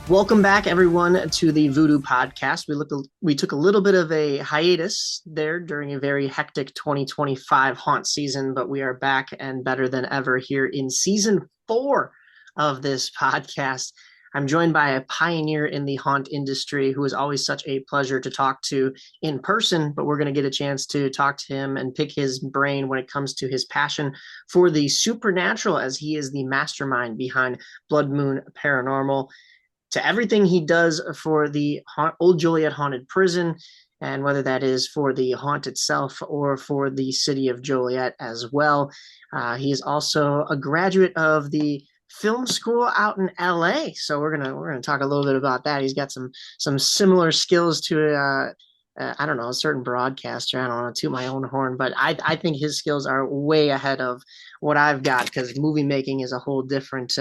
Welcome back, everyone, to the Voodoo Podcast. We took a little bit of a hiatus there during a very hectic 2025 haunt season, but we are back and better than ever here in season 4 of this podcast. I'm joined by a pioneer in the haunt industry who is always such a pleasure to talk to in person, but we're going to get a chance to talk to him and pick his brain when it comes to his passion for the supernatural, as he is the mastermind behind Blood Moon Paranormal, to everything he does for the Old Joliet Haunted Prison, and whether that is for the haunt itself or for the city of Joliet as well. He is also a graduate of the film school out in LA, so we're gonna talk a little bit about that. He's got some similar skills to I don't know, a certain broadcaster. I don't know, to my own horn, but I think his skills are way ahead of what I've got, because movie making is a whole different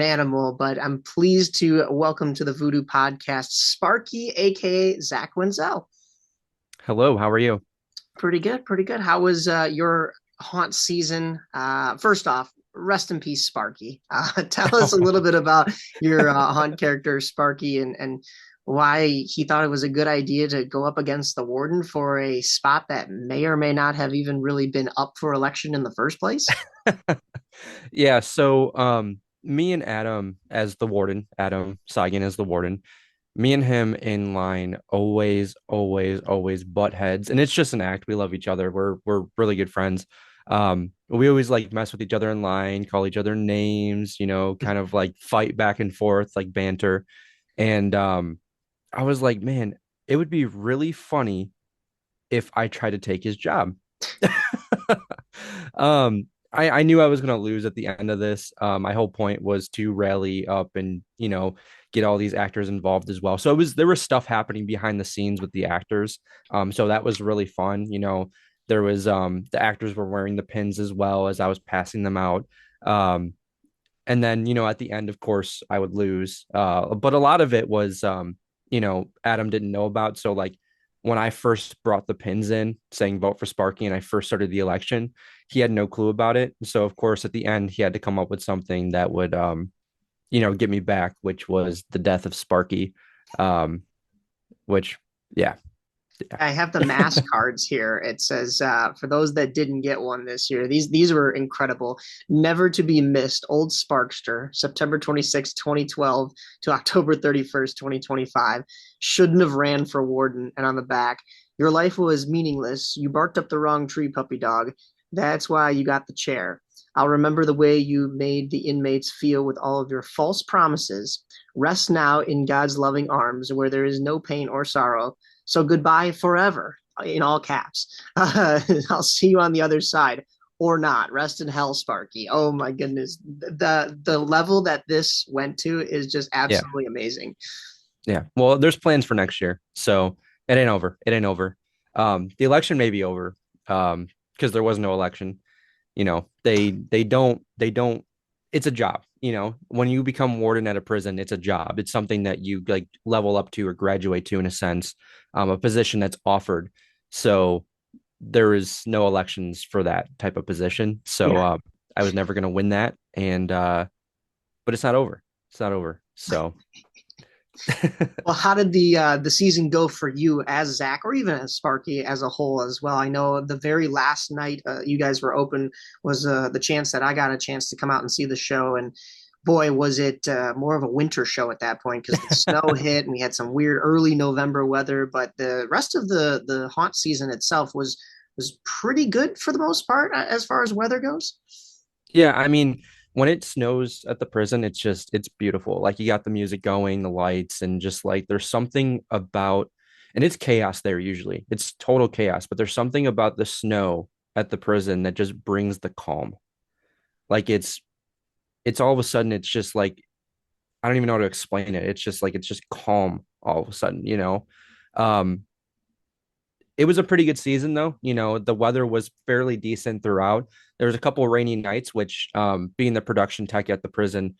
animal. But I'm pleased to welcome to the Voodoo Podcast Sparky, A.K.A. Zak Wenzel. Hello, how are you? Pretty good, pretty good. How was your haunt season? First off, rest in peace, Sparky. Tell us a little bit about your haunt character, Sparky, and why he thought it was a good idea to go up against the warden for a spot that may or may not have even really been up for election in the first place. Yeah, so me and Adam as the warden, Adam Sagan as the warden, me and him in line always butt heads. And it's just an act. We love each other. We're really good friends. We always like mess with each other in line, call each other names, kind of like fight back and forth, like banter. And I was like, man, it would be really funny if I tried to take his job. I knew I was going to lose at the end of this. My whole point was to rally up and, get all these actors involved as well. So there was stuff happening behind the scenes with the actors. So that was really fun. There was the actors were wearing the pins as well as I was passing them out. Um, and then, at the end, of course, I would lose. But a lot of it was, Adam didn't know about. So like when I first brought the pins in saying vote for Sparky and I first started the election, he had no clue about it. So of course at the end he had to come up with something that would get me back, which was the death of Sparky. Um, which yeah. Yeah. I have the mask cards here. It says, for those that didn't get one this year, these were incredible. Never to be missed, Old Sparkster, September 26, 2012 to October 31st, 2025. Shouldn't have ran for warden. And on the back, your life was meaningless. You barked up the wrong tree, puppy dog. That's why you got the chair. I'll remember the way you made the inmates feel with all of your false promises. Rest now in God's loving arms where there is no pain or sorrow. So goodbye forever, in all caps. I'll see you on the other side, or not. Rest in hell, Sparky. Oh my goodness, the level that this went to is just Yeah. absolutely amazing. Yeah. Well, there's plans for next year. So it ain't over. It ain't over. The election may be over. Because there was no election. They don't it's a job. When you become warden at a prison, it's a job. It's something that you like level up to or graduate to in a sense, a position that's offered. So there is no elections for that type of position. So Yeah. I was never going to win that. And but it's not over. It's not over. So Well, how did the season go for you as Zach, or even as Sparky as a whole as well? I know the very last night you guys were open was the chance that I got a chance to come out and see the show, and boy, was it more of a winter show at that point, because the snow hit and we had some weird early November weather. But the rest of the haunt season itself was pretty good for the most part, as far as weather goes. Yeah, I mean, when it snows at the prison, it's beautiful. Like you got the music going, the lights, and just like there's something about, and it's chaos there usually. It's total chaos, but there's something about the snow at the prison that just brings the calm. Like it's all of a sudden it's just like I don't even know how to explain it. It's just calm all of a sudden. Um, it was a pretty good season though. The weather was fairly decent throughout. There was a couple of rainy nights, which being the production tech at the prison,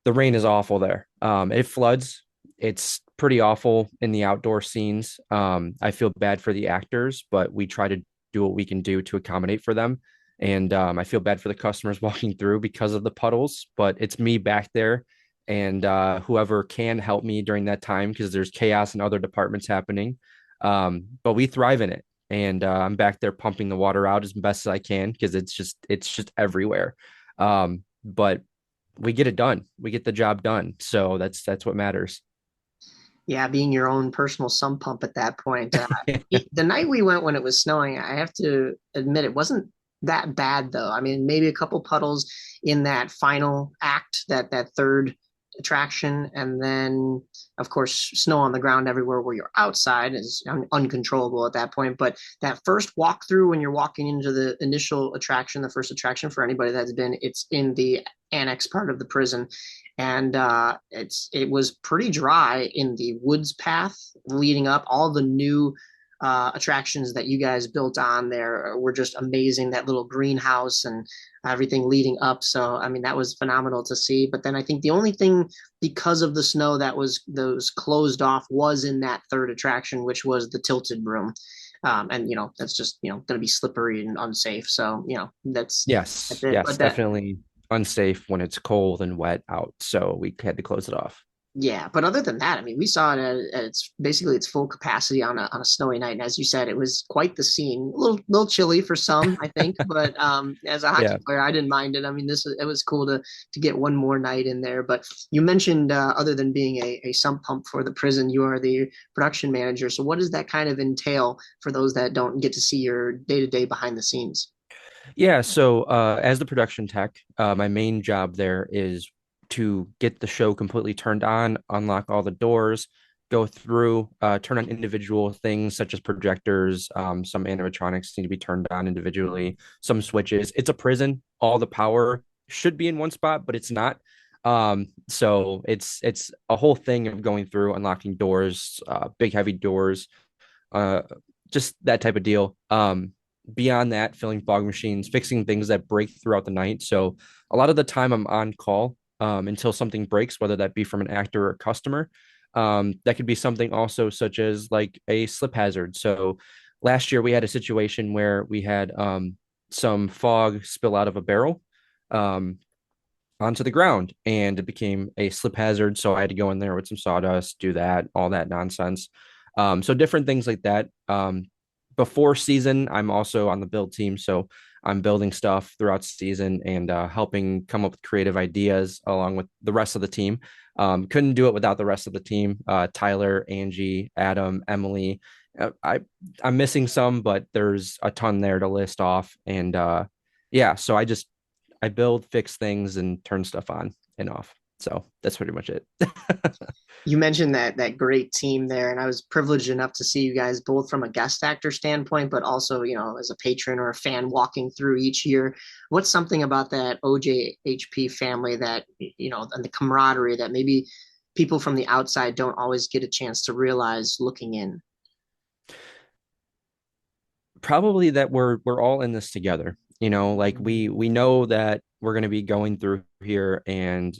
the rain is awful there. It floods. It's pretty awful in the outdoor scenes. I feel bad for the actors, but we try to do what we can do to accommodate for them. And I feel bad for the customers walking through because of the puddles, but it's me back there and whoever can help me during that time because there's chaos in other departments happening. But we thrive in it, and I'm back there pumping the water out as best as I can because it's just everywhere. But we get it done. We get the job done. So that's what matters. Yeah, being your own personal sump pump at that point. The night we went when it was snowing, I have to admit it wasn't that bad though. I mean, maybe a couple puddles in that final act, that third attraction, and then of course snow on the ground everywhere where you're outside is uncontrollable at that point. But that first walkthrough when you're walking into the initial attraction, the first attraction for anybody that's been, it's in the annex part of the prison, and it was pretty dry in the woods path leading up. All the new attractions that you guys built on there were just amazing. That little greenhouse and everything leading up. So I mean that was phenomenal to see. But then I think the only thing because of the snow that was closed off was in that third attraction, which was the tilted room. And that's just going to be slippery and unsafe. So that's Yes, it. yes, But that definitely unsafe when it's cold and wet out. So we had to close it off. Yeah, but other than that, I mean, we saw it at its basically its full capacity on a snowy night, and as you said, it was quite the scene. A little chilly for some, I think, but as a hockey Yeah. player, I didn't mind it. I mean, it was cool to get one more night in there. But you mentioned other than being a sump pump for the prison, you are the production manager. So what does that kind of entail for those that don't get to see your day to day behind the scenes? Yeah, so as the production tech, my main job there is to get the show completely turned on, unlock all the doors, go through, turn on individual things such as projectors. Some animatronics need to be turned on individually, some switches. It's a prison. All the power should be in one spot, but it's not. So it's a whole thing of going through, unlocking doors, big heavy doors, uh, just that type of deal. Beyond that, filling fog machines, fixing things that break throughout the night. So a lot of the time I'm on call until something breaks, whether that be from an actor or a customer. That could be something also such as like a slip hazard. So last year we had a situation where we had some fog spill out of a barrel um, onto the ground and it became a slip hazard. So I had to go in there with some sawdust, do that, all that nonsense. So different things like that. Before season, I'm also on the build team. So I'm building stuff throughout season and helping come up with creative ideas along with the rest of the team. Couldn't do it without the rest of the team. Tyler, Angie, Adam, Emily. I'm missing some, but there's a ton there to list off. And yeah, so I build, fix things, and turn stuff on and off. So that's pretty much it. You mentioned that great team there, and I was privileged enough to see you guys both from a guest actor standpoint, but also as a patron or a fan walking through each year. What's something about that OJHP family that and the camaraderie that maybe people from the outside don't always get a chance to realize looking in? Probably that we're all in this together. Like we know that we're going to be going through here, and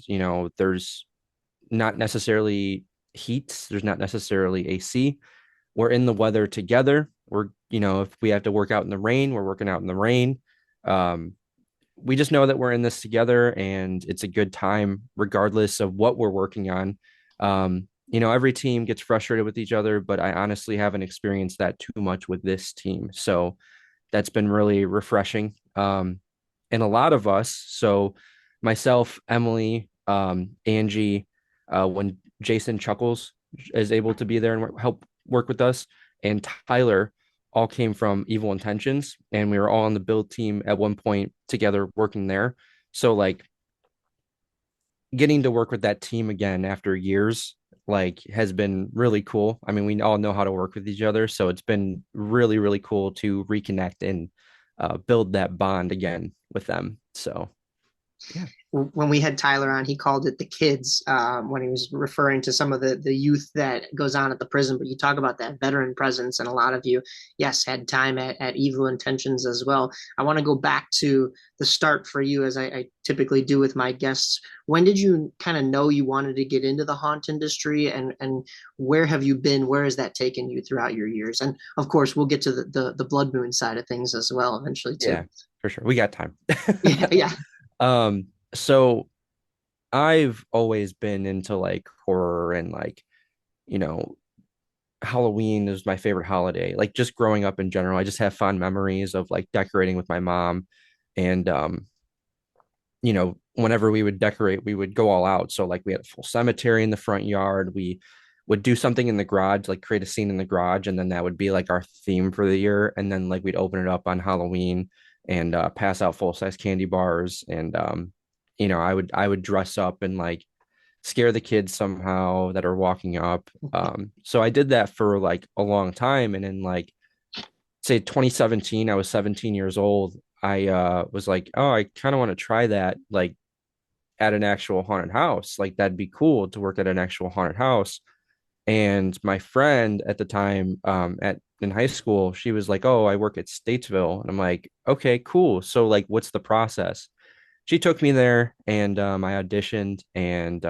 there's not necessarily heat, there's not necessarily AC. We're in the weather together. If we have to work out in the rain, we're working out in the rain. Um, we just know that we're in this together and it's a good time regardless of what we're working on. Every team gets frustrated with each other, but I honestly haven't experienced that too much with this team. So that's been really refreshing. And a lot of us, so myself, Emily, Angie, when Jason Chuckles is able to be there and help work with us, and Tyler all came from Evil Intentions, and we were all on the build team at one point together working there. So like getting to work with that team again after years like has been really cool. I mean, we all know how to work with each other, so it's been really, really cool to reconnect and build that bond again with them. So yeah. When we had Tyler on, he called it the kids when he was referring to some of the youth that goes on at the prison. But you talk about that veteran presence, and a lot of you, yes, had time at Evil Intentions as well. I want to go back to the start for you, as I typically do with my guests. When did you kind of know you wanted to get into the haunt industry, and where have you been? Where has that taken you throughout your years? And of course, we'll get to the Blood Moon side of things as well eventually too. Yeah, for sure. We got time. Yeah, yeah. So I've always been into like horror and like, you know, Halloween is my favorite holiday. Like just growing up in general, I just have fond memories of like decorating with my mom and whenever we would decorate, we would go all out. So like we had a full cemetery in the front yard. We would do something in the garage, like create a scene in the garage, and then that would be like our theme for the year. And then like we'd open it up on Halloween and pass out full size candy bars. And I would dress up and like scare the kids somehow that are walking up. So I did that for like a long time, and in like say 2017, I was 17 years old. I was like, oh, I kind of want to try that like at an actual haunted house. Like that'd be cool to work at an actual haunted house. And my friend at the time, at in high school, she was like, "Oh, I work at Statesville," and I'm like, "Okay, cool. So like, what's the process?" She took me there, and I auditioned, and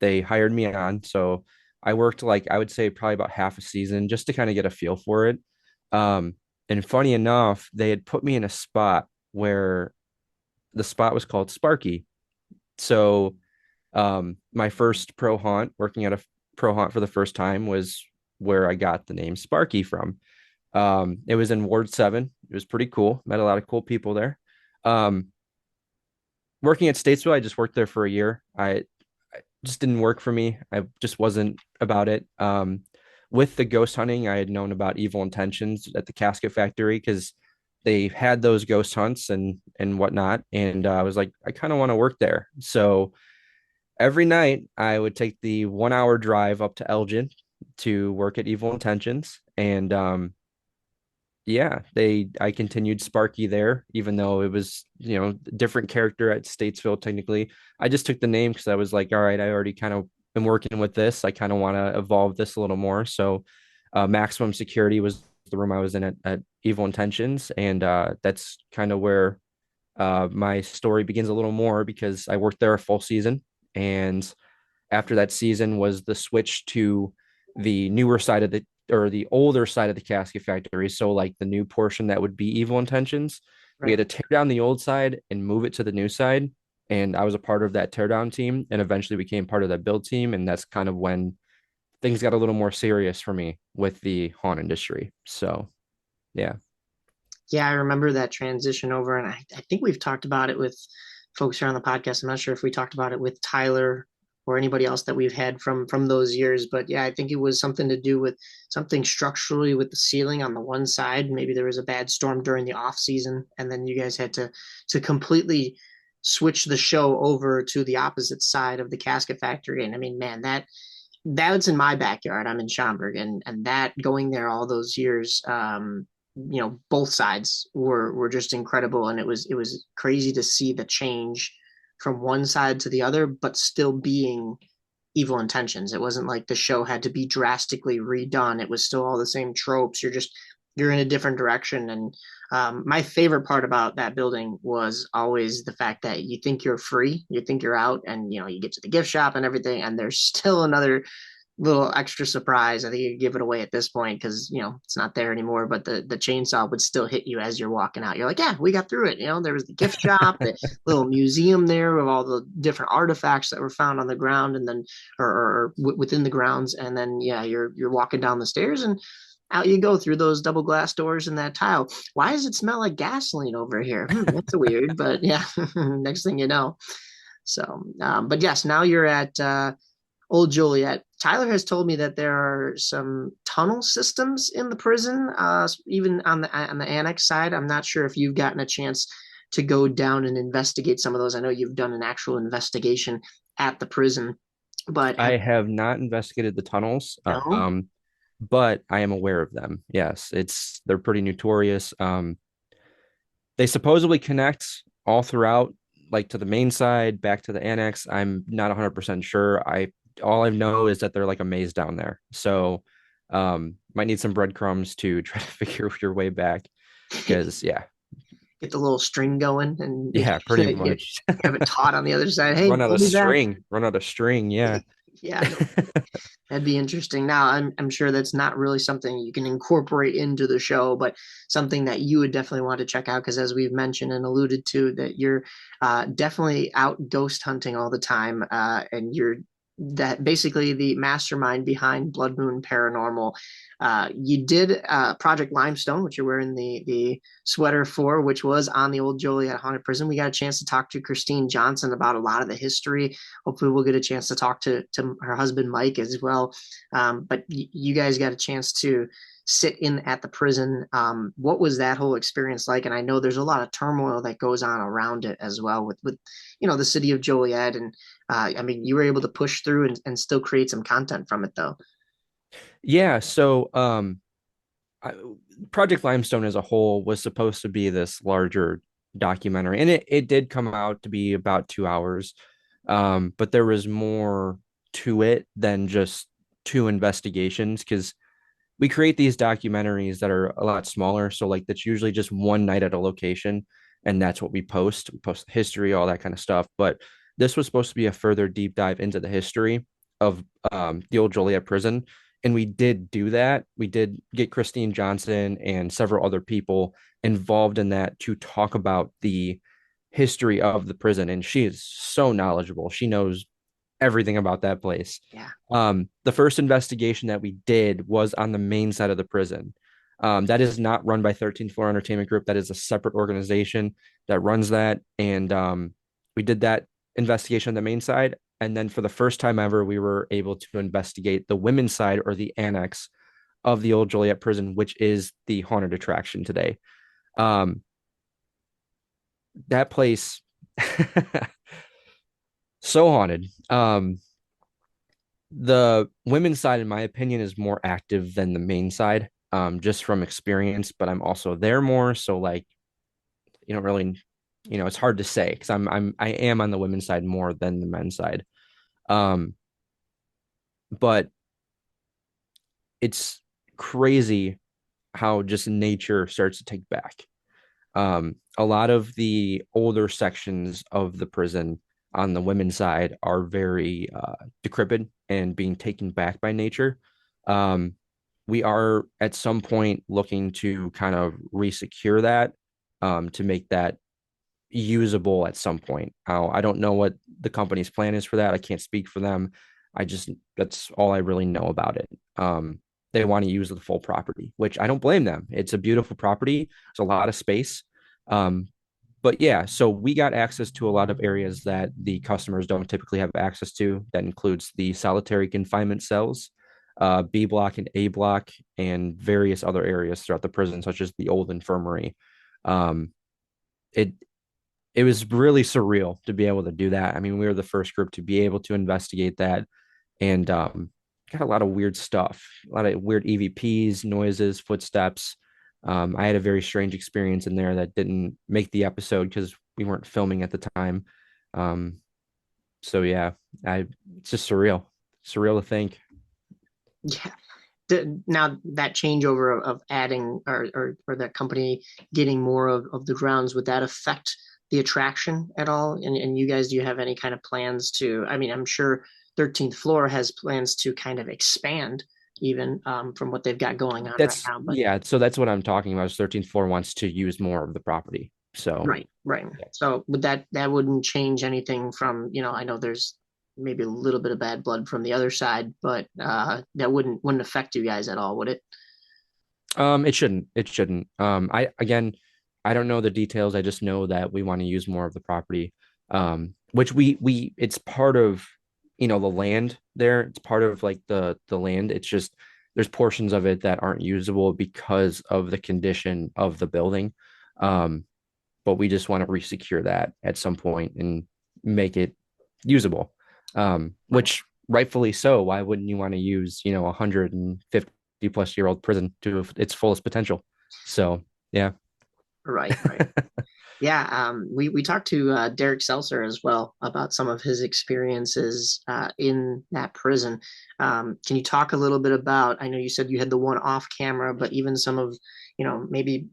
they hired me on. So I worked like I would say probably about half a season just to kind of get a feel for it. Um, and funny enough, they had put me in a spot where the spot was called Sparky. So my first pro haunt, working at a pro haunt for the first time, was where I got the name Sparky from. It was in Ward 7. It was pretty cool. Met a lot of cool people there. Um, Working at Statesville, I just worked there for a year. I just didn't work for me. I just wasn't about it. With the ghost hunting, I had known about Evil Intentions at the Casket Factory because they had those ghost hunts and whatnot. And I was like, I kind of want to work there. So every night I would take the 1 hour drive up to Elgin to work at Evil Intentions. And yeah, I continued Sparky there, even though it was, different character at Statesville technically. I just took the name because I was like, all right, I already kind of been working with this. I kind of want to evolve this a little more. So maximum security was the room I was in at Evil Intentions. And that's kind of where my story begins a little more because I worked there a full season. And after that season was the switch to the newer side of the or the older side of the casket factory. So like the new portion that would be Evil Intentions. We had Right. to tear down the old side and move it to the new side. And I was a part of that teardown team and eventually became part of that build team. And that's kind of when things got a little more serious for me with the haunt industry. So yeah. Yeah, I remember that transition over, and I think we've talked about it with folks here on the podcast. I'm not sure if we talked about it with Tyler or anybody else that we've had from those years, but yeah, I think it was something to do with something structurally with the ceiling on the one side. Maybe there was a bad storm during the off season, and then you guys had to completely switch the show over to the opposite side of the casket factory. And I mean, man, that's in my backyard. I'm in Schaumburg, and that going there all those years, both sides were just incredible, and it was crazy to see the change from one side to the other, but still being Evil Intentions. It wasn't like the show had to be drastically redone. It was still all the same tropes. You're in a different direction. And my favorite part about that building was always the fact that you think you're free, you think you're out, and you get to the gift shop and everything, and there's still another little extra surprise. I think you give it away at this point because it's not there anymore. But the chainsaw would still hit you as you're walking out. You're like, yeah, we got through it. There was the gift shop, the little museum there of all the different artifacts that were found on the ground, and then or within the grounds. And then yeah, you're walking down the stairs and out you go through those double glass doors and that tile. Why does it smell like gasoline over here? That's weird, but yeah. Next thing you know. So, but yes, now you're at Old Joliet. Tyler has told me that there are some tunnel systems in the prison, even on the annex side. I'm not sure if you've gotten a chance to go down and investigate some of those. I know you've done an actual investigation at the prison, but I have not investigated the tunnels, no. but I am aware of them. Yes, they're pretty notorious. They supposedly connect all throughout, like to the main side, back to the annex. I'm not 100% sure. All I know is that they're like a maze down there. So might need some breadcrumbs to try to figure your way back. Because yeah, Get the little string going and yeah, pretty you much. have it taut on the other side. Hey, Run out we'll of be back. string. Run out of string. Yeah. Yeah, That'd be interesting. Now, I'm sure that's not really something you can incorporate into the show, but something that you would definitely want to check out because, as we've mentioned and alluded to, that you're definitely out ghost hunting all the time, and you're that basically the mastermind behind Blood Moon Paranormal. You did Project Limestone, which you're wearing the sweater for, which was on the Old Joliet Haunted Prison. We got a chance to talk to Christine Johnson about a lot of the history. Hopefully, we'll get a chance to talk to her husband Mike as well. But you guys got a chance to sit in at the prison. What was that whole experience like? And I know there's a lot of turmoil that goes on around it as well with the city of Joliet. And I mean, you were able to push through and still create some content from it though. Yeah, so I, Project Limestone as a whole was supposed to be this larger documentary, and it did come out to be about 2 hours. But there was more to it than just two investigations because we create these documentaries that are a lot smaller. So like that's usually just one night at a location, and that's what we post. We post history, all that kind of stuff. But this was supposed to be a further deep dive into the history of the old Joliet prison. And we did do that. We did get Christine Johnson and several other people involved in that to talk about the history of the prison. And she is so knowledgeable. She knows everything about that place. Yeah. The first investigation that we did was on the main side of the prison. That is not run by 13th Floor Entertainment Group. That is a separate organization that runs that. And we did that investigation on the main side. And then for the first time ever, we were able to investigate the women's side or the annex of the old Joliet prison, which is the haunted attraction today. Um, that place, so haunted. The women's side, in my opinion, is more active than the main side, just from experience. But I'm also there more, so like you don't really, it's hard to say because I am on the women's side more than the men's side. Um, but it's crazy how just nature starts to take back. A lot of the older sections of the prison on the women's side are very decrepit and being taken back by nature. Um, we are at some point looking to kind of resecure that to make that usable at some point. I don't know what the company's plan is for that. I can't speak for them. That's all I really know about it. They want to use the full property, which I don't blame them. It's a beautiful property. It's a lot of space. Um, but yeah, so we got access to a lot of areas that the customers don't typically have access to. That includes the solitary confinement cells, B block and A block, and various other areas throughout the prison, such as the old infirmary. Um, it it was really surreal to be able to do that. I mean, we were the first group to be able to investigate that, and got a lot of weird stuff, a lot of weird EVPs, noises, footsteps. I had a very strange experience in there that didn't make the episode because we weren't filming at the time. Um, so yeah, it's just surreal to think. Yeah. Now that changeover of adding or that company getting more of the grounds, would that affect the attraction at all? And you guys, do you have any kind of plans to, I mean, I'm sure 13th Floor has plans to kind of expand even from what they've got going on right That's now, but yeah, so that's what I'm talking about. Is 13th floor wants to use more of the property. So right, right. yeah. So would that wouldn't change anything from, I know there's maybe a little bit of bad blood from the other side, but that wouldn't affect you guys at all, would it? It shouldn't. It shouldn't. I don't know the details. I just know that we want to use more of the property. Which we it's part of, the land there. It's part of like the land. It's just there's portions of it that aren't usable because of the condition of the building. Um, but we just want to resecure that at some point and make it usable. Right. Which rightfully so. Why wouldn't you want to use, 150 plus year old prison to its fullest potential? So yeah. Right, right. Yeah, we talked to Derek Seltzer as well about some of his experiences in that prison. Can you talk a little bit about? I know you said you had the one off camera, but even some of, maybe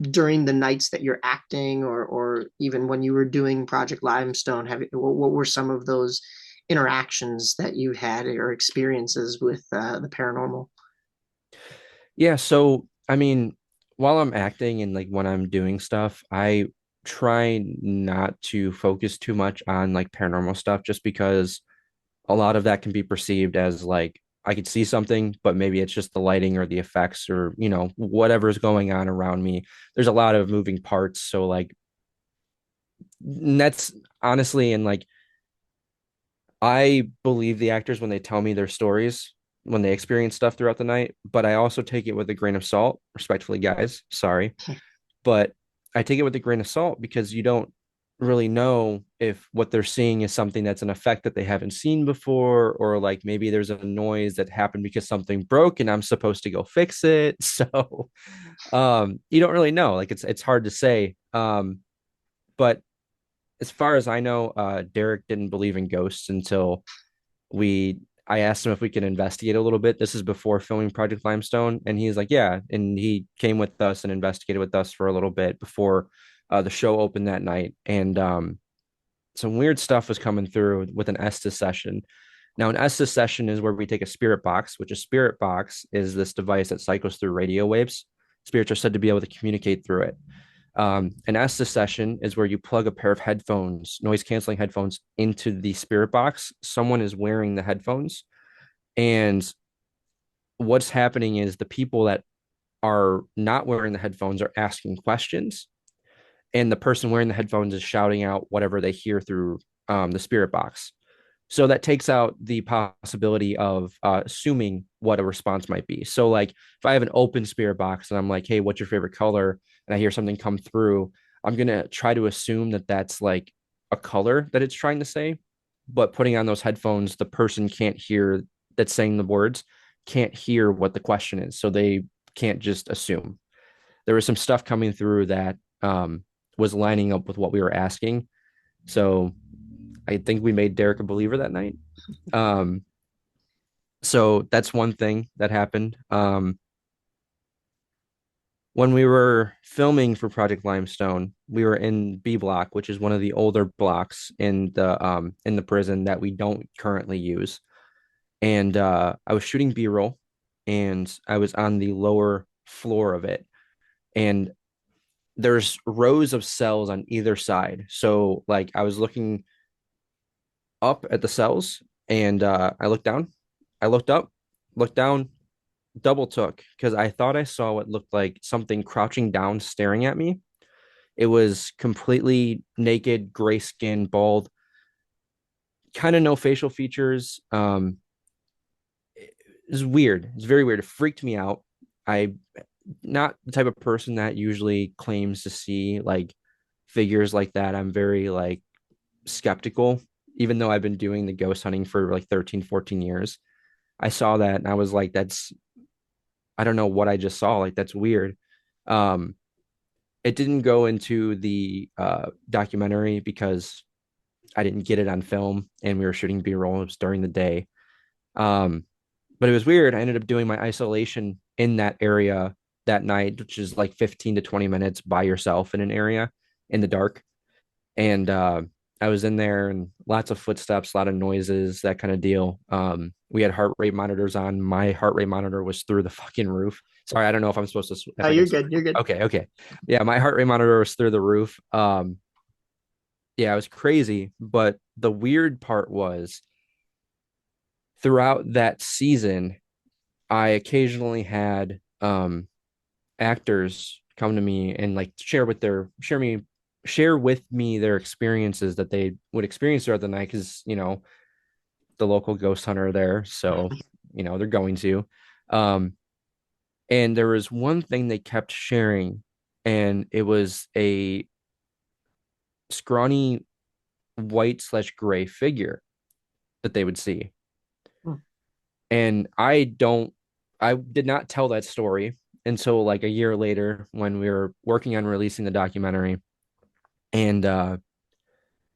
during the nights that you're acting, or even when you were doing Project Limestone, what were some of those interactions that you had or experiences with the paranormal. Yeah, so I mean, while I'm acting and like when I'm doing stuff, I try not to focus too much on like paranormal stuff just because a lot of that can be perceived as like I could see something, but maybe it's just the lighting or the effects or, whatever's going on around me. There's a lot of moving parts. So like that's honestly, and like I believe the actors when they tell me their stories, when they experience stuff throughout the night, but I also take it with a grain of salt, respectfully, guys. Sorry. But I take it with a grain of salt because you don't really know if what they're seeing is something that's an effect that they haven't seen before, or like maybe there's a noise that happened because something broke and I'm supposed to go fix it. So you don't really know. Like it's hard to say. But as far as I know, Derek didn't believe in ghosts until we I asked him if we could investigate a little bit. This is before filming Project Limestone, and he's like, "Yeah." And he came with us and investigated with us for a little bit before the show opened that night. And some weird stuff was coming through with an Estes session. Now, an Estes session is where we take a spirit box, which a spirit box is this device that cycles through radio waves. Spirits are said to be able to communicate through it. An Estes session is where you plug a pair of headphones, noise canceling headphones, into the spirit box. Someone is wearing the headphones, and what's happening is the people that are not wearing the headphones are asking questions, and the person wearing the headphones is shouting out whatever they hear through the spirit box. So that takes out the possibility of assuming what a response might be. So, like, if I have an open spirit box and I'm like, "Hey, what's your favorite color?" and I hear something come through, I'm gonna try to assume that that's like a color that it's trying to say. But putting on those headphones, the person can't hear that's saying the words, can't hear what the question is, so they can't just assume. There was some stuff coming through that was lining up with what we were asking. So I think we made Derek a believer that night. Um, so that's one thing that happened. When we were filming for Project Limestone, we were in B block, which is one of the older blocks in the prison that we don't currently use. And I was shooting B-roll, and I was on the lower floor of it. And there's rows of cells on either side. So like I was looking up at the cells, and I looked down, I looked up, looked down, double took because I thought I saw what looked like something crouching down staring at me. It was completely naked, gray skin, bald, kind of no facial features. It was weird. It's very weird. It freaked me out. I not the type of person that usually claims to see like figures like that. I'm very like skeptical, even though I've been doing the ghost hunting for like 13, 14 years. I saw that and I was like, I don't know what I just saw. Like, that's weird. Um, it didn't go into the documentary because I didn't get it on film and we were shooting B-roll. It was during the day. Um, but it was weird. I ended up doing my isolation in that area that night, which is like 15 to 20 minutes by yourself in an area in the dark. And I was in there and lots of footsteps, a lot of noises, that kind of deal. We had heart rate monitors on. My heart rate monitor was through the fucking roof. Sorry, I don't know if I'm supposed to, Oh, if I you're can. good. You're good. Okay, okay. Yeah, my heart rate monitor was through the roof. Yeah, it was crazy. But the weird part was throughout that season, I occasionally had actors come to me and like share with me their experiences that they would experience throughout the night because the local ghost hunter there, so they're going to. um and there was one thing they kept sharing, and it was a scrawny white/gray figure that they would see. Hmm. And I did not tell that story until like a year later when we were working on releasing the documentary. And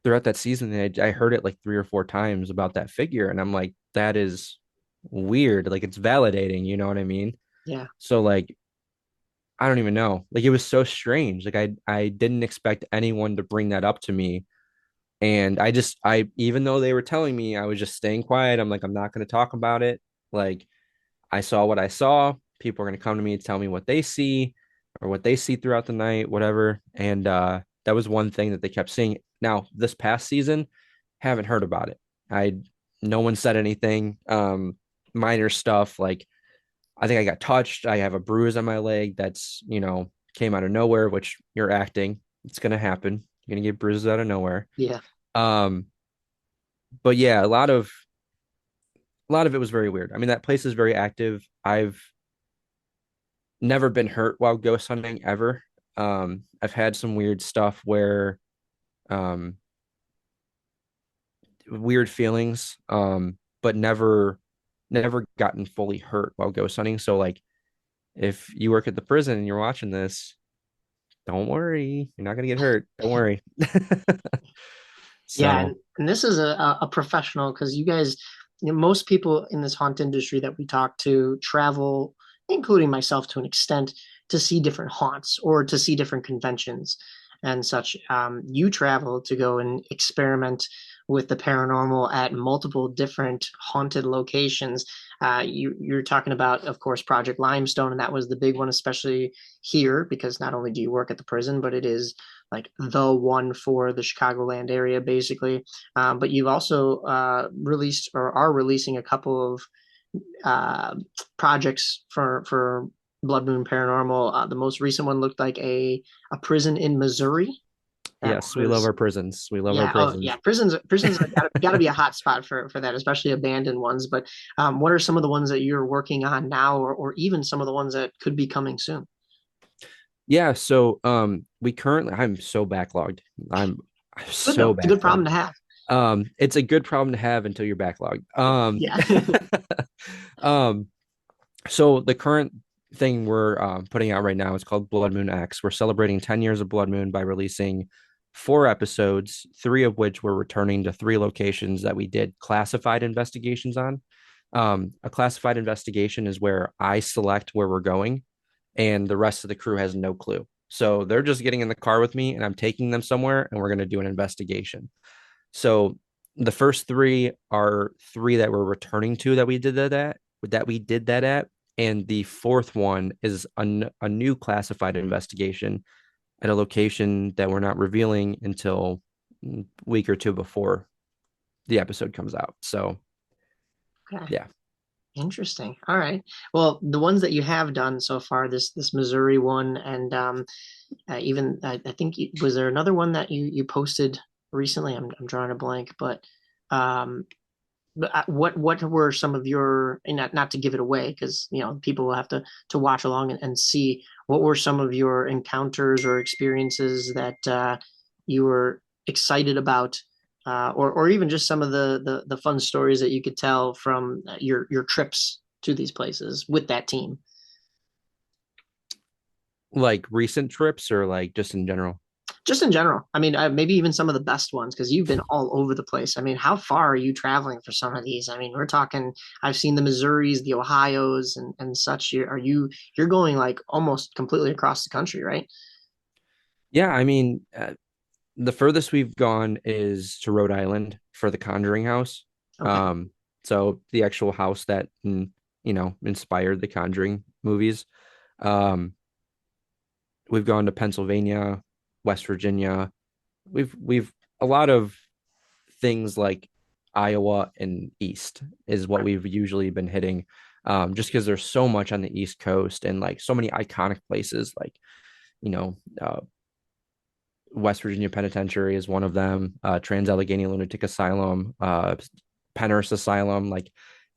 throughout that season, I heard it like 3 or 4 times about that figure, and I'm like, that is weird. Like, it's validating, you know what I mean? Yeah. So like, I don't even know. Like, it was so strange. Like, I didn't expect anyone to bring that up to me And even though they were telling me, I was just staying quiet. I'm like, I'm not going to talk about it. Like, I saw what I saw. People are going to come to me and tell me what they see or what they see throughout the night, whatever. And that was one thing that they kept seeing. Now, this past season, haven't heard about it. I No one said anything. Minor stuff like I think I got touched. I have a bruise on my leg that's, came out of nowhere, which you're acting. It's gonna happen. You're gonna get bruises out of nowhere. Yeah. Um, but yeah, a lot of it was very weird. I mean, that place is very active. I've never been hurt while ghost hunting ever. I've had some weird stuff where um weird feelings, but never gotten fully hurt while ghost hunting. So like if you work at the prison and you're watching this, don't worry, you're not gonna get hurt. Don't worry. Yeah, So and this is a professional because you guys, most people in this haunt industry that we talk to travel, including myself to an extent, to see different haunts or to see different conventions and such. You travel to go and experiment with the paranormal at multiple different haunted locations. You're talking about, of course, Project Limestone, and that was the big one, especially here, because not only do you work at the prison, but it is like the one for the Chicagoland area, basically. But you've also released or are releasing a couple of uh, projects for Blood Moon Paranormal. The most recent one looked like a prison in Missouri. That yes, we love was our prisons. We love our yeah, oh yeah, prisons. prisons are gotta be a hot spot for that, especially abandoned ones. But what are some of the ones that you're working on now, or even some of the ones that could be coming soon? Yeah, so we currently I'm so backlogged. I'm Good though, so it's a good problem backlogged. to have. It's a good problem to have until you're backlogged. Yeah. Um, so the current thing we're putting out right now is called Blood Moon X. We're celebrating 10 years of Blood Moon by releasing 4 episodes, three of which we're returning to three locations that we did classified investigations on. A classified investigation is where I select where we're going and the rest of the crew has no clue. So they're just getting in the car with me and I'm taking them somewhere and we're going to do an investigation. So the first three are three that we're returning to that we did that at. And the fourth one is a new classified investigation at a location that we're not revealing until a week or two before the episode comes out. So Okay. yeah. Interesting. All right. Well, the ones that you have done so far, this Missouri one, and even I think was there another one that you posted recently? I'm drawing a blank, um, but what were some of your, and not to give it away because people will have to watch along and see what were some of your encounters or experiences that you were excited about, or even just some of the fun stories that you could tell from your trips to these places with that team. Like recent trips or like just in general? Just in general. I mean, maybe even some of the best ones because you've been all over the place. I mean, how far are you traveling for some of these? I mean, we're talking. I've seen the Missouris, the Ohio's, and such. You're going like almost completely across the country, right? Yeah, I mean, the furthest we've gone is to Rhode Island for the Conjuring house. Okay. So the actual house that inspired the Conjuring movies. Um, we've gone to Pennsylvania, West Virginia. We've a lot of things like Iowa and East is what Right. we've usually been hitting. Just because there's so much on the East Coast and like so many iconic places like you know uh, West Virginia Penitentiary is one of them. Trans Allegheny Lunatic Asylum, Penhurst Asylum. Like,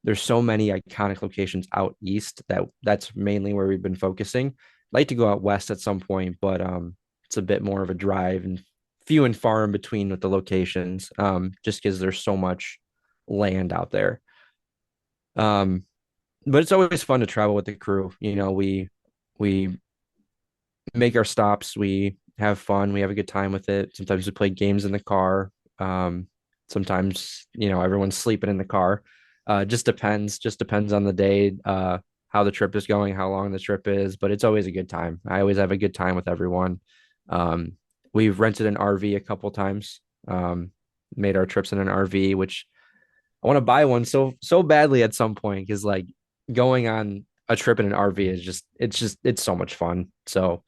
there's so many iconic locations out east that's mainly where we've been focusing. I'd like to go out west at some point, but it's a bit more of a drive and few and far in between with the locations. Just because there's so much land out there. Um, but it's always fun to travel with the crew. We make our stops. We have fun. We have a good time with it. Sometimes we play games in the car. Um, Sometimes, everyone's sleeping in the car. Just depends on the day, how the trip is going, how long the trip is, but it's always a good time. I always have a good time with everyone. Um, we've rented an RV a couple times. made our trips in an RV, which I want to buy one so badly at some point because like going on a trip in an RV is it's so much fun. So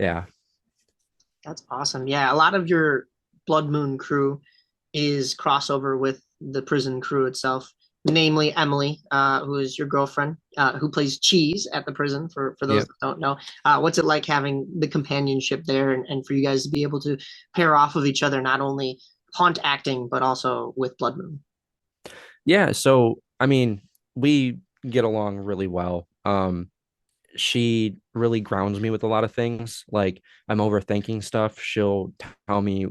yeah. That's awesome. Yeah, a lot of your Blood Moon crew is crossover with the prison crew itself, namely Emily, who is your girlfriend, who plays Cheese at the prison. For those Yep. that don't know, what's it like having the companionship there, and for you guys to be able to pair off of each other, not only haunt acting but also with Blood Moon? Yeah, so I mean, we get along really well. She really grounds me with a lot of things. Like I'm overthinking stuff. She'll tell me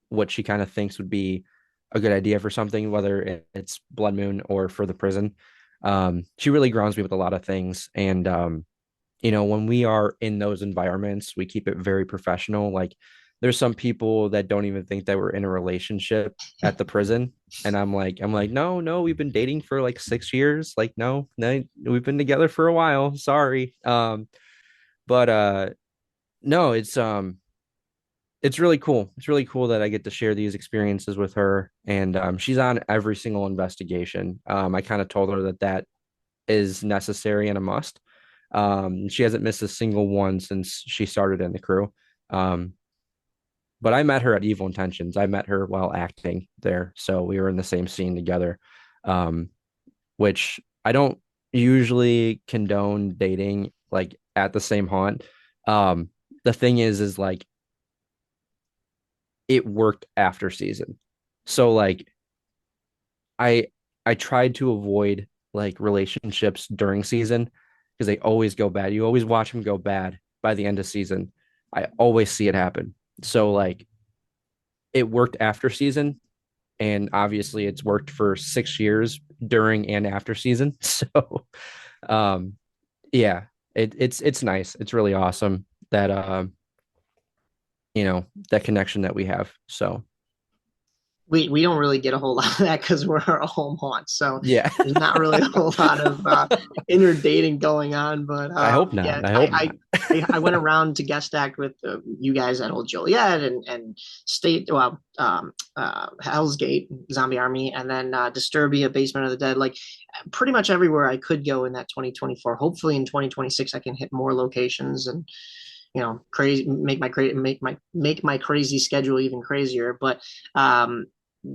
what she kind of thinks would be a good idea for something, whether it's Blood Moon or for the prison. She really grounds me with a lot of things. And when we are in those environments, we keep it very professional. Like there's some people that don't even think that we're in a relationship at the prison. And I'm like, no, no, we've been dating for like 6 years. Like, no, no, we've been together for a while. Sorry. But no, it's really cool. It's really cool that I get to share these experiences with her. And she's on every single investigation. I kind of told her that is necessary and a must. She hasn't missed a single one since she started in the crew. Um, but I met her at Evil Intentions. I met her while acting there, so we were in the same scene together. Um, which I don't usually condone dating like at the same haunt. The thing is like it worked after season, so like I I tried to avoid like relationships during season because they always go bad. You always watch them go bad by the end of season. I always see it happen. So like it worked after season, and obviously it's worked for 6 years during and after season. So um yeah, it's nice. It's really awesome that that connection that we have. So We don't really get a whole lot of that because we're a home haunt, so yeah. there's not really a whole lot of inner dating going on. But I hope yeah, not. I hope not. I went around to guest act with you guys at Old Joliet and State, well, Hell's Gate, Zombie Army, and then Disturbia, Basement of the Dead. Like pretty much everywhere I could go in that 2024. Hopefully in 2026 I can hit more locations and crazy make my crazy schedule even crazier. But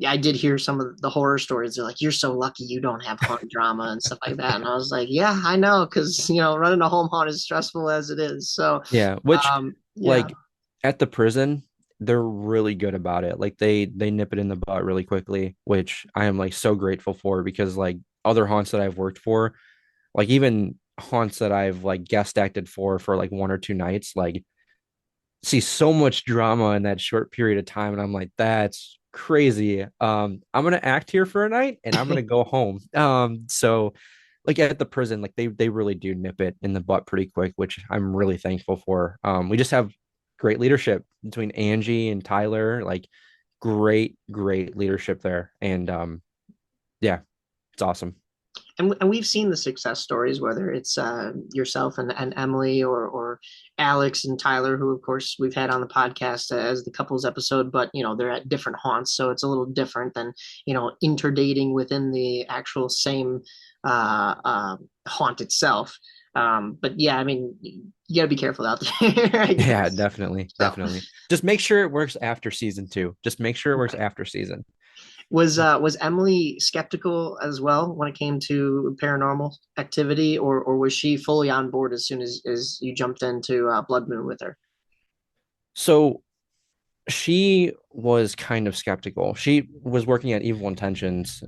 I did hear some of the horror stories. They're like, "You're so lucky you don't have haunt drama and stuff like that." And I was like, "Yeah, I know, because running a home haunt is stressful as it is." So, Yeah, which yeah, like at the prison, they're really good about it. Like they nip it in the butt really quickly, which I am like so grateful for because like other haunts that I've worked for, like even haunts that I've like guest acted for like 1 or 2 nights, like see so much drama in that short period of time and I'm like that's crazy. I'm going to act here for a night and I'm going to go home. So like at the prison like they really do nip it in the butt pretty quick, which I'm really thankful for. We just have great leadership between Angie and Tyler, like great leadership there. And yeah, it's awesome. and we've seen the success stories, whether it's yourself and Emily or Alex and Tyler, who of course we've had on the podcast as the couples episode, but they're at different haunts, so it's a little different than interdating within the actual same haunt itself. But yeah, I mean, you got to be careful out there, I Yeah, guess. definitely, So definitely. Just make sure it works after season two. Just make sure it works right. after season. Was Emily skeptical as well when it came to paranormal activity, or was she fully on board as soon as you jumped into Blood Moon with her? So she was kind of skeptical. She was working at Evil Intentions.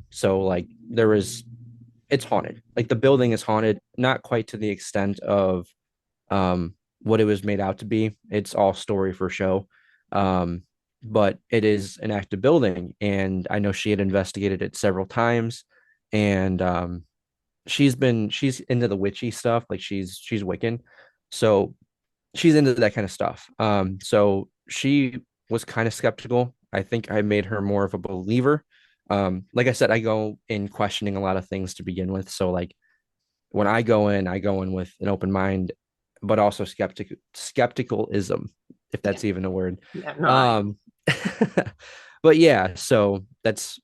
So like it's haunted. Like the building is haunted, not quite to the extent of what it was made out to be. It's all story for show. Um, but it is an active building, and I know she had investigated it several times, and she's into the witchy stuff, like she's Wiccan, so she's into that kind of stuff. So she was kind of skeptical. I think I made her more of a believer. Like I said, I go in questioning a lot of things to begin with. So like when I go in with an open mind, but also skepticalism, if Yeah, that's even a word. yeah, no, I Um, But yeah, so that's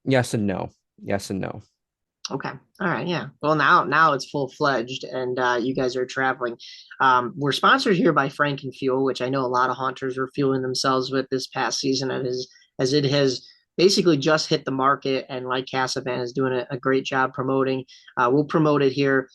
yes and no. Yes and no. Okay. All right. Yeah. Well, now it's full fledged, and you guys are traveling. We're sponsored here by Franken Fuel, which I know a lot of haunters were fueling themselves with this past season, as it has basically just hit the market, and like Casaban is doing a great job promoting. We'll promote it here.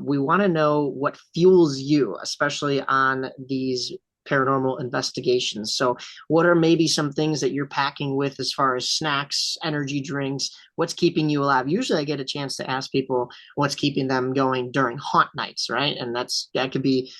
We want to know what fuels you, especially on these paranormal investigations. So, what are maybe some things that you're packing with as far as snacks, energy drinks? What's keeping you alive? Usually I get a chance to ask people what's keeping them going during haunt nights, right? And that could be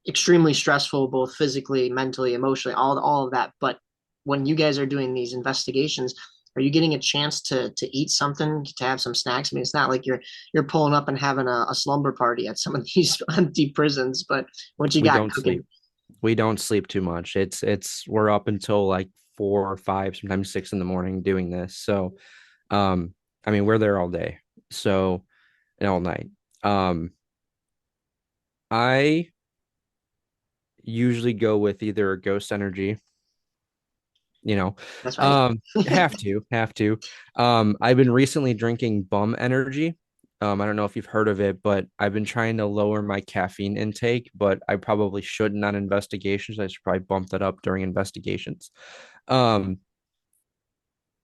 extremely stressful, both physically, mentally, emotionally, all of that. But when you guys are doing these investigations, are you getting a chance to eat something, to have some snacks? I mean, it's not like you're pulling up and having a slumber party at some of these empty prisons, but what you We got don't cooking? sleep. We don't sleep too much. We're up until like 4 or 5, sometimes 6 in the morning doing this. So I mean we're there all day. So and all night. Um I usually go with either a ghost energy, you know. That's right. Have to. I've been recently drinking bum energy. I don't know if you've heard of it, but I've been trying to lower my caffeine intake, but I probably shouldn't on investigations. I should probably bump that up during investigations. Um,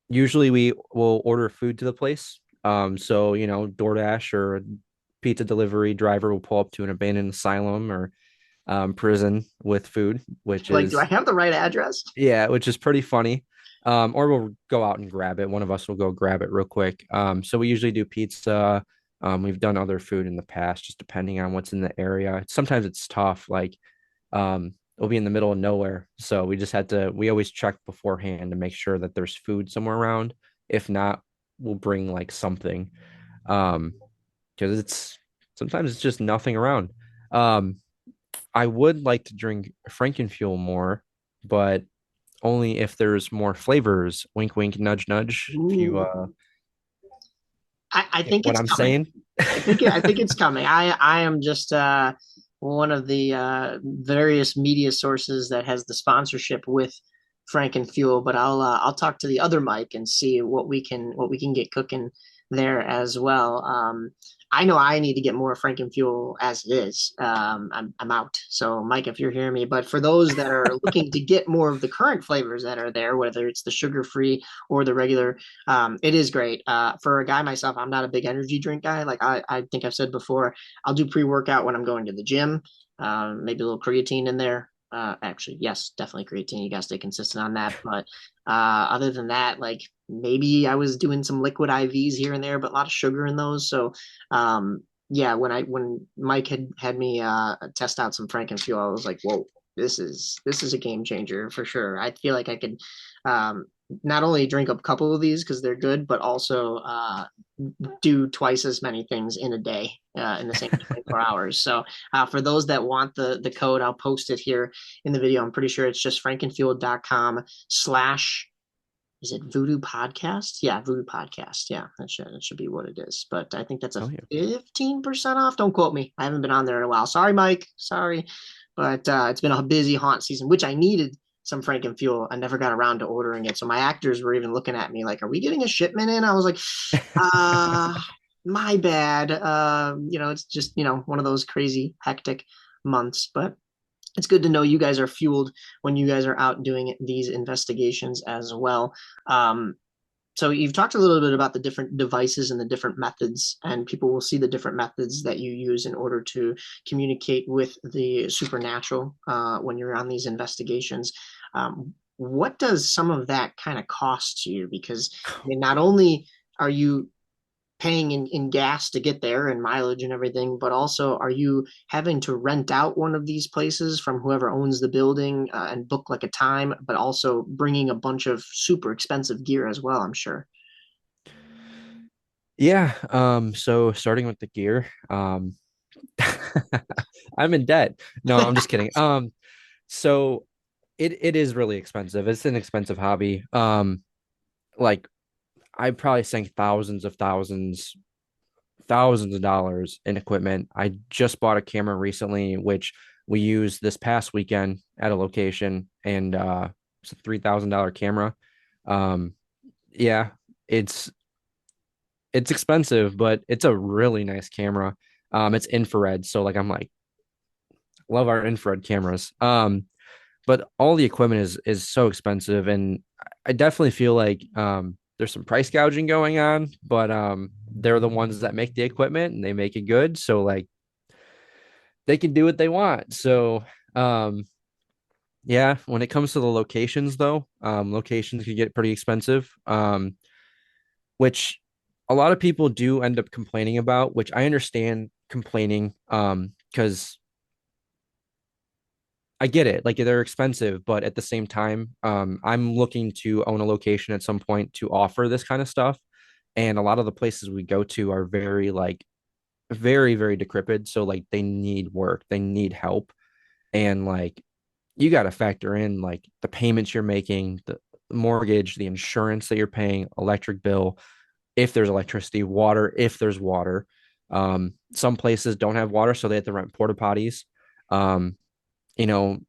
Usually we will order food to the place. So DoorDash or pizza delivery driver will pull up to an abandoned asylum or prison with food, which Like, do I is have the right address? yeah, which is pretty funny. Or we'll go out and grab it. One of us will go grab it real quick. So we usually do pizza. We've done other food in the past, just depending on what's in the area. Sometimes it's tough, like we'll be in the middle of nowhere. So we always check beforehand to make sure that there's food somewhere around. If not, we'll bring like something. Um, because it's sometimes it's just nothing around. Um, I would like to drink Frankenfuel more, but only if there's more flavors. Wink, wink, nudge, nudge. If you Ooh. I get think what it's I'm coming. saying. I think it's coming. I am just one of the various media sources that has the sponsorship with Frankenfuel, but I'll talk to the other Mike and see what we can get cooking there as well. I know I need to get more Frankenfuel as it is. I'm out. So Mike, if you're hearing me, but for those that are looking to get more of the current flavors that are there, whether it's the sugar free or the regular, it is great. For a guy myself, I'm not a big energy drink guy. Like I think I've said before, I'll do pre-workout when I'm going to the gym. Maybe a little creatine in there. Actually, yes, definitely creatine. You gotta stay consistent on that. But other than that, like maybe I was doing some liquid IVs here and there, but a lot of sugar in those. So yeah, when Mike had me test out some Frankenfuel, I was like, whoa, this is a game changer for sure. I feel like I could um, not only drink a couple of these because they're good, but also do twice as many things in a day in the same 24 hours. So for those that want the code, I'll post it here in the video. I'm pretty sure it's just frankenfuel.com/, is it Voodoo Podcast? Yeah, Voodoo Podcast. Yeah, that should be what it is. But I think that's a Oh yeah. 15% off. Don't quote me. I haven't been on there in a while. Sorry, Mike. Sorry. But it's been a busy haunt season, which I needed some Frankenfuel. I never got around to ordering it. So my actors were even looking at me like, are we getting a shipment in? I was like, uh, my bad. It's just, one of those crazy, hectic months. But it's good to know you guys are fueled when you guys are out doing these investigations as well. Um, so you've talked a little bit about the different devices and the different methods, and people will see the different methods that you use in order to communicate with the supernatural when you're on these investigations. What does some of that kind of cost you? Because I mean, not only are you paying in gas to get there and mileage and everything, but also are you having to rent out one of these places from whoever owns the building and book like a time, but also bringing a bunch of super expensive gear as well, I'm sure. Yeah. So starting with the gear, I'm in debt. No, I'm just kidding. So it is really expensive. It's an expensive hobby. Like I probably sank thousands of dollars in equipment. I just bought a camera recently, which we used this past weekend at a location, and it's a $3,000 camera. Um, yeah, it's it's expensive, but it's a really nice camera. It's infrared, so like I'm like love our infrared cameras. But all the equipment is so expensive, and I definitely feel like there's some price gouging going on, but they're the ones that make the equipment and they make it good, so like they can do what they want. So um yeah, when it comes to the locations though, locations can get pretty expensive. Which a lot of people do end up complaining about, which I understand complaining because I get it. Like they're expensive, but at the same time, I'm looking to own a location at some point to offer this kind of stuff. And a lot of the places we go to are very like very, very decrepit. So like they need work, they need help. And like you got to factor in like the payments you're making, the mortgage, the insurance that you're paying, electric bill, if there's electricity, water, if there's water. Some places don't have water, so they have to rent porta potties. Um, you know,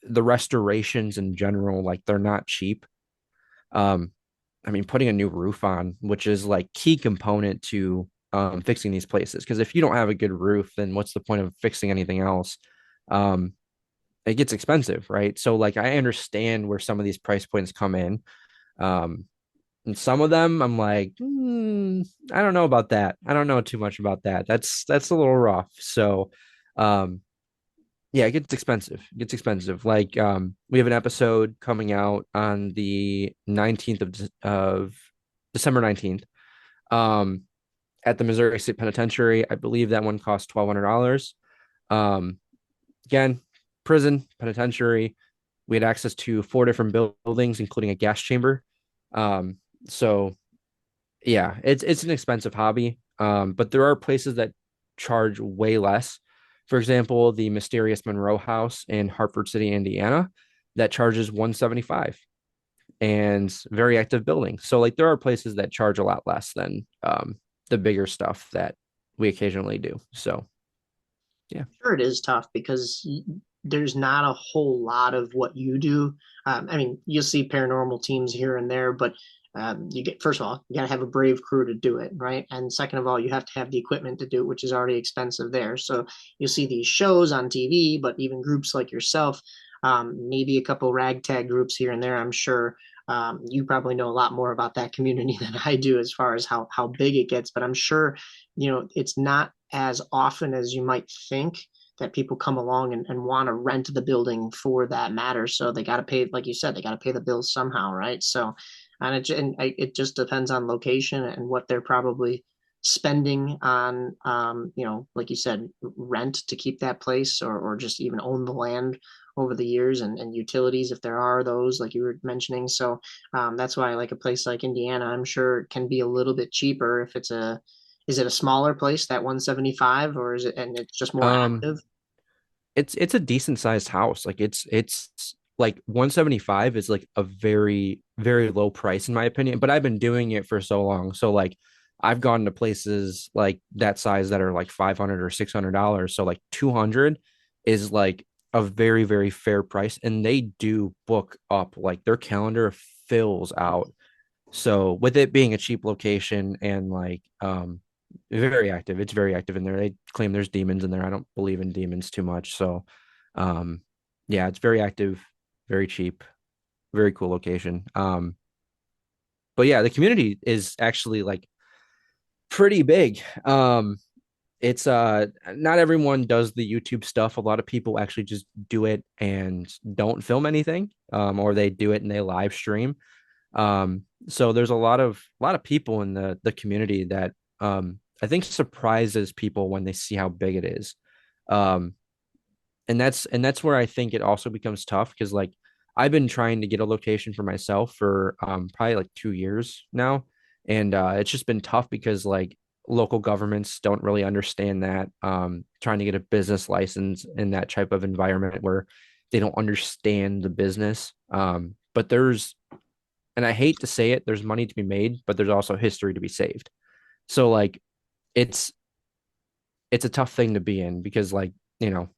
the restorations in general, like they're not cheap. Um, I mean, putting a new roof on, which is like key component to fixing these places. Because if you don't have a good roof, then what's the point of fixing anything else? Um, it gets expensive, right? So like I understand where some of these price points come in. Um, and some of them I'm like, I don't know about that. I don't know too much about that. That's a little rough. So um yeah, it gets expensive. It gets expensive. Like we have an episode coming out on the 19th of December 19th. Um at the Missouri State Penitentiary. I believe that one costs $1,200. Um again, prison, penitentiary. We had access to four different buildings, including a gas chamber. Um, so yeah, it's an expensive hobby. But there are places that charge way less. For example, the Mysterious Monroe House in Hartford City, Indiana, that charges 175 and very active building. So like there are places that charge a lot less than the bigger stuff that we occasionally do. So yeah. Sure, it is tough because there's not a whole lot of what you do. I mean, you'll see paranormal teams here and there, but you get first of all, you got to have a brave crew to do it, right? And second of all, you have to have the equipment to do it, which is already expensive there. So you'll see these shows on TV, but even groups like yourself, maybe a couple ragtag groups here and there. I'm sure you probably know a lot more about that community than I do as far as how big it gets, but I'm sure it's not as often as you might think that people come along and want to rent the building for that matter. So they got to pay, like you said, they got to pay the bills somehow, right? So, it just depends on location and what they're probably spending on, like you said, rent to keep that place or just even own the land over the years and utilities if there are those like you were mentioning. So that's why like a place like Indiana, I'm sure can be a little bit cheaper if it's a is it a smaller place, that 175, or is it and it's just more Um, active? it's a decent sized house. Like it's like 175 is like a very, very low price in my opinion, but I've been doing it for so long. So like I've gone to places like that size that are like 500 or $600. So like 200 is like a very, very fair price. And they do book up, like their calendar fills out. So with it being a cheap location and like very active, it's very active in there. They claim there's demons in there. I don't believe in demons too much. So um yeah, it's very active, very cheap, very cool location. But yeah, the community is actually like pretty big. It's not everyone does the YouTube stuff. A lot of people actually just do it and don't film anything. Or they do it and they live stream. So there's a lot of people in the community that I think surprises people when they see how big it is. Um, and that's where I think it also becomes tough because like I've been trying to get a location for myself for probably like 2 years now, and it's just been tough because like local governments don't really understand that trying to get a business license in that type of environment where they don't understand the business. But there's and I hate to say it, there's money to be made, but there's also history to be saved. So like it's it's a tough thing to be in because like, you know,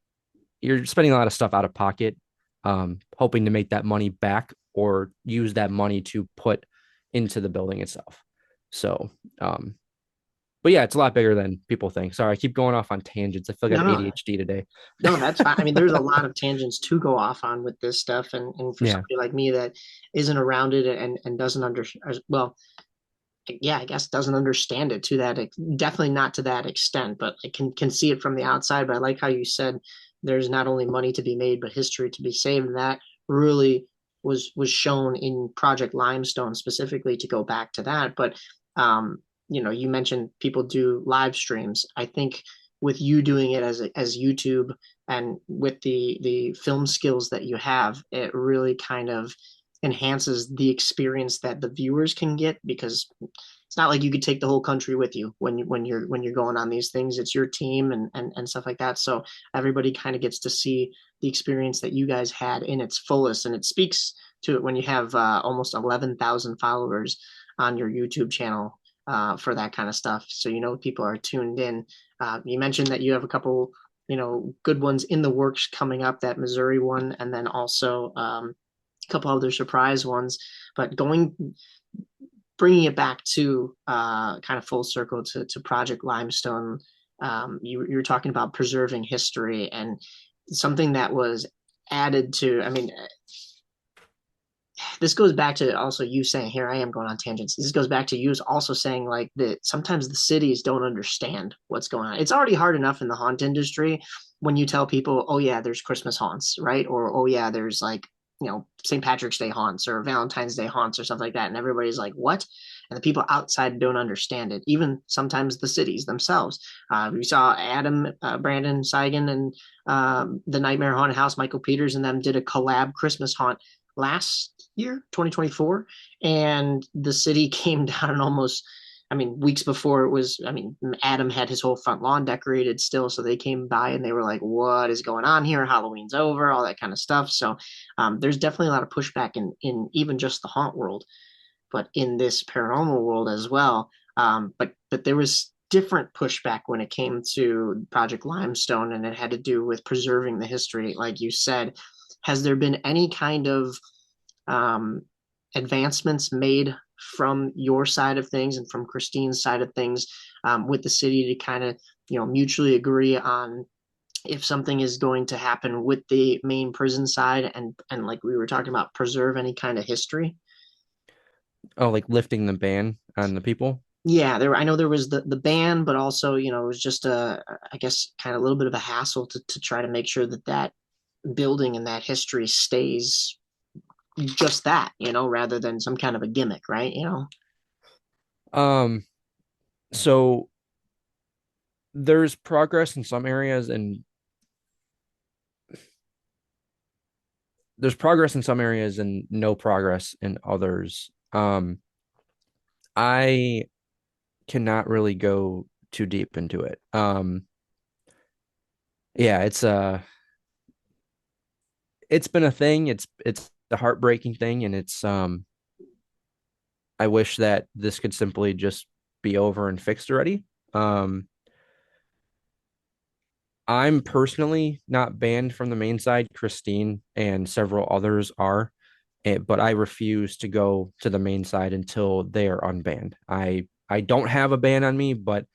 you're spending a lot of stuff out of pocket, hoping to make that money back or use that money to put into the building itself. So, um, but yeah, it's a lot bigger than people think. Sorry, I keep going off on tangents. I feel like I No, have no, ADHD today. no, that's fine. I mean, there's a lot of tangents to go off on with this stuff, and for Yeah. somebody like me that isn't around it and doesn't well, yeah, I guess doesn't understand it to that definitely not to that extent, but I can see it from the outside. But I like how you said there's not only money to be made, but history to be saved, and that really was shown in Project Limestone specifically to go back to that. But you mentioned people do live streams. I think with you doing it as YouTube and with the film skills that you have, it really kind of enhances the experience that the viewers can get because it's not like you could take the whole country with you when you're going on these things. It's your team and stuff like that. So everybody kind of gets to see the experience that you guys had in its fullest, and it speaks to it when you have almost 11,000 followers on your YouTube channel for that kind of stuff. So people are tuned in. You mentioned that you have a couple good ones in the works coming up, that Missouri one, and then also a couple other surprise ones. But bringing it back to kind of full circle to Project Limestone, you were talking about preserving history and something that was added to. I mean, this goes back to also you saying, here I am going on tangents. This goes back to you also saying like that sometimes the cities don't understand what's going on. It's already hard enough in the haunt industry when you tell people, oh yeah, there's Christmas haunts, right? Or oh yeah, there's like St. Patrick's Day haunts or Valentine's Day haunts or stuff like that, and everybody's like, what? And the people outside don't understand it. Even sometimes the cities themselves. We saw Adam, Brandon Seigan, and the Nightmare Haunted House, Michael Peters, and them did a collab Christmas haunt last year, 2024, and the city came down and almost, I mean, weeks before it was, I mean, Adam had his whole front lawn decorated still, so they came by and they were like, what is going on here? Halloween's over, all that kind of stuff. So there's definitely a lot of pushback in even just the haunt world, but in this paranormal world as well. But there was different pushback when it came to Project Limestone, and it had to do with preserving the history, like you said. Has there been any kind of um, advancements made from your side of things and from Christine's side of things with the city to kind of mutually agree on if something is going to happen with the main prison side and like we were talking about, preserve any kind of history? Oh, like lifting the ban on the people. Yeah, there. I know there was the ban, but also it was just I guess kind of a little bit of a hassle to try to make sure that building and that history stays just that, rather than some kind of a gimmick, right? Um, so there's progress in some areas and no progress in others. I cannot really go too deep into it. Yeah, it's been a thing. It's a heartbreaking thing, and I wish that this could simply just be over and fixed already. Um, I'm personally not banned from the main side. Christine and several others are, but I refuse to go to the main side until they are unbanned. I don't have a ban on me, but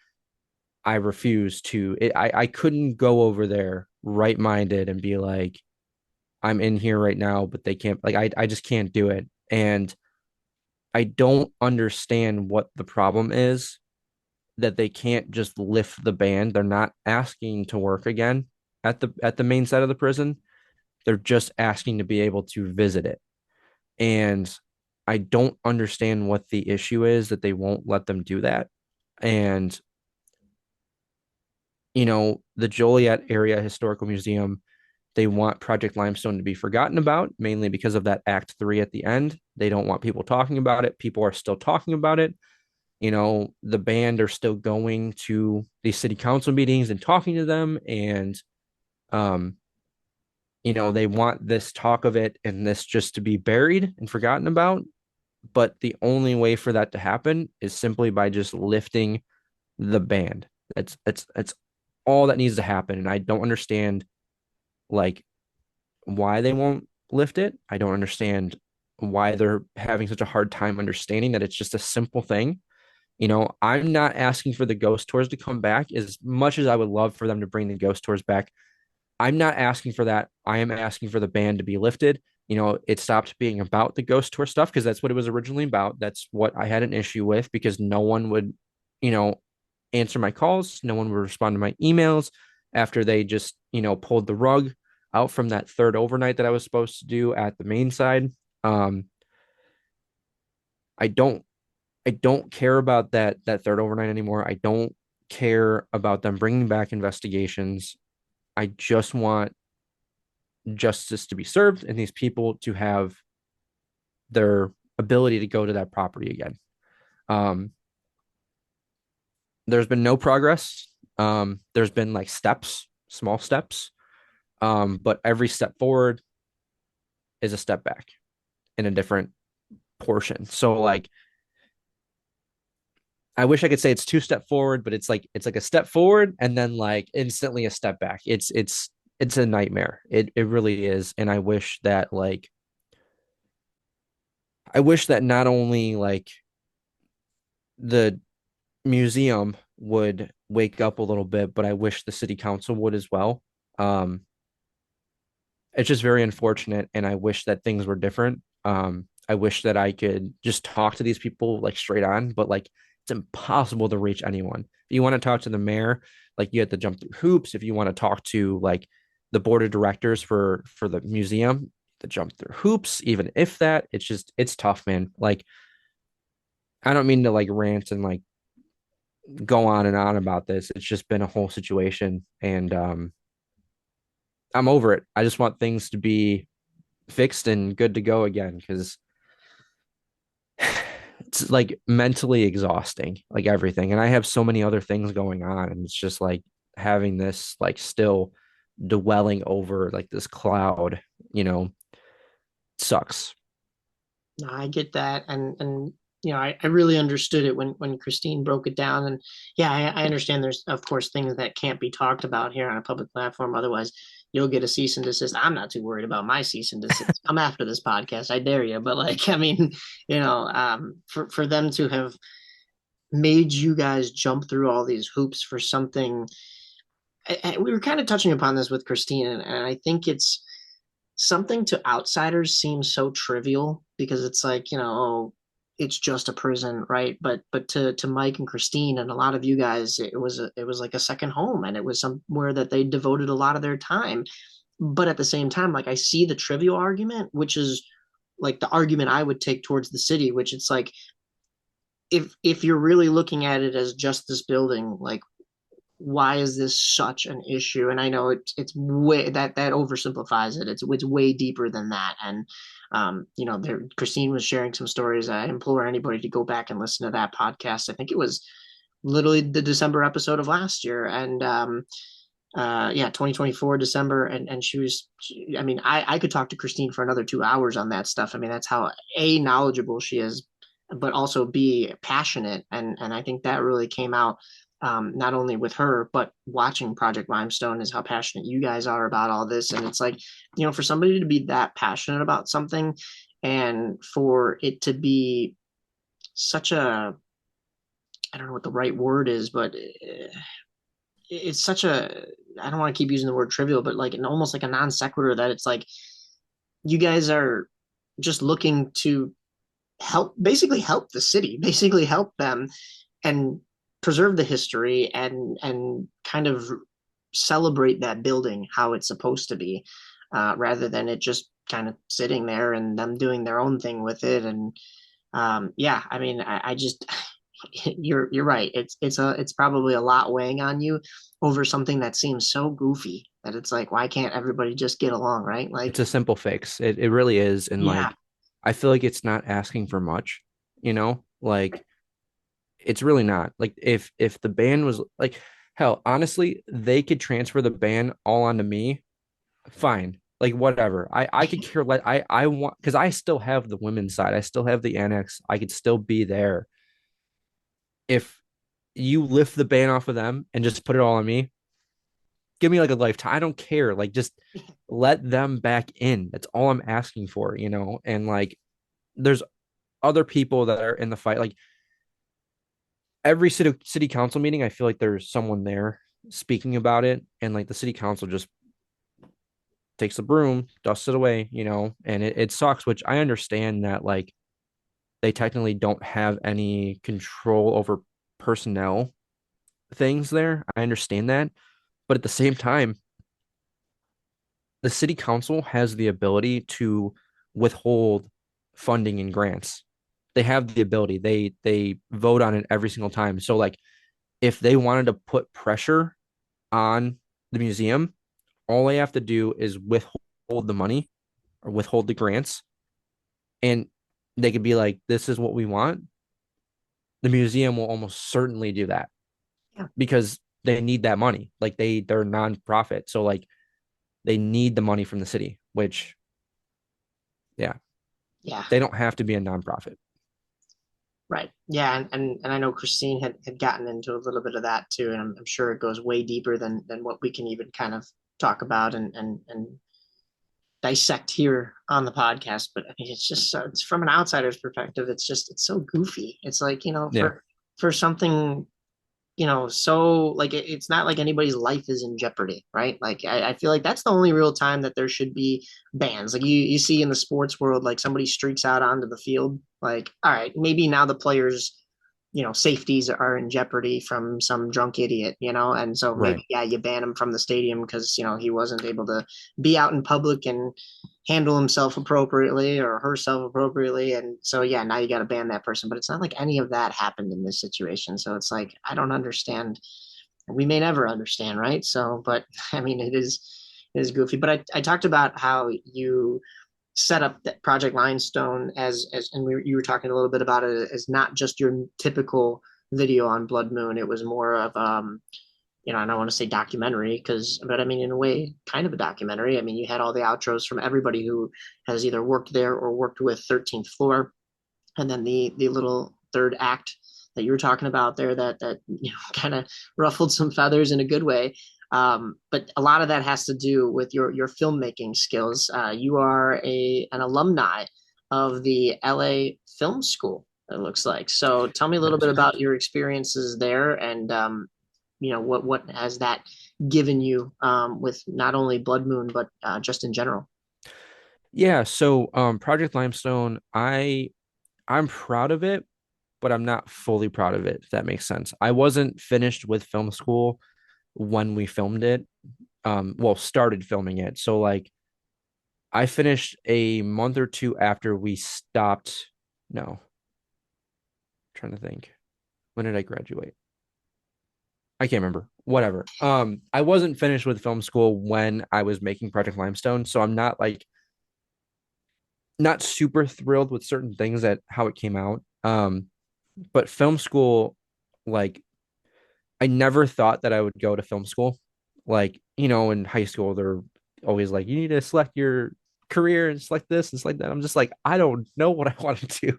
I refuse to. I couldn't go over there right minded and be like, I'm in here right now, but they can't. Like I just can't do it, and I don't understand what the problem is that they can't just lift the ban. They're not asking to work again at the main side of the prison. They're just asking to be able to visit it. And I don't understand what the issue is that they won't let them do that. And the Joliet Area Historical Museum, they want Project Limestone to be forgotten about, mainly because of that Act 3 at the end. They don't want people talking about it. People are still talking about it. The band are still going to these city council meetings and talking to them. And, um, they want this talk of it and this just to be buried and forgotten about. But the only way for that to happen is simply by just lifting the band. It's all that needs to happen. And I don't understand like why they won't lift it. I don't understand why they're having such a hard time understanding that it's just a simple thing. I'm not asking for the ghost tours to come back as much as I would love for them to bring the ghost tours back. I'm not asking for that. I am asking for the ban to be lifted. It stopped being about the ghost tour stuff because that's what it was originally about. That's what I had an issue with because no one would, you know, answer my calls. No one would respond to my emails after they just, pulled the rug out from that third overnight that I was supposed to do at the main side. Um, I don't I don't care about that third overnight anymore. I don't care about them bringing back investigations. I just want justice to be served and these people to have their ability to go to that property again. Um, there's been no progress. There's been like steps, small steps, but every step forward is a step back in a different portion. So like I wish I could say it's two step forward, but it's like a step forward and then like instantly a step back. It's a nightmare. It really is. And I wish that not only like the museum would wake up a little bit, but I wish the city council would as well. Um, it's just very unfortunate, and I wish that things were different. I wish that I could just talk to these people like straight on, but like it's impossible to reach anyone. If you want to talk to the mayor, like you have to jump through hoops. If you want to talk to like the board of directors for the museum, to jump through hoops. Even if that, it's tough, man. Like I don't mean to like rant and like go on and on about this. It's just been a whole situation, and I'm over it. I just want things to be fixed and good to go again because it's like mentally exhausting, like everything. And I have so many other things going on, and it's just like having this like still dwelling over like this cloud, you know, sucks. No, I get that, and I really understood it when Christine broke it down, and yeah, I understand. There's of course things that can't be talked about here on a public platform, otherwise you'll get a cease and desist. I'm not too worried about my cease and desist. I'm after this podcast, I dare you. But like, I mean, for them to have made you guys jump through all these hoops for something, we were kind of touching upon this with Christine, and I think it's something to outsiders seems so trivial because it's like, oh, it's just a prison, right? But to Mike and Christine and a lot of you guys, it was like a second home, and it was somewhere that they devoted a lot of their time. But at the same time, like I see the trivial argument, which is like the argument I would take towards the city, which it's like if you're really looking at it as just this building, like why is this such an issue? And I know it's way that oversimplifies it. It's way deeper than that. And Christine was sharing some stories. I implore anybody to go back and listen to that podcast. I think it was literally the December episode of last year, and yeah, 2024 December, and I mean, I could talk to Christine for another 2 hours on that stuff. I mean, that's how a knowledgeable she is, but also b passionate, and I think that really came out, not only with her but watching Project Limestone, is how passionate you guys are about all this. And it's like, for somebody to be that passionate about something and for it to be such a, I don't know what the right word is, but it's such a, I don't want to keep using the word trivial, but like an almost like a non sequitur, that it's like you guys are just looking to basically help the city, basically help them and preserve the history and kind of celebrate that building how it's supposed to be, rather than it just kind of sitting there and them doing their own thing with it. And yeah, I mean, I just you're right. It's probably a lot weighing on you over something that seems so goofy that it's like, why can't everybody just get along, right? Like, It's a simple fix. It really is. And yeah, like I feel like it's not asking for much, like it's really not. Like if the ban was like hell, honestly, they could transfer the ban all onto me. Fine. Like whatever. I could care less. I want because I still have the women's side. I still have the annex. I could still be there. If you lift the ban off of them and just put it all on me, give me like a lifetime. I don't care. Like just let them back in. That's all I'm asking for. And like there's other people that are in the fight. Like every city council meeting, I feel like there's someone there speaking about it, and like the city council just takes the broom, dusts it away, and it sucks. Which I understand that like they technically don't have any control over personnel things there. I understand that, but at the same time, the city council has the ability to withhold funding and grants. They have the ability. They vote on it every single time. So like if they wanted to put pressure on the museum, all they have to do is withhold the money or withhold the grants, and they could be like, this is what we want. The museum will almost certainly do that Yeah. because they need that money. Like they're nonprofit. So like they need the money from the city, which yeah, Yeah. they don't have to be a nonprofit. Right. Yeah. And I know Christine had gotten into a little bit of that too. And I'm sure it goes way deeper than what we can even kind of talk about and dissect here on the podcast. But I mean, it's just so, it's from an outsider's perspective. It's so goofy. It's like, Yeah, for something, so like it's not like anybody's life is in jeopardy, right? Like I feel like that's the only real time that there should be bans. Like you see in the sports world, like somebody streaks out onto the field, like, all right, maybe now the players, safeties are in jeopardy from some drunk idiot, and so maybe, right, yeah, you ban him from the stadium because, he wasn't able to be out in public and handle himself appropriately or herself appropriately. And so, yeah, now you got to ban that person. But it's not like any of that happened in this situation. So it's like, I don't understand. We may never understand, right? So, but I mean, it is goofy. But I talked about how you set up that Project Limestone as and you were talking a little bit about it as not just your typical video on Blood Moon. It was more of I don't want to say documentary but I mean, in a way, kind of a documentary. I mean, you had all the outros from everybody who has either worked there or worked with 13th Floor, and then the little third act that you were talking about there that kind of ruffled some feathers in a good way. But a lot of that has to do with your filmmaking skills. You are an alumni of the LA Film School. It looks like. So tell me a little bit yes. about your experiences there, and what has that given you with not only Blood Moon but just in general. Yeah, so Project Limestone, I'm proud of it, but I'm not fully proud of it, if that makes sense. I wasn't finished with film school when we filmed it. Well, started filming it. So like I finished a month or two after we stopped. No, I'm trying to think. When did I graduate? I can't remember. Whatever. I wasn't finished with film school when I was making Project Limestone, so I'm not like not super thrilled with certain things at how it came out. But film school, like I never thought that I would go to film school. Like, in high school, they're always like, you need to select your career and select this and select that. I'm just like, I don't know what I want to do.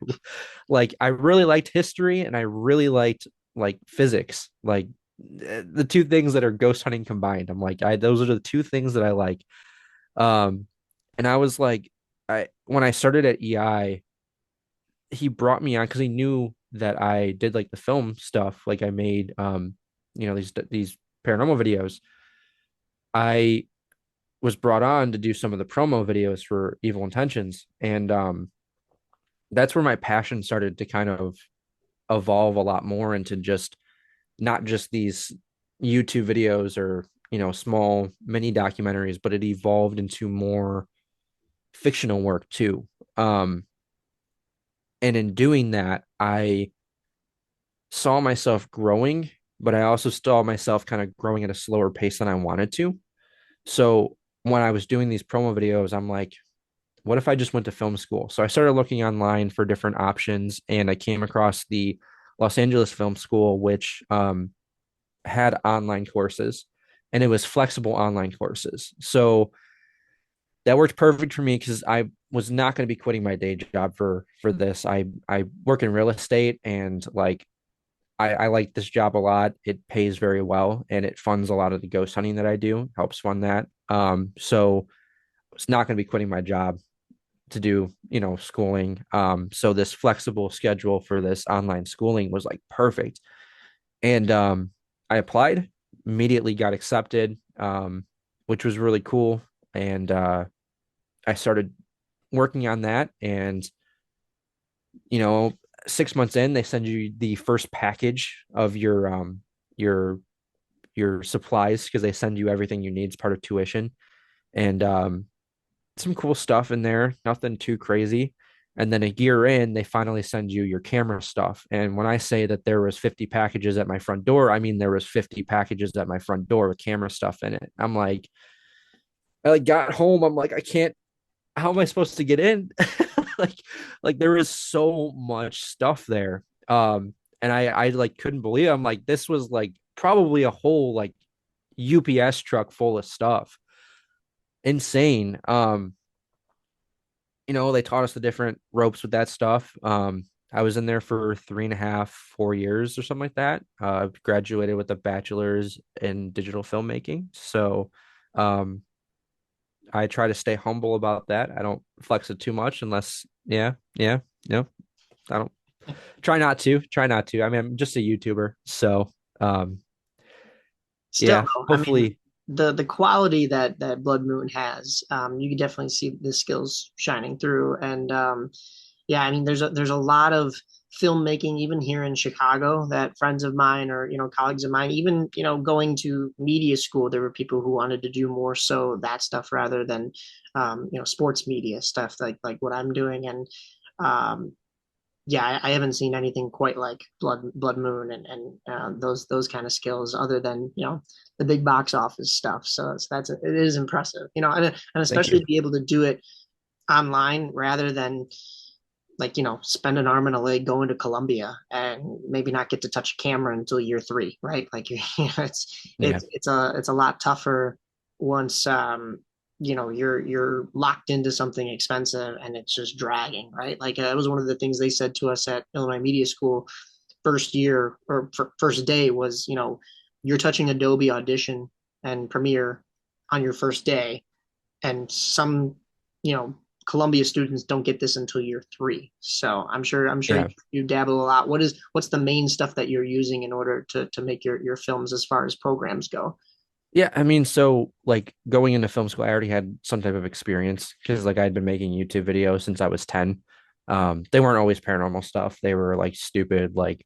Like, I really liked history and I really liked like physics, like the two things that are ghost hunting combined. I'm like, those are the two things that I like. Um, and I was like, when I started at EI, he brought me on because he knew that I did like the film stuff. Like I made these paranormal videos. I was brought on to do some of the promo videos for Evil Intentions, and that's where my passion started to kind of evolve a lot more into just not just these YouTube videos or small mini documentaries, but it evolved into more fictional work too. And in doing that, I saw myself growing, but I also saw myself kind of growing at a slower pace than I wanted to. So when I was doing these promo videos, I'm like, what if I just went to film school? So I started looking online for different options, and I came across the Los Angeles Film School, which had online courses, and it was flexible online courses. So that worked perfect for me because I was not going to be quitting my day job for this. I work in real estate, and like I like this job a lot. It pays very well and it funds a lot of the ghost hunting that I do, helps fund that. So it's not going to be quitting my job to do, schooling. So this flexible schedule for this online schooling was like perfect. And I applied, immediately got accepted, which was really cool. And I started working on that. And, you know, 6 months in, they send you the first package of your your supplies because they send you everything you need as part of tuition. And some cool stuff in there, nothing too crazy. And then a year in, they finally send you your camera stuff. And when I say that there was 50 packages at my front door, I mean there was 50 packages at my front door with camera stuff in it. I'm like, I like got home. I'm like, I can't. How am I supposed to get in? like, like there is so much stuff there. And I like couldn't believe it. I'm like, this was like probably a whole like UPS truck full of stuff. Insane. They taught us the different ropes with that stuff. I was in there for 3.5, 4 years or something like that. Graduated with a bachelor's in digital filmmaking. So, I try to stay humble about that. I don't flex it too much unless, yeah, yeah, no, I don't try not to. I mean, I'm just a YouTuber. So, um, Still, yeah, though, I mean, hopefully, the quality that Blood Moon has, you can definitely see the skills shining through. And yeah, I mean, there's a lot of filmmaking even here in Chicago that friends of mine or colleagues of mine, even going to media school, there were people who wanted to do more so that stuff rather than sports media stuff like what I'm doing. And um, yeah, I haven't seen anything quite like Blood Moon and those kind of skills, other than the big box office stuff. So it is impressive, and thank especially you. to be able to do it online rather than like spend an arm and a leg going to Columbia and maybe not get to touch a camera until year three, right? Like it's Yeah, it's a lot tougher once you're locked into something expensive and it's just dragging, right? Like that was one of the things they said to us at Illinois Media School first year or first day was you're touching Adobe Audition and Premiere on your first day, and some you know Columbia students don't get this until year three. So I'm sure yeah. you dabble a lot. What's the main stuff that you're using in order to make your films as far as programs go? Yeah, I mean, so like going into film school, I already had some type of experience because like I'd been making YouTube videos since I was 10. They weren't always paranormal stuff. They were like stupid, like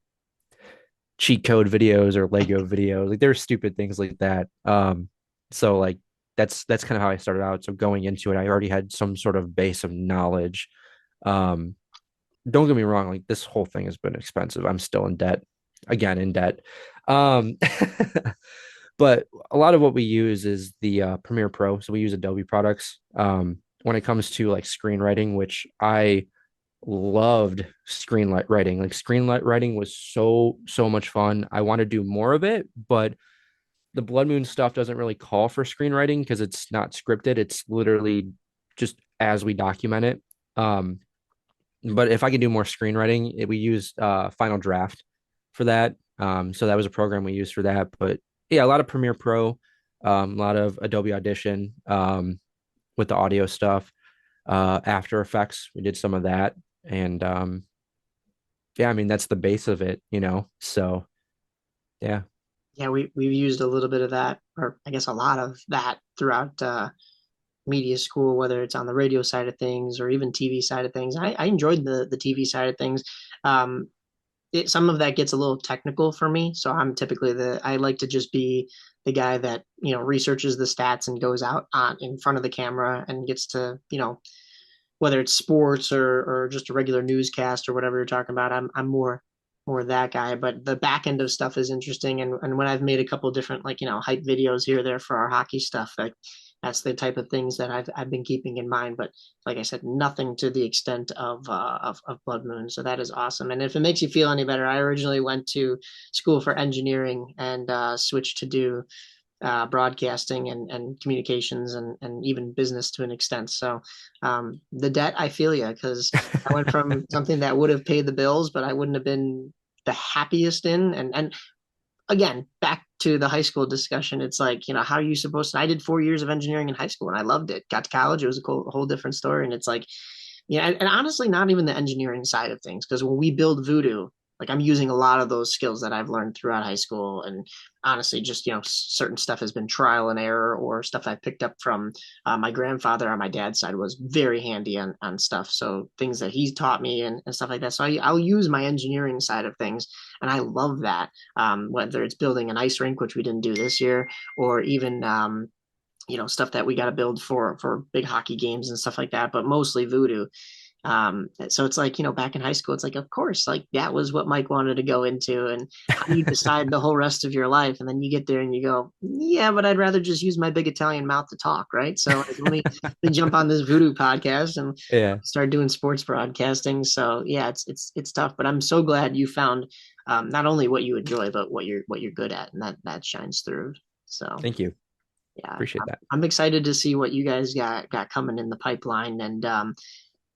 cheat code videos or Lego videos. Like there's stupid things like that. So like that's kind of how I started out. So going into it, I already had some sort of base of knowledge. Um, don't get me wrong, like this whole thing has been expensive. I'm still in debt, again in debt. Um, but a lot of what we use is the Premiere Pro. So we use Adobe products. When it comes to like screenwriting, which I loved screenlight writing. Like screenlight writing was so much fun. I want to do more of it, but the Blood Moon stuff doesn't really call for screenwriting because it's not scripted. It's literally just as we document it. Um, but if I can do more screenwriting, we use Final Draft for that. So that was a program we used for that. But yeah, a lot of Premiere Pro, a lot of Adobe Audition with the audio stuff. After Effects, we did some of that, and yeah, I mean that's the base of it. So yeah, Yeah, we've used a little bit of that, or I guess a lot of that throughout media school, whether it's on the radio side of things or even TV side of things. I enjoyed the TV side of things. Um, some of that gets a little technical for me. So I'm typically I like to just be the guy that, researches the stats and goes out on in front of the camera and gets to, whether it's sports or just a regular newscast or whatever you're talking about. I'm more that guy. But the back end of stuff is interesting. And when I've made a couple different like, hype videos here or there for our hockey stuff, like that's the type of things that I've been keeping in mind. But like I said, nothing to the extent of Blood Moon. So that is awesome. And if it makes you feel any better, I originally went to school for engineering and switched to do broadcasting and communications and even business to an extent. So the debt, I feel you, because I went from something that would have paid the bills, but I wouldn't have been the happiest in. And again, back to the high school discussion, it's like, how are you supposed to? I did 4 years of engineering in high school and I loved it. Got to college, it was a whole different story. And it's like, Yeah, and honestly, not even the engineering side of things, because when we build voodoo, like I'm using a lot of those skills that I've learned throughout high school, and honestly, just certain stuff has been trial and error, or stuff I picked up from my grandfather on my dad's side was very handy on stuff. So things that he's taught me and stuff like that. So I'll use my engineering side of things, and I love that. Whether it's building an ice rink, which we didn't do this year, or even stuff that we got to build for big hockey games and stuff like that, but mostly voodoo. So it's like, back in high school, it's like, of course, like that was what Mike wanted to go into, and how do you decide the whole rest of your life? And then you get there and you go, yeah, but I'd rather just use my big Italian mouth to talk, right? So like, let me jump on this voodoo podcast and Yeah. start doing sports broadcasting. So yeah, it's tough, but I'm so glad you found not only what you enjoy, but what you're good at, and that shines through. So Thank you. yeah, Appreciate that. I'm excited to see what you guys got coming in the pipeline. And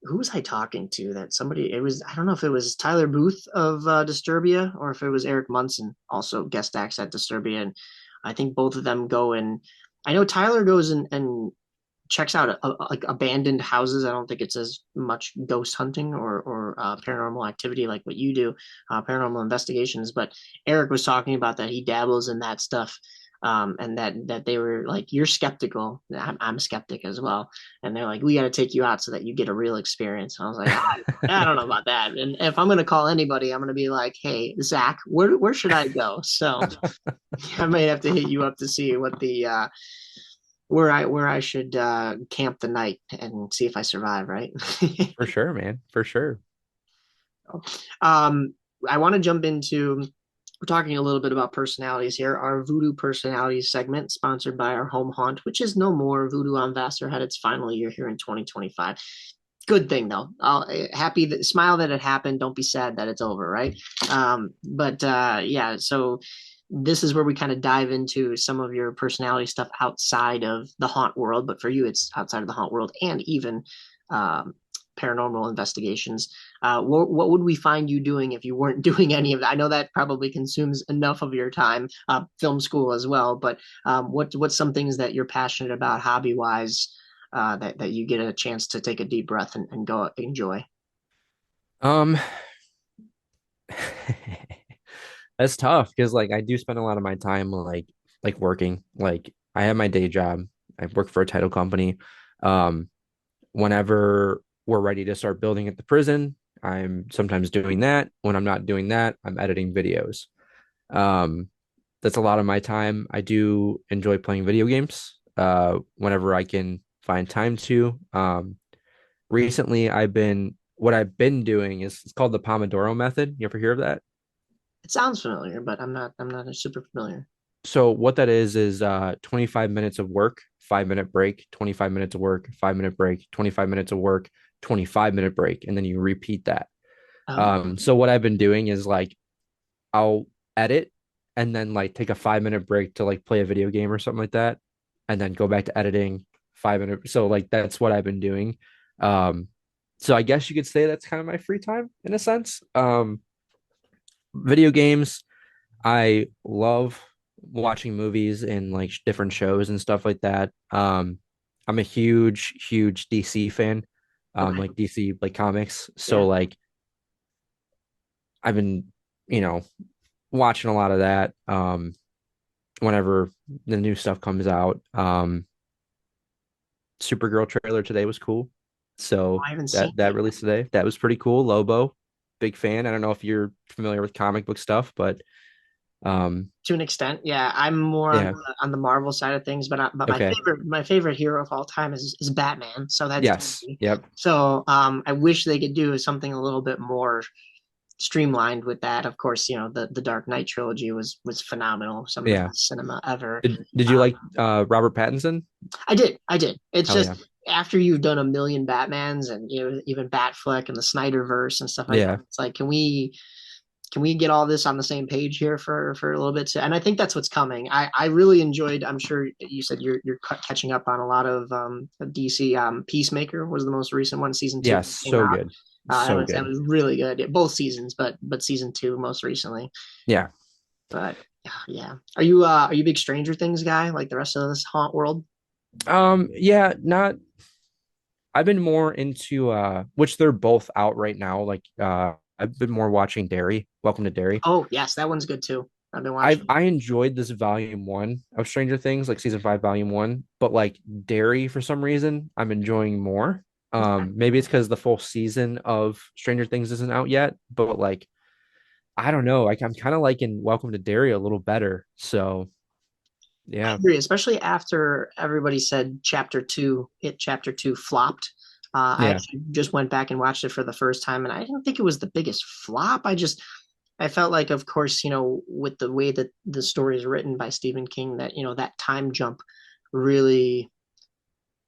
who was I talking to? That somebody, it was, I don't know if it was Tyler Booth of Disturbia, or if it was Eric Munson, also guest acts at Disturbia. And I think both of them go, and I know Tyler goes and checks out like abandoned houses. I don't think it's as much ghost hunting or paranormal activity like what you do, paranormal investigations. But Eric was talking about that he dabbles in that stuff, and that they were like, "You're skeptical. I'm a skeptic as well." And they're like, "We got to take you out so that you get a real experience." And I was like, I don't know about that. And if I'm going to call anybody, I'm going to be like, "Hey, Zach, where should I go?" So I might have to hit you up to see what the where I should camp the night and see if I survive, right? For sure, man. For sure. um, I want to jump into, we're talking a little bit about personalities here. Our Voodoo Personalities segment, sponsored by our home haunt, which is no more. Voodoo on Vassar had its final year here in 2025. Good thing though. Happy that, smile that it happened. Don't be sad that it's over, right? But yeah, so this is where we kind of dive into some of your personality stuff outside of the haunt world. But for you, it's outside of the haunt world and even um, paranormal investigations. What would we find you doing if you weren't doing any of that? I know that probably consumes enough of your time, film school as well. But what's some things that you're passionate about, hobby wise, that you get a chance to take a deep breath and go enjoy? Um, that's tough because like I do spend a lot of my time like working. Like I have my day job. I work for a title company. Um, Whenever we're ready to start building at the prison, I'm sometimes doing that. When I'm not doing that, I'm editing videos. Um, that's a lot of my time. I do enjoy playing video games whenever I can find time to. Recently, what I've been doing is it's called the Pomodoro method. You ever hear of that? It sounds familiar, but I'm not super familiar. So what that is 25 minutes of work, 5 minute break, 25 minutes of work, 5 minute break, 25 minutes of work, 25-minute break, and then you repeat that. Oh, So what I've been doing is like I'll edit and then like take a 5 minute break to like play a video game or something like that, and then go back to editing 5 minute. So like that's what I've been doing. Um, so I guess you could say that's kind of my free time in a sense. Video games, I love watching movies and like different shows and stuff like that. I'm a huge DC fan, okay, like DC like comics. yeah. So like I've been, you know, watching a lot of that. Whenever the new stuff comes out. Supergirl trailer today was cool. Oh, So I haven't seen that it released today. That was pretty cool. Lobo, big fan. I don't know if you're familiar with comic book stuff, but to an extent. Yeah, I'm more on yeah. the Marvel side of things, but my Okay. favorite hero of all time is Batman. So that's Yes. easy. Yep. So I wish they could do something a little bit more streamlined with that. Of course, the Dark Knight trilogy was phenomenal, some of the Yeah. best cinema ever. Did you Uh, like Robert Pattinson? I did. It's Hell just yeah. after you've done a million Batmans and even Batfleck and the Snyderverse and stuff like that, Yeah. it's like, can we get all this on the same page here for a little bit? And I think that's what's coming. I really enjoyed. I'm sure you said you're catching up on a lot of DC. Peacemaker was the most recent one. Season two Yes. came So out. good. That So was that good. was really good. Both seasons, but season two most recently. Yeah. But yeah, are you a big Stranger Things guy like the rest of this haunt world? Yeah, not I've been more into which they're both out right now. Like I've been more watching Derry. Welcome to Derry. Oh, yes, that one's good too. I've been I watching. I enjoyed this volume one of Stranger Things, like season five, volume one, but like Derry for some reason, I'm enjoying more. Okay. Maybe it's because the full season of Stranger Things isn't out yet, but like I don't know. Like I'm kind of liking Welcome to Derry a little better. So I yeah, agree, especially after everybody said chapter two flopped. I yeah, actually just went back and watched it for the first time, and I didn't think it was the biggest flop. I felt like, of course, with the way that the story is written by Stephen King, that that time jump really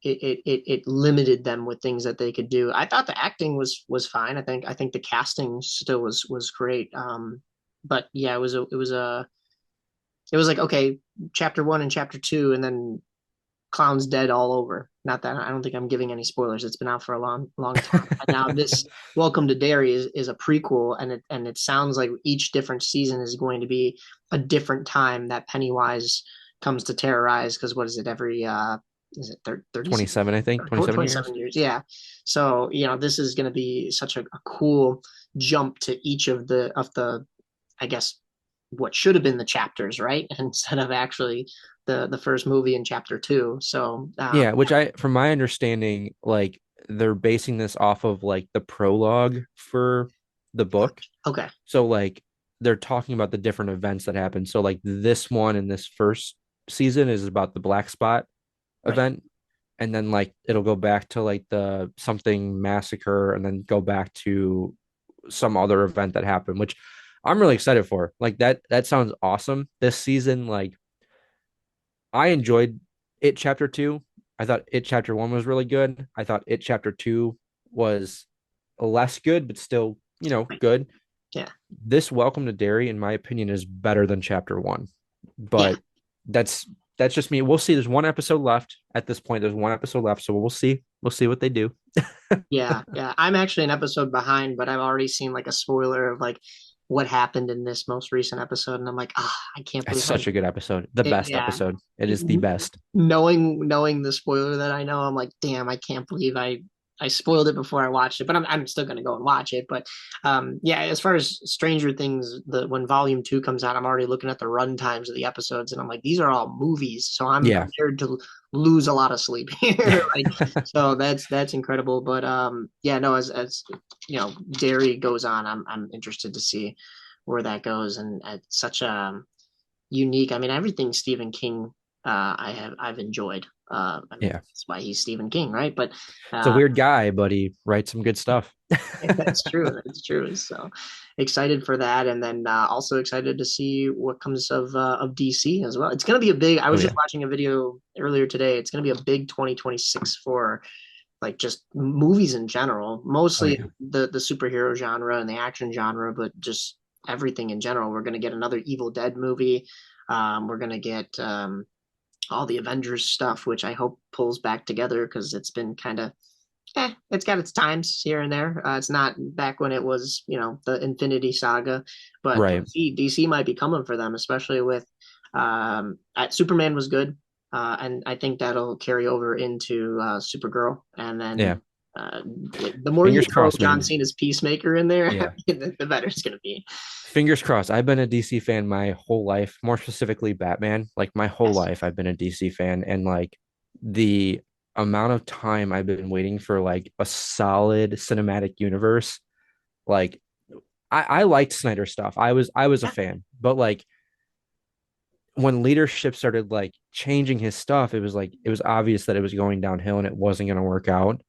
it limited them with things that they could do. I thought the acting was fine. I think the casting still was great. But yeah, it was like, okay, chapter one and chapter two, and then Clown's dead all over. Not that I don't think I'm giving any spoilers. It's been out for a long time. And now this Welcome to Derry is a prequel, and it sounds like each different season is going to be a different time that Pennywise comes to terrorize. Because what is it, every is it 30 27, I think, 27 years. 27 years? Yeah. So this is going to be such a cool jump to each of the I guess what should have been the chapters, right? Instead of actually the first movie in chapter two. So Yeah, which from my understanding, like they're basing this off of like the prologue for the book. okay, So like they're talking about the different events that happen. So like this one in this first season is about the black spot right. event, and then like it'll go back to like the something massacre, and then go back to some other event that happened, which I'm really excited for. Like that sounds awesome. This season, like I enjoyed it chapter two. I thought it chapter one was really good. I thought it chapter two was less good, but still, Right. good. Yeah. This Welcome to Derry, in my opinion, is better than chapter one. Yeah. But that's that's just me. We'll see. There's one episode left at this point. There's one episode left, so we'll see. We'll see what they do. Yeah. Yeah. I'm actually an episode behind, but I've already seen like a spoiler of like what happened in this most recent episode. And I'm like, I can't It's believe I such a good episode. The best yeah. episode. It is the best. Knowing the spoiler that I know, I'm like, damn, I can't believe I spoiled it before I watched it, but I'm still gonna go and watch it. But yeah, as far as Stranger Things, the when Volume Two comes out, I'm already looking at the run times of the episodes, and I'm like, these are all movies, so I'm Yeah. prepared to lose a lot of sleep here. Like, so that's incredible. But yeah, no, as Derry goes on, I'm interested to see where that goes, and it's such a unique. I mean, everything Stephen King, I've enjoyed. I mean, Yeah. that's why he's Stephen King, right? But It's a uh, weird guy, but he writes some good stuff. that's true. That's true. So excited for that, and then also excited to see what comes of DC as well. It's going to be a big. I Oh was yeah. just watching a video earlier today. It's going to be a big 2026 for like just movies in general, Oh mostly yeah. the superhero genre and the action genre, but just everything in general. We're going to get another Evil Dead movie. We're going to get all the Avengers stuff, which I hope pulls back together because it's been kind of it's got its times here and there. It's not back when it was, the Infinity Saga, but Right. DC might be coming for them, especially with Superman was good, and I think that'll carry over into Supergirl, and then Yeah. uh, the more you Fingers throw crossed, John man. Cena's Peacemaker in there, Yeah. the better it's gonna be. Fingers crossed. I've been a DC fan my whole life, more specifically Batman. Like my whole Yes. life, I've been a DC fan, and like the amount of time I've been waiting for like a solid cinematic universe. Like I liked Snyder stuff. I was a Yeah. fan, but like when leadership started like changing his stuff, it was like it was obvious that it was going downhill and it wasn't going to work out.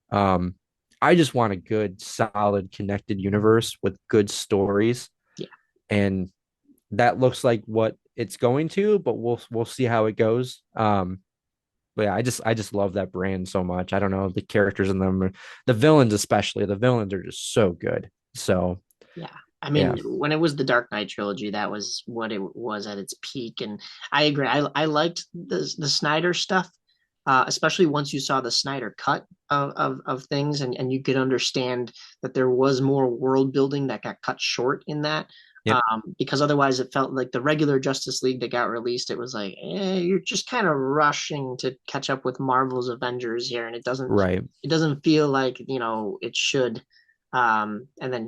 I just want a good, solid, connected universe with good stories, Yeah. and that looks like what it's going to, but we'll see how it goes. But yeah, I just love that brand so much. I don't know, the characters in them, the villains especially. The villains are just so good. So Yeah. I yeah, mean, when it was the Dark Knight trilogy, that was what it was at its peak. And I agree. I liked the Snyder stuff, especially once you saw the Snyder cut of things and you could understand that there was more world building that got cut short in that. Yep. Because otherwise it felt like the regular Justice League that got released, it was like, you're just kind of rushing to catch up with Marvel's Avengers here, and Right. it doesn't feel like, it should. And then,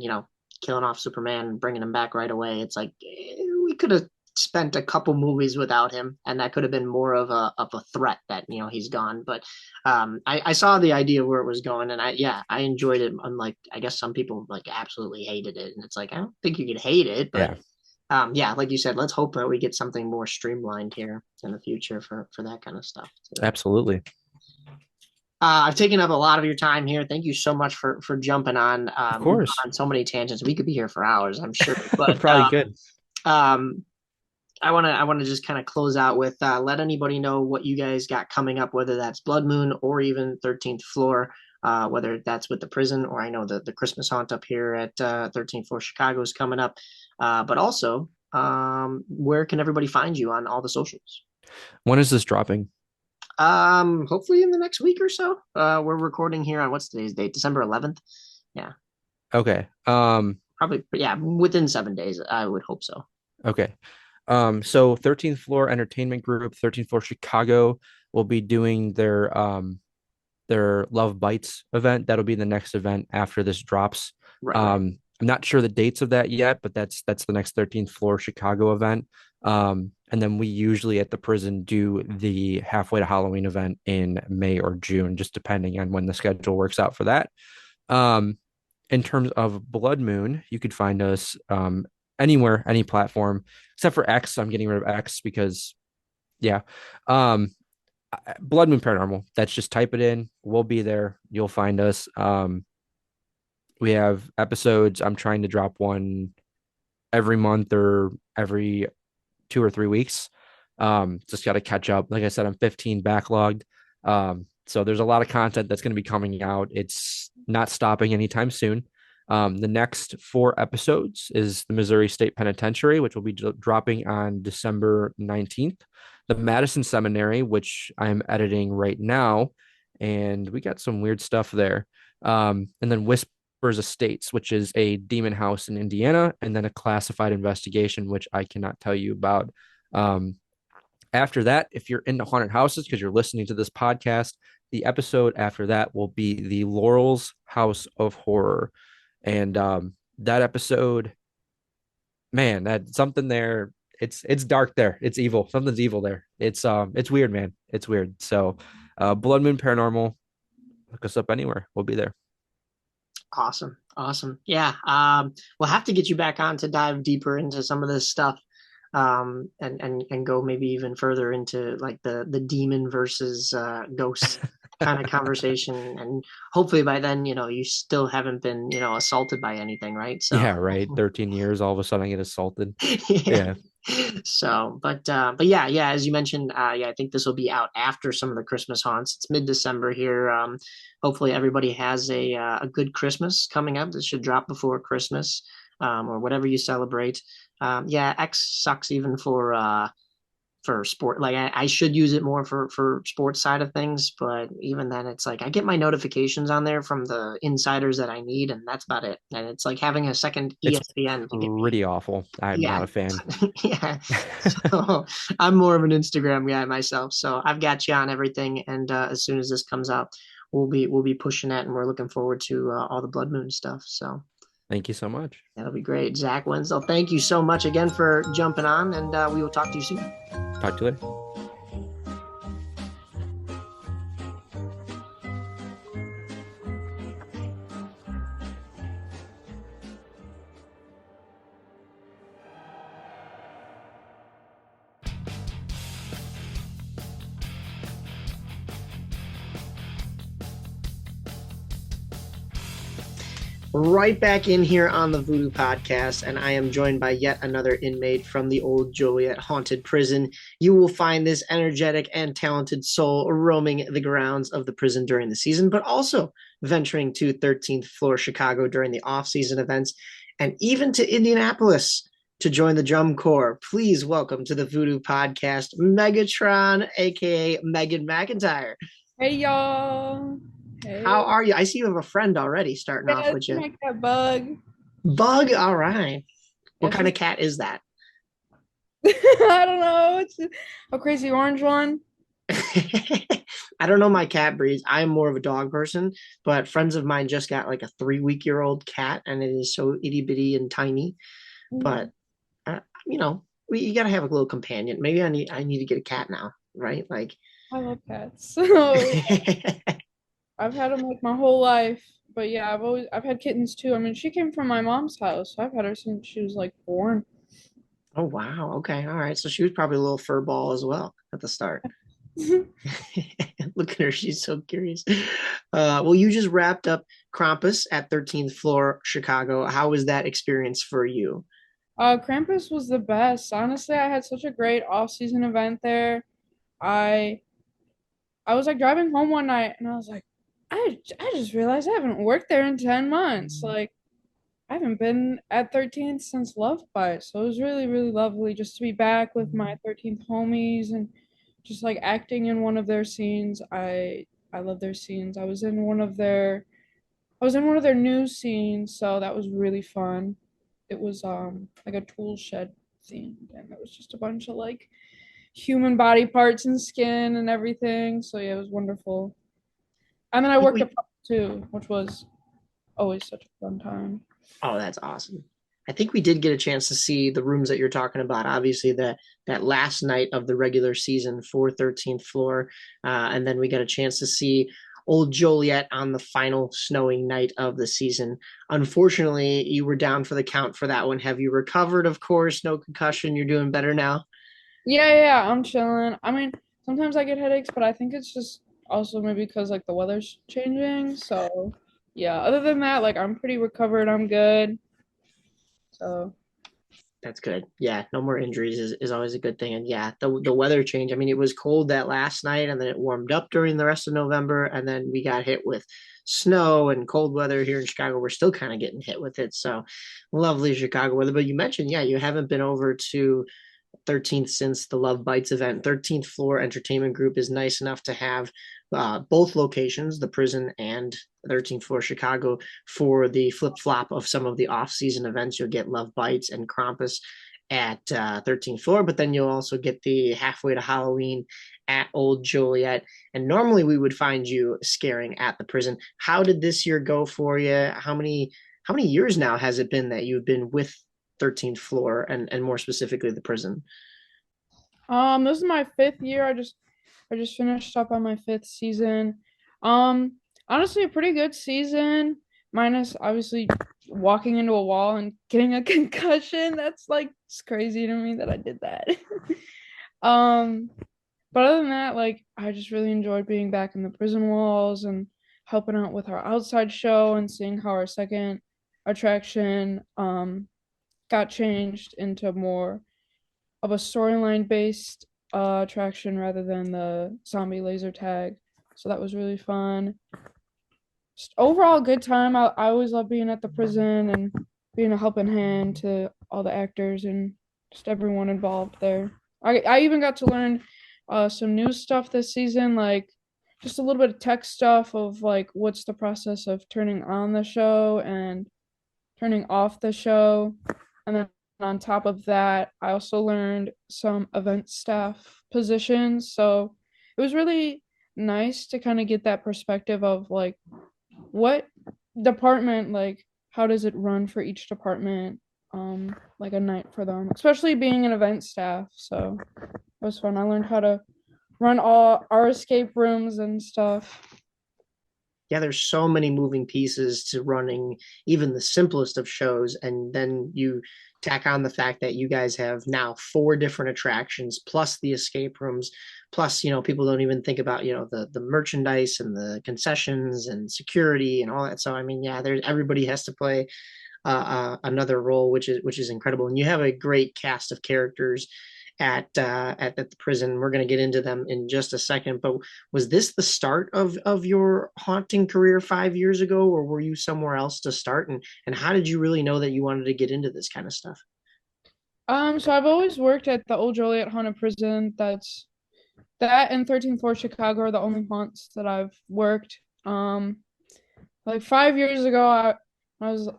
killing off Superman and bringing him back right away, it's like we could have spent a couple movies without him, and that could have been more of a threat that he's gone. But I saw the idea where it was going, and I enjoyed it. Unlike I guess some people like absolutely hated it, and it's like I don't think you could hate it, but Yeah, yeah, like you said, let's hope that we get something more streamlined here in the future for that kind of stuff too. absolutely. I've taken up a lot of your time here. Thank you so much for jumping on. Of We've gone course. on so many tangents. We could be here for hours, I'm sure. But Probably good. um, I want to just kind of close out with let anybody know what you guys got coming up, whether that's Blood Moon or even 13th Floor, whether that's with the prison or I know the Christmas haunt up here at 13th Floor Chicago is coming up, but also where can everybody find you on all the socials? When is this dropping? Hopefully in the next week or so. We're recording here on what's today's date, December 11th. Yeah, Okay. probably yeah within 7 days. I would hope so. Okay. So 13th Floor Entertainment Group, 13th Floor Chicago will be doing their Love Bites event. That'll be the next event after this drops. Right, right, I'm not sure the dates of that yet, but that's the next 13th Floor Chicago event. And then we usually at the prison do the halfway to Halloween event in May or June, just depending on when the schedule works out for that. Um, in terms of Blood Moon, you could find us anywhere, any platform, except for X. I'm getting rid of X because, yeah. Um, Blood Moon Paranormal. That's just type it in. We'll be there. You'll find us. We have episodes. I'm trying to drop one every month or every 2 or 3 weeks. Just got to catch up. Like I said, I'm 15 backlogged. So there's a lot of content that's going to be coming out. It's not stopping anytime soon. The next 4 episodes is the Missouri State Penitentiary, which will be dropping on December 19th. The Madison Seminary, which I'm editing right now, and we got some weird stuff there. And then Whispers Estates, which is a demon house in Indiana, and then a classified investigation, which I cannot tell you about. Um, After that, if you're into haunted houses because you're listening to this podcast, the episode after that will be the Laurel's House of Horror. And that episode, man, that something there. It's dark there. It's evil. Something's evil there. It's weird, man. It's weird. So, Blood Moon Paranormal, look us up anywhere. We'll be there. awesome, awesome. Yeah, we'll have to get you back on to dive deeper into some of this stuff, and go maybe even further into like the demon versus ghost kind of conversation. And hopefully by then, you still haven't been, assaulted by anything, right? So Yeah, right. 13 years, all of a sudden I get assaulted. yeah. Yeah. So, but yeah, as you mentioned, yeah, I think this will be out after some of the Christmas haunts. It's mid-December here. Hopefully everybody has a good Christmas coming up. This should drop before Christmas, or whatever you celebrate. Yeah, X sucks even for sport. Like I should use it more for sports side of things, but even then it's like I get my notifications on there from the insiders that I need, and that's about it. And it's like having a second It's ESPN to get me. pretty awful. I'm Yeah. not a fan. Yeah. So I'm more of an Instagram guy myself. So I've got you on everything. And as soon as this comes out, we'll be pushing that, and we're looking forward to all the Blood Moon stuff. So Thank you so much. that'll be great. Zak Wenzel, thank you so much again for jumping on, and we will talk to you soon. Talk to you later. Right back in here on the Voodoo Podcast, and I am joined by yet another inmate from the Old Joliet Haunted Prison. You will find this energetic and talented soul roaming the grounds of the prison during the season, but also venturing to 13th Floor Chicago during the off-season events, and even to Indianapolis to join the drum corps. Please welcome to the Voodoo Podcast, Megatron, A.K.A. Megan McIntyre. Hey y'all. How Hey. are you? I see you have a friend already starting off Yes, with you. like that bug. Bug, all right. What It's kind of just cat is that? I don't know. It's a crazy orange one. I don't know my cat breeds. I'm more of a dog person, but friends of mine just got like a 3-week-old cat, and it is so itty bitty and tiny. But Mm, you know, you gotta have a little companion. Maybe I need to get a cat now, right? Like, I love cats. So I've had them like my whole life. But yeah, I've had kittens too. I mean, she came from my mom's house. So I've had her since she was like born. oh wow, okay, all right. So she was probably a little fur ball as well at the start. Look at her, she's so curious. Well, you just wrapped up Krampus at 13th floor Chicago. How was that experience for you? Krampus was the best. Honestly, I had such a great off-season event there. I I was like driving home one night and I was like, I just realized I haven't worked there in 10 months. Like I haven't been at 13th since Love Bite. So it was really, really lovely just to be back with my 13th homies and just like acting in one of their scenes. I love their scenes. I was in one of their new scenes, so that was really fun. It was like a tool shed scene and it was just a bunch of like human body parts and skin and everything. So yeah, it was wonderful. And then I I think worked a we pup too, which was always such a fun time. Oh, that's awesome. I think we did get a chance to see the rooms that you're talking about. Obviously, that last night of the regular season for 13th floor, and then we got a chance to see Old Joliet on the final snowing night of the season. Unfortunately, you were down for the count for that one. Have you recovered? Of course, no concussion. You're doing better now. Yeah, I'm chilling. I mean, sometimes I get headaches, but I think it's just also maybe because like the weather's changing. So yeah, other than that, like I'm pretty recovered. I'm good. So That's good. Yeah, no more injuries is always a good thing. And yeah, the weather change. I mean, it was cold that last night, and then it warmed up during the rest of November, and then we got hit with snow and cold weather here in Chicago. We're still kind of getting hit with it. So lovely Chicago weather. But you mentioned, yeah, you haven't been over to 13th since the Love Bites event. 13th Floor Entertainment Group is nice enough to have both locations, the prison and 13th Floor Chicago, for the flip flop of some of the off season events. You'll get Love Bites and Krampus at 13th Floor, but then you'll also get the Halfway to Halloween at Old Joliet. And normally we would find you scaring at the prison. How did this year go for you? How many years now has it been that you've been with 13th floor and more specifically the prison? this is my fifth year. I just finished up on my fifth season. Um, honestly, a pretty good season, minus obviously walking into a wall and getting a concussion. That's like it's crazy to me that I did that. Um, but other than that, like I just really enjoyed being back in the prison walls and helping out with our outside show and seeing how our second attraction got changed into more of a storyline based attraction rather than the zombie laser tag. So that was really fun. Just overall good time. I always love being at the prison and being a helping hand to all the actors and just everyone involved there. I even got to learn some new stuff this season, like just a little bit of tech stuff of like what's the process of turning on the show and turning off the show. And then on top of that, I also learned some event staff positions. So it was really nice to kind of get that perspective of like what department, like how does it run for each department, like a night for them, especially being an event staff. So it was fun. I learned how to run all our escape rooms and stuff. Yeah, there's so many moving pieces to running even the simplest of shows, and then you tack on the fact that you guys have now four different attractions plus the escape rooms, plus people don't even think about the merchandise and the concessions and security and all that. So I mean, yeah, there's everybody has to play another role, which is incredible. And you have a great cast of characters at the prison. We're going to get into them in just a second. But was this the start of your haunting career 5 years ago, or were you somewhere else to start? And how did you really know that you wanted to get into this kind of stuff? So I've always worked at the Old Joliet Haunted Prison. That and 13th floor Chicago are the only haunts that I've worked. Like 5 years ago, I was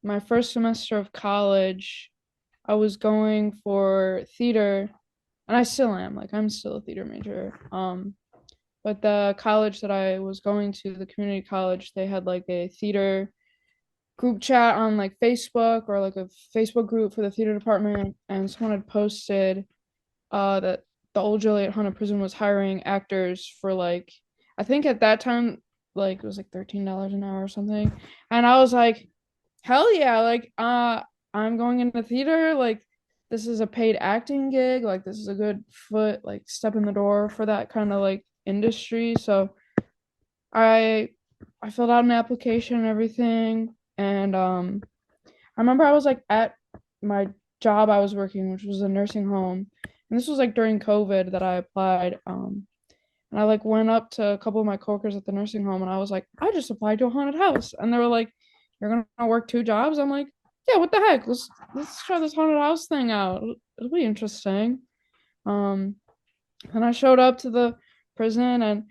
my first semester of college, I was going for theater, and I still am. Like I'm still a theater major. But the college that I was going to, the community college, they had like a theater group chat on like Facebook or like a Facebook group for the theater department, and someone had posted that the Old Joliet Haunted Prison was hiring actors for like I think at that time like it was like $13 an hour or something. And I was like, hell yeah, like I'm going into theater, like this is a paid acting gig, like this is a good foot like step in the door for that kind of like industry. So I I filled out an application and everything, and I remember I was like at my job I was working, which was a nursing home, and this was like during COVID that I applied. And I like went up to a couple of my coworkers at the nursing home, and I was like, I just applied to a haunted house, and they were like, "You're gonna work two jobs?" I'm like, "Yeah, what the heck? Let's try this haunted house thing out. It'll be interesting." Um, and I showed up to the prison, and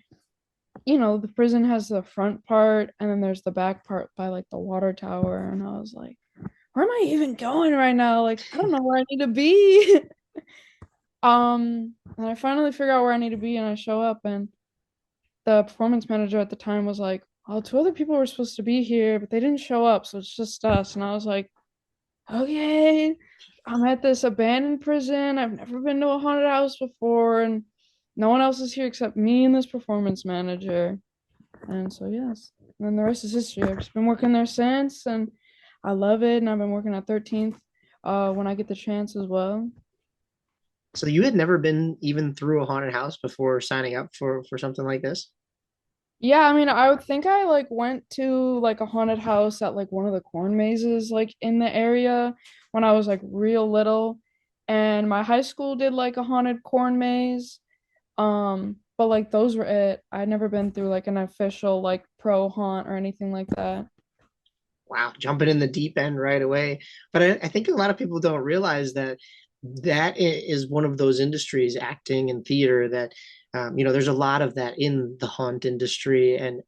the prison has the front part, and then there's the back part by like the water tower, and I was like, where am I even going right now? Like, I don't know where I need to be. And I finally figure out where I need to be, and I show up, and the performance manager at the time was like, "Oh, two other people were supposed to be here, but they didn't show up, so it's just us." And I was like, "Okay, I'm at this abandoned prison. I've never been to a haunted house before, and no one else is here except me and this performance manager." And so yes, and then the rest is history. I've just been working there since, and I love it. And I've been working at 13th when I get the chance as well. So you had never been even through a haunted house before signing up for something like this? Yeah, I mean, I would think I like went to like a haunted house at like one of the corn mazes like in the area when I was like real little. And my high school did like a haunted corn maze. But like those were it. I'd never been through like an official like pro haunt or anything like that. Wow, jumping in the deep end right away. But I think a lot of people don't realize that is one of those industries, acting and theater, that there's a lot of that in the haunt industry, and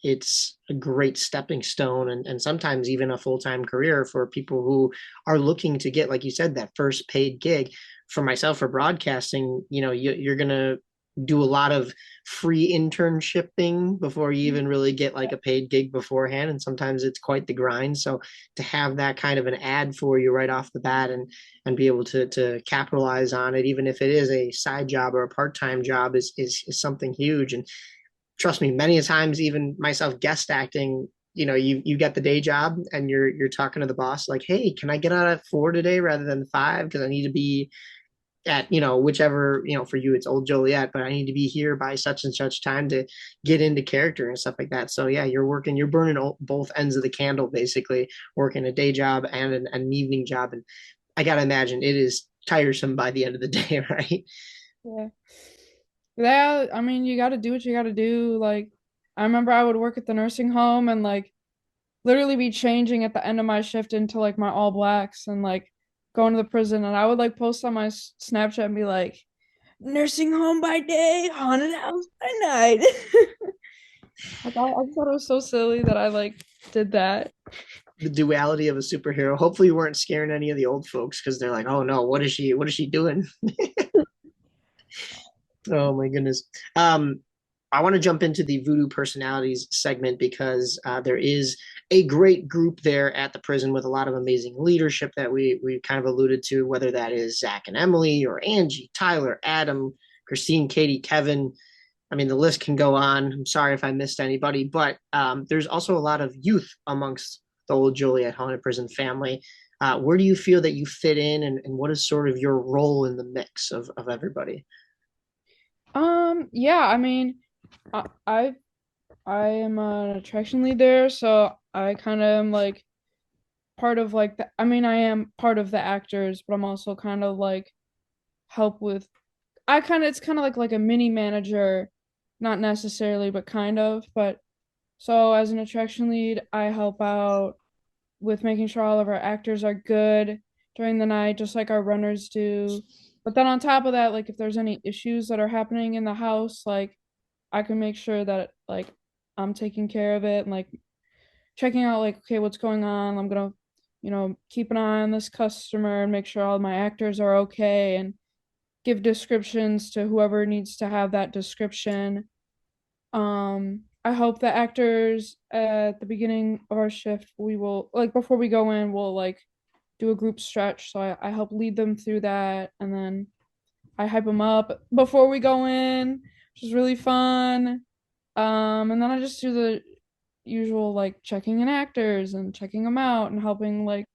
it's a great stepping stone, and sometimes even a full-time career for people who are looking to get, like you said, that first paid gig. For myself, for broadcasting, you're gonna do a lot of free internshiping before you even really get like a paid gig beforehand, and sometimes it's quite the grind. So to have that kind of an ad for you right off the bat, and be able to capitalize on it, even if it is a side job or a part-time job, is something huge. And trust me, many a times, even myself guest acting, you get the day job, and you're talking to the boss like, hey, can I get out at 4 today rather than 5, because I need to be at, whichever, for you it's Old Joliet, but I need to be here by such and such time to get into character and stuff like that. So yeah, you're burning both ends of the candle, basically working a day job and an evening job. And I gotta imagine it is tiresome by the end of the day, right? Yeah. Yeah, I mean, you got to do what you got to do. Like, I remember I would work at the nursing home and like literally be changing at the end of my shift into like my all blacks and like going to the prison. And I would like post on my Snapchat and be like, nursing home by day, haunted house by night. I thought it was so silly that I like did that. The duality of a superhero. Hopefully you weren't scaring any of the old folks, because they're like, oh no, what is she doing? Oh my goodness. I want to jump into the voodoo personalities segment, because there is a great group there at the prison with a lot of amazing leadership that we kind of alluded to, whether that is Zach and Emily, or Angie, Tyler, Adam, Christine, Katie, Kevin. I mean, the list can go on. I'm sorry if I missed anybody, but there's also a lot of youth amongst the Old Joliet Haunted Prison family. Where do you feel that you fit in, and what is sort of your role in the mix of everybody? Yeah, I mean, I I, I am an attraction lead there, so I kind of am like part of like the, I mean, I am part of the actors, but I'm also kind of like help with it's kind of like a mini manager, not necessarily, but kind of. But so as an attraction lead, I help out with making sure all of our actors are good during the night, just like our runners do. But then on top of that, like if there's any issues that are happening in the house, like I can make sure that like I'm taking care of it and like checking out like okay, what's going on. I'm gonna keep an eye on this customer and make sure all my actors are okay and give descriptions to whoever needs to have that description. I hope the actors at the beginning of our shift, we will, like, before we go in, we'll like do a group stretch. So I help lead them through that. And then I hype them up before we go in, which is really fun. And then I just do the usual, like, checking in actors and checking them out and helping, like,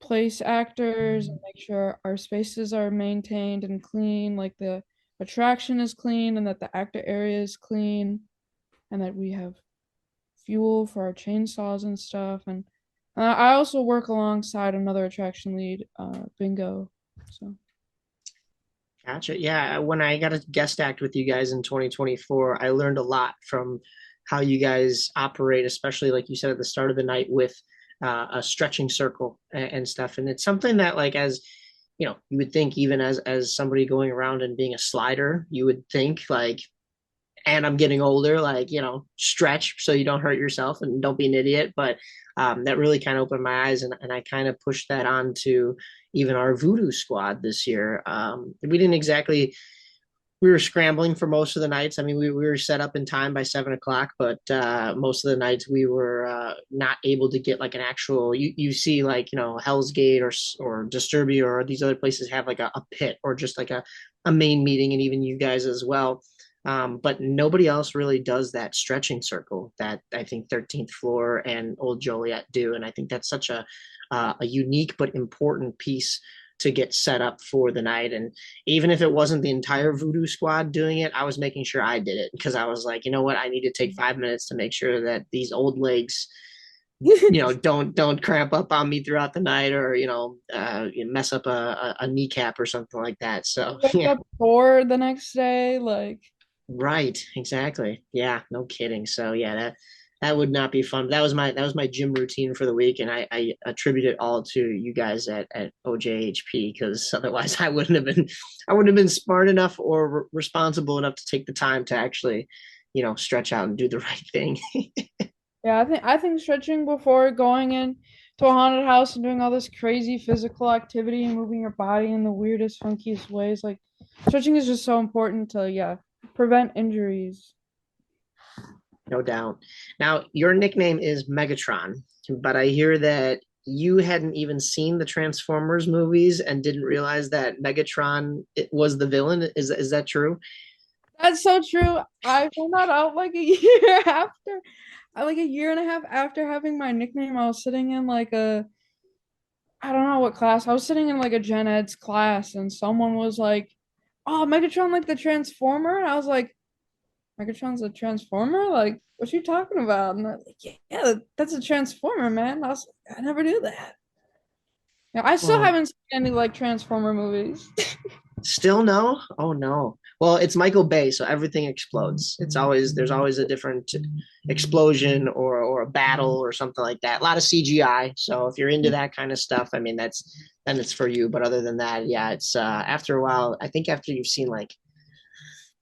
place actors and make sure our spaces are maintained and clean, like the attraction is clean and that the actor area is clean and that we have fuel for our chainsaws and stuff. And I also work alongside another attraction lead, Bingo. So Gotcha. Yeah, when I got a guest act with you guys in 2024, I learned a lot from how you guys operate, especially like you said at the start of the night with a stretching circle and stuff. And it's something that, like, as you would think, even as somebody going around and being a slider, you would think like, and I'm getting older, like, stretch so you don't hurt yourself and don't be an idiot. But that really kind of opened my eyes, and I kind of pushed that on to even our voodoo squad this year. We didn't exactly, we were scrambling for most of the nights. I mean, we were set up in time by 7 o'clock, but most of the nights we were not able to get like an actual. You see, like, Hell's Gate or Disturbia or these other places have like a pit or just like a main meeting, and even you guys as well. But nobody else really does that stretching circle that I think 13th Floor and Old Joliet do, and I think that's such a unique but important piece to get set up for the night. And even if it wasn't the entire voodoo squad doing it, I was making sure I did it, because I was like, you know what, I need to take 5 minutes to make sure that these old legs don't cramp up on me throughout the night, or mess up a kneecap or something like that. So wake yeah. up sore the next day, like. Right, exactly. Yeah, no kidding. So yeah, that would not be fun. That was my gym routine for the week, and I attribute it all to you guys at OJHP, because otherwise I wouldn't have been smart enough or responsible enough to take the time to actually, stretch out and do the right thing. Yeah, I think stretching before going in to a haunted house and doing all this crazy physical activity and moving your body in the weirdest, funkiest ways, like, stretching is just so important to, yeah, prevent injuries. No doubt. Now, your nickname is Megatron, but I hear that you hadn't even seen the Transformers movies and didn't realize that Megatron was the villain. Is that true? That's so true. I found that out like a year after, like a year and a half after having my nickname. I was sitting in like I don't know what class. I was sitting in like a gen eds class, and someone was like, "Oh, Megatron, like the Transformer." And I was like, Megatron's a transformer? Like, what you talking about? And they're like, yeah, that's a transformer, man. I was like, I never knew that. Yeah, I still Oh, haven't seen any like Transformer movies. still no? Oh no. Well, it's Michael Bay, so everything explodes. There's always a different explosion or a battle or something like that. A lot of CGI. So if you're into that kind of stuff, I mean, then it's for you. But other than that, yeah, it's after a while. I think after you've seen, like,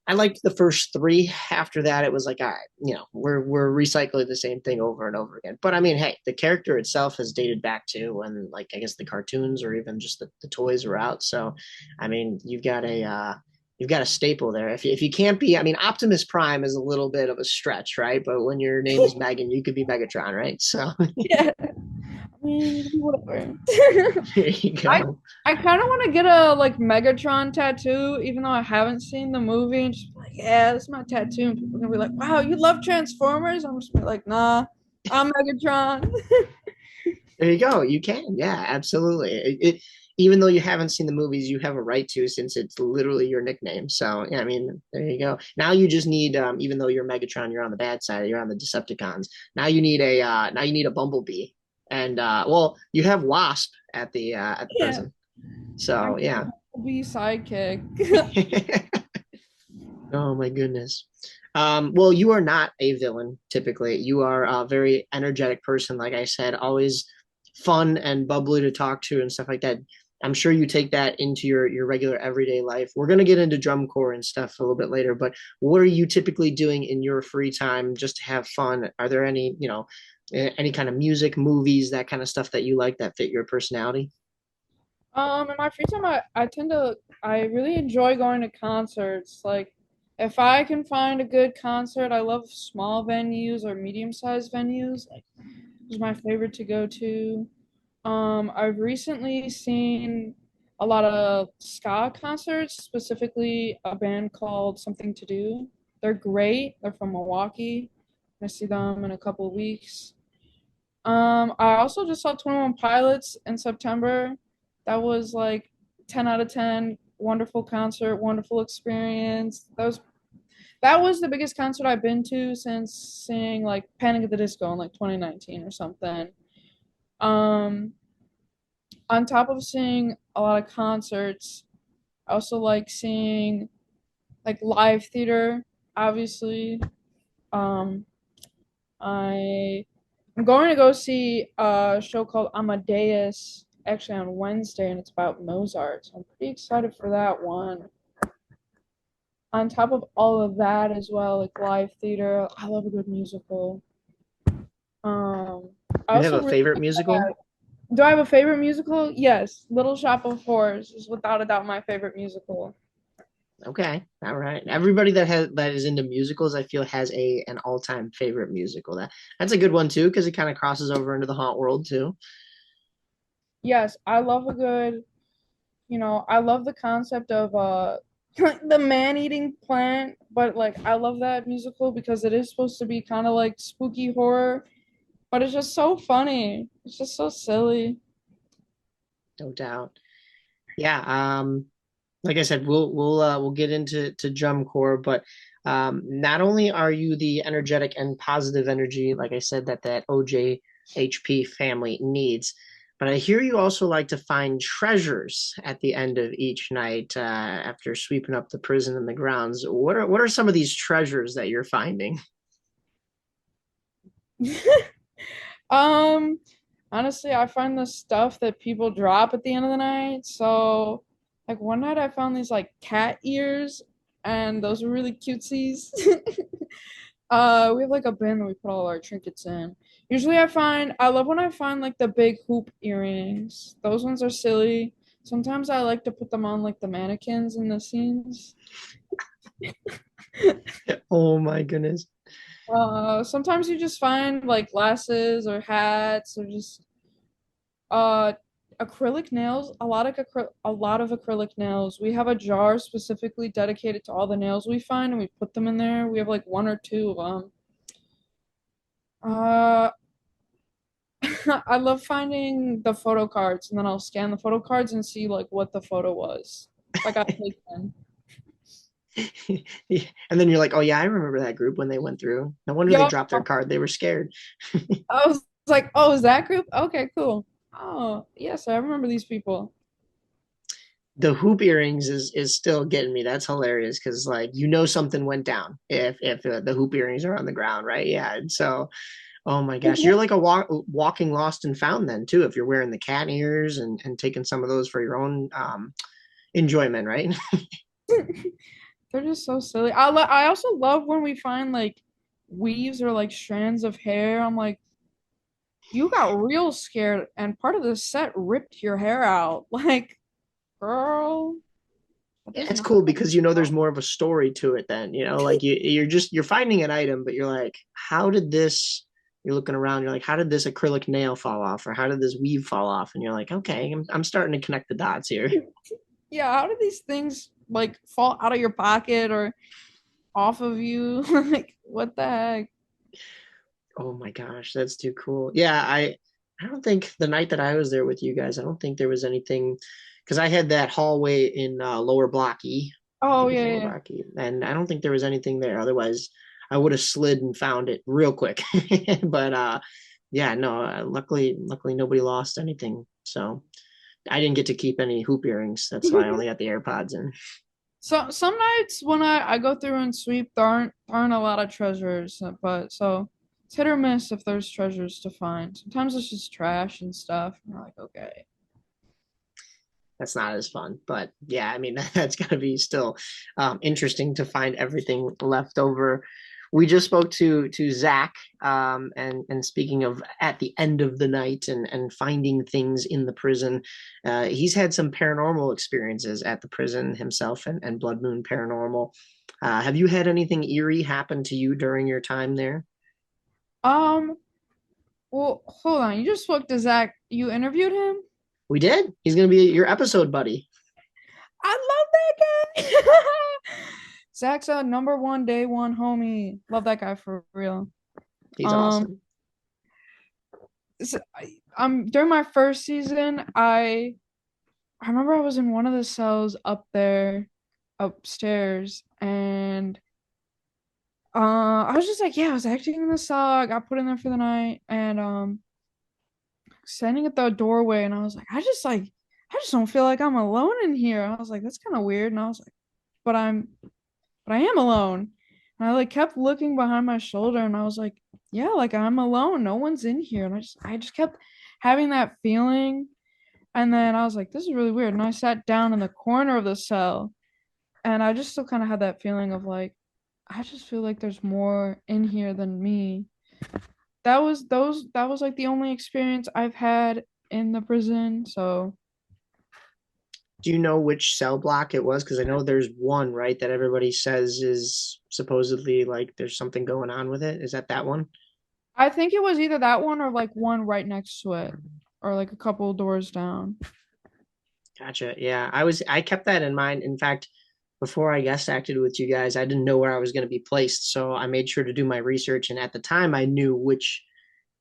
I liked the first three. After that, it was like, all right, we're recycling the same thing over and over again. But I mean, hey, the character itself has dated back to when, like, I guess the cartoons or even just the toys were out. So, I mean, you've got a staple there. If you can't be, I mean, Optimus Prime is a little bit of a stretch, right? But when your name is Megan, you could be Megatron, right? So Yeah, I mean, whatever. there you I go. I kind of want to get a like Megatron tattoo, even though I haven't seen the movie. And just be like, yeah, this is my tattoo. And people are gonna be like, wow, you love Transformers? I'm just be like, nah, I'm Megatron. There you go. You can. Yeah, absolutely. Even though you haven't seen the movies, you have a right to, since it's literally your nickname. So, yeah, I mean, there you go. Now you just need, even though you're Megatron, you're on the bad side, you're on the Decepticons. Now you need a Bumblebee. And well, you have Wasp at the Yeah, prison. So, yeah. be sidekick. Oh my goodness. Well, you are not a villain typically. You are a very energetic person, like I said, always fun and bubbly to talk to and stuff like that. I'm sure you take that into your regular everyday life. We're gonna get into drum corps and stuff a little bit later, but what are you typically doing in your free time just to have fun? Are there any, Any kind of music, movies, that kind of stuff that you like that fit your personality? In my free time, I really enjoy going to concerts. Like, if I can find a good concert, I love small venues or medium-sized venues. Like, is my favorite to go to. I've recently seen a lot of ska concerts, specifically a band called Something to Do. They're great. They're from Milwaukee. I see them in a couple of weeks. I also just saw 21 Pilots in September. That was like 10 out of 10. Wonderful concert, wonderful experience. That was the biggest concert I've been to since seeing like Panic at the Disco in like 2019 or something. Um, on top of seeing a lot of concerts, I also like seeing like live theater, obviously. Um, I I'm going to go see a show called Amadeus actually on Wednesday, and it's about Mozart. So I'm pretty excited for that one. On top of all of that as well, like live theater, I love a good musical. Um, I Do you have also a really favorite musical? do I have a favorite musical? Yes, Little Shop of Horrors is without a doubt my favorite musical. Okay, all right. Everybody that is into musicals, I feel, has a an all-time favorite musical. That's a good one too, because it kind of crosses over into the haunt world too. Yes, I love a good, I love the concept of the man-eating plant, but like I love that musical because it is supposed to be kind of like spooky horror, but it's just so funny. It's just so silly. No doubt. Yeah. Like I said, we'll get into drum core, but not only are you the energetic and positive energy, like I said, that OJHP family needs, but I hear you also like to find treasures at the end of each night after sweeping up the prison and the grounds. What are some of these treasures that you're finding? Um, Honestly, I find the stuff that people drop at the end of the night. So, like one night I found these like cat ears, and those were really cutesies. We have like a bin that we put all our trinkets in. Usually I love when I find like the big hoop earrings. Those ones are silly. Sometimes I like to put them on like the mannequins in the scenes. Oh my goodness. Sometimes you just find like glasses or hats or just uh acrylic nails, a lot of acrylic nails. We have a jar specifically dedicated to all the nails we find and we put them in there. We have like one or two of them. Uh I love finding the photo cards and then I'll scan the photo cards and see like what the photo was. Like I take them. And then you're like, oh yeah, I remember that group when they went through. No wonder they Yup. dropped their card. They were scared. I was like, oh, is that group? Okay, cool. Oh, yes, I remember these people. The hoop earrings is still getting me. That's hilarious because like something went down if the hoop earrings are on the ground, right? Yeah. And so, oh my gosh, you're like a walking lost and found then too. If you're wearing the cat ears and taking some of those for your own enjoyment, right? They're just so silly. I also love when we find like weaves or like strands of hair. I'm like, you got real scared and part of the set ripped your hair out. Like, girl, that Yeah, does it's not cool look because there's more of a story to it then, like you're finding an item, but you're like, how did this you're looking around, you're like, how did this acrylic nail fall off? Or how did this weave fall off? And you're like, okay, I'm starting to connect the dots here. Yeah, how do these things like fall out of your pocket or off of you? Like, what the heck? Oh my gosh, that's too cool. Yeah, I don't think the night that I was there with you guys, I don't think there was anything because I had that hallway in lower block E. I Oh think it's yeah, lower yeah. block E. And I don't think there was anything there. Otherwise, I would have slid and found it real quick. But yeah, no, luckily nobody lost anything. So I didn't get to keep any hoop earrings. That's why I only got the AirPods in. So some nights when I go through and sweep, there aren't a lot of treasures, but so it's hit or miss if there's treasures to find. Sometimes it's just trash and stuff. And you're like, okay. That's not as fun. But yeah, I mean, that's going to be still interesting to find everything left over. We just spoke to Zach, and speaking of at the end of the night and finding things in the prison, he's had some paranormal experiences at the prison himself and Blood Moon Paranormal. Have you had anything eerie happen to you during your time there? Um, well, hold on. You just spoke to Zach. You interviewed him? We did. He's going to be your episode buddy. I love that guy. Zach's a number one day one homie. Love that guy for real. He's Um, awesome. during my first season, I remember I was in one of the cells up there, upstairs, and I was just like, yeah, I was acting in the cell. I got put in there for the night, and standing at the doorway, and I was like, I just don't feel like I'm alone in here. I was like, that's kind of weird, and I was like, but I am alone. And I like kept looking behind my shoulder, and I was like, yeah, like I'm alone. No one's in here, and I just kept having that feeling. And then I was like, this is really weird. And I sat down in the corner of the cell, and I just still kind of had that feeling of like, I just feel like there's more in here than me. That was like the only experience I've had in the prison. So Do you know which cell block it was? Because I know there's one, right, that everybody says is supposedly like there's something going on with it. Is that one? I think it was either that one or like one right next to it, or like a couple doors down. Gotcha. Yeah, I kept that in mind. In fact, before I guest acted with you guys, I didn't know where I was going to be placed, so I made sure to do my research. And at the time, I knew which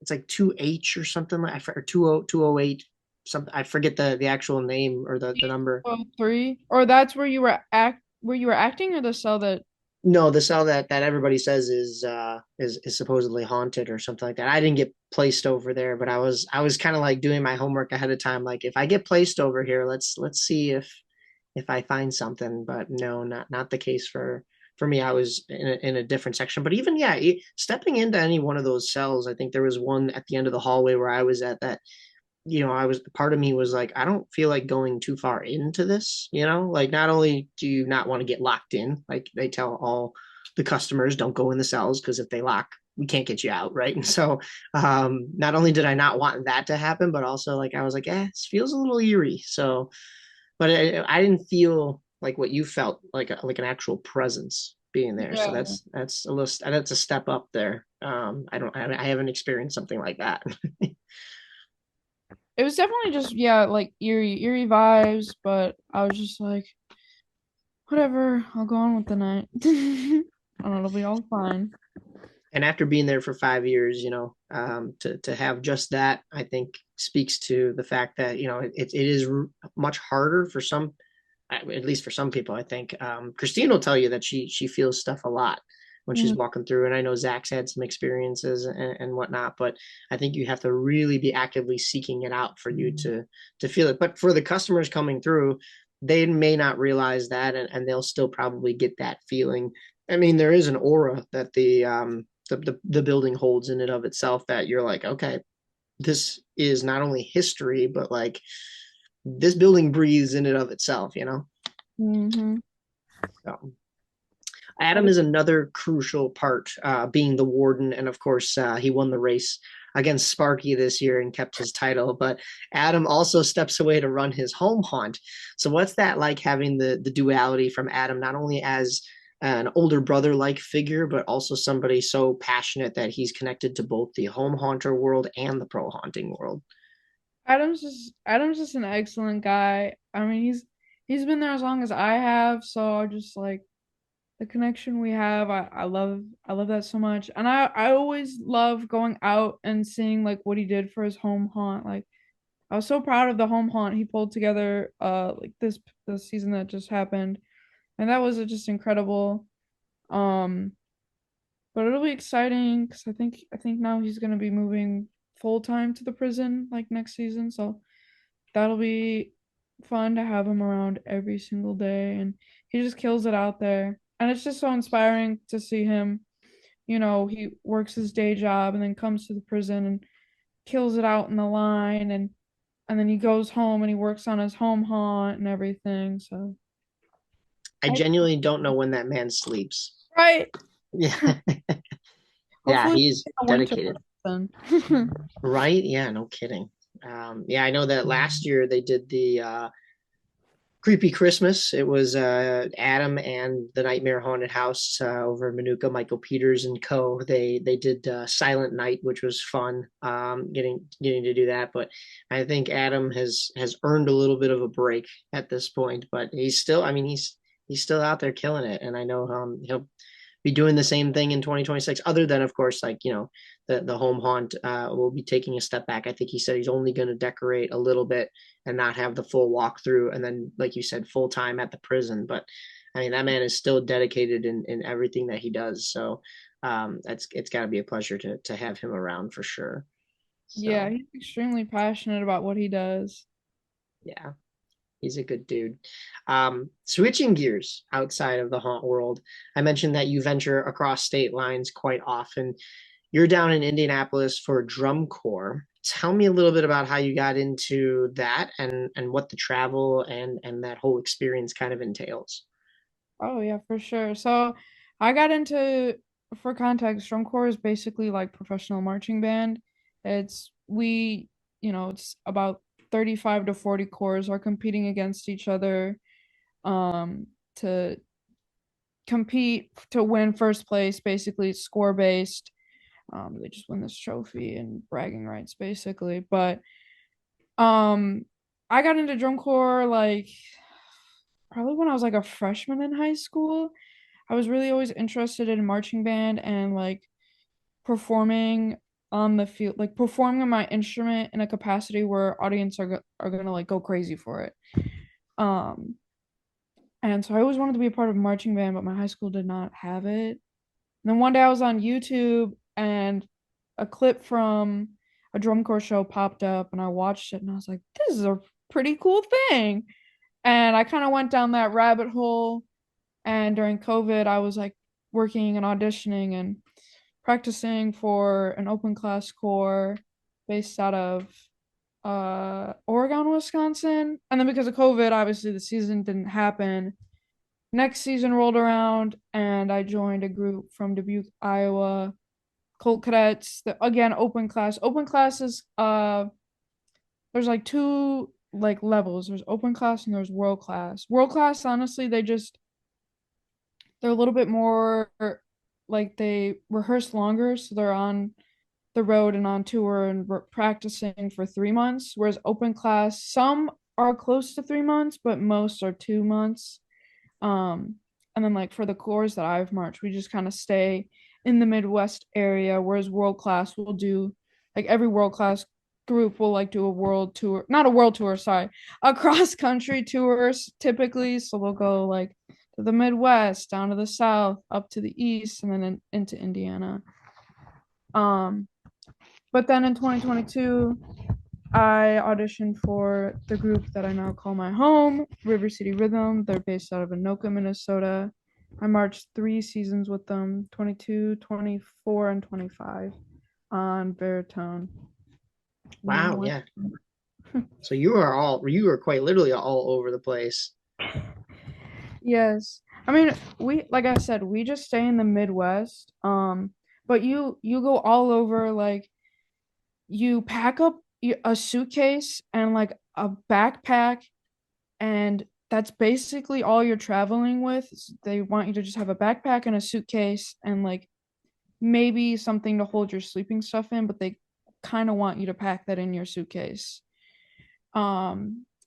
it's like 2H or something like or 208 something. I forget the actual name or the number. Oh, three? Or that's where you were acting, or the cell that. No, the cell that everybody says is supposedly haunted or something like that. I didn't get placed over there, but I was kind of like doing my homework ahead of time. Like if I get placed over here, let's see if I find something. But no, not the case for me. I was in a different section. But even yeah, stepping into any one of those cells, I think there was one at the end of the hallway where I was at that I was part of me was like, I don't feel like going too far into this, like not only do you not want to get locked in, like they tell all the customers don't go in the cells because if they lock, we can't get you out, right? And so not only did I not want that to happen, but also like I was like, this feels a little eerie. So, but I didn't feel like what you felt like an actual presence being there. So Yeah. that's a step up there. I haven't experienced something like that. It was definitely just, yeah, like eerie vibes, but I was just like, whatever, I'll go on with the night. And it'll be all fine. And after being there for 5 years, to have just that, I think speaks to the fact that it is much harder for some, at least for some people. I think Christine will tell you that she feels stuff a lot when she's Mhm. walking through, and I know Zach's had some experiences and whatnot, but I think you have to really be actively seeking it out for you to feel it. But for the customers coming through, they may not realize that, and they'll still probably get that feeling. I mean, there is an aura that the building holds in and of itself that you're like, okay, this is not only history, but like this building breathes in and of itself. Mhm. So Adam is another crucial part, being the warden, and of course, he won the race against Sparky this year and kept his title. But Adam also steps away to run his home haunt. So, what's that like having the duality from Adam, not only as an older brother like figure, but also somebody so passionate that he's connected to both the home haunter world and the pro haunting world? Adam's just an excellent guy. I mean, he's been there as long as I have, so I just like the connection we have. I love that so much. And I always love going out and seeing like what he did for his home haunt. Like I was so proud of the home haunt he pulled together like this season that just happened. And that was just incredible. Um but it'll be exciting because I think now he's gonna be moving full time to the prison like next season. So that'll be fun to have him around every single day, and he just kills it out there. And it's just so inspiring to see him. He works his day job and then comes to the prison and kills it out in the line, and then he goes home and he works on his home haunt and everything. So I I genuinely don't know when that man sleeps. right. Yeah. Yeah, Hopefully he's in the winter dedicated. then. Right? Yeah, no kidding. Yeah, I know that last year they did the Creepy Christmas. It was Adam and the Nightmare Haunted House over in Manuka, Michael Peters and co. They did Silent Night, which was fun. Getting to do that, but I think Adam has earned a little bit of a break at this point. But he's still, I mean, he's still out there killing it, and I know he'll be doing the same thing in 2026. Other than, of course, like the home haunt will be taking a step back. I think he said he's only going to decorate a little bit and not have the full walkthrough, and then, like you said, full time at the prison. But I mean, that man is still dedicated in everything that he does. So it's got to be a pleasure to have him around for sure. Yeah, So he's extremely passionate about what he does. yeah, he's a good dude. Switching gears outside of the haunt world, I mentioned that you venture across state lines quite often. You're down in Indianapolis for drum corps. Tell me a little bit about how you got into that and what the travel and that whole experience kind of entails. Oh yeah, for sure. So I got into, for context, drum corps is basically like professional marching band. It's we, it's about 35 to 40 corps are competing against each other to compete to win first place. Basically, it's score based. They just win this trophy and bragging rights basically. But um I got into drum corps like probably when I was like a freshman in high school. I was really always interested in marching band and like performing on the field, like performing my instrument in a capacity where audience are gonna like go crazy for it. Um, and so I always wanted to be a part of a marching band, but my high school did not have it. And then one day I was on YouTube and a clip from a drum corps show popped up, and I watched it, and I was like, "This is a pretty cool thing." And I kind of went down that rabbit hole. And during COVID, I was like working and auditioning and practicing for an open class corps based out of Oregon, Wisconsin. And then because of COVID, obviously the season didn't happen. Next season rolled around and I joined a group from Dubuque, Iowa, Colt Cadets. Again, open class. Open class is there's like two like levels. There's open class and there's world class. World class, honestly, they're a little bit more like they rehearse longer, so they're on the road and on tour and practicing for 3 months. Whereas open class, some are close to 3 months, but most are 2 months. Um, and then like for the corps that I've marched, we just kind of stay in the Midwest area. Whereas world class will do like every world class group will like do a world tour, not a world tour, sorry, a cross country tours typically. So we'll go like to the Midwest, down to the South, up to the East, and then into Indiana. Um, but then in 2022, I auditioned for the group that I now call my home, River City Rhythm. They're based out of Anoka, Minnesota. I marched 3 seasons with them, 22, 24, and 25 on baritone. Wow, yeah. So you are quite literally all over the place. Yes. I mean, we like I said, we just stay in the Midwest. But you go all over, like you pack up a suitcase and like a backpack, and that's basically all you're traveling with. They want you to just have a backpack and a suitcase and like maybe something to hold your sleeping stuff in, but they kind of want you to pack that in your suitcase.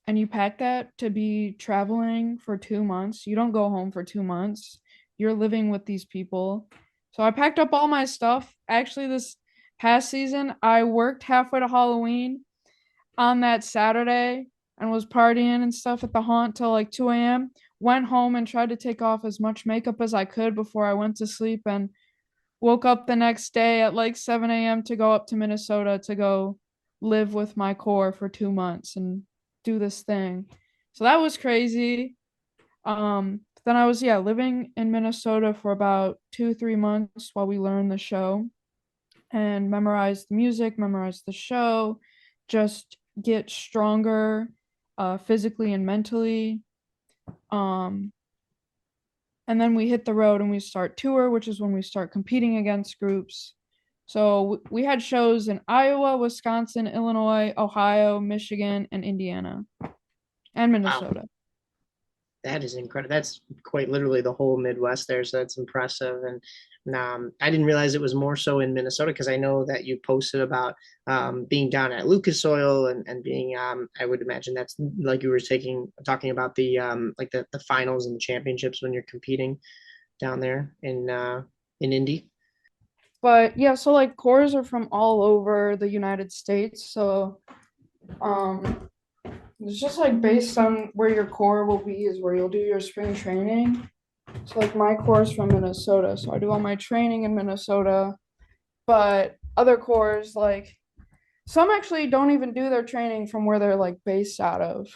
And you pack that to be traveling for 2 months. You don't go home for 2 months. You're living with these people. So I packed up all my stuff. Actually, this past season, I worked halfway to Halloween on that Saturday and was partying and stuff at the haunt till like 2 a.m. Went home and tried to take off as much makeup as I could before I went to sleep, and woke up the next day at like 7 a.m. to go up to Minnesota to go live with my core for 2 months and do this thing. So that was crazy. Then I was, yeah, living in Minnesota for about 2, 3 months while we learned the show and memorized the music, memorized the show, just get stronger physically and mentally. Um, and then we hit the road and we start tour, which is when we start competing against groups. So we had shows in Iowa, Wisconsin, Illinois, Ohio, Michigan, and Indiana, and Wow, Minnesota. that is incredible. That's quite literally the whole Midwest there, so that's impressive. And I didn't realize it was more so in Minnesota because I know that you posted about being down at Lucas Oil and being I would imagine that's like you were talking about the like the finals and the championships when you're competing down there in Indy. But yeah, so like cores are from all over the United States. So um it's just like based on where your core will be is where you'll do your spring training. So like my core is from Minnesota, so I do all my training in Minnesota. But other cores like some actually don't even do their training from where they're like based out of.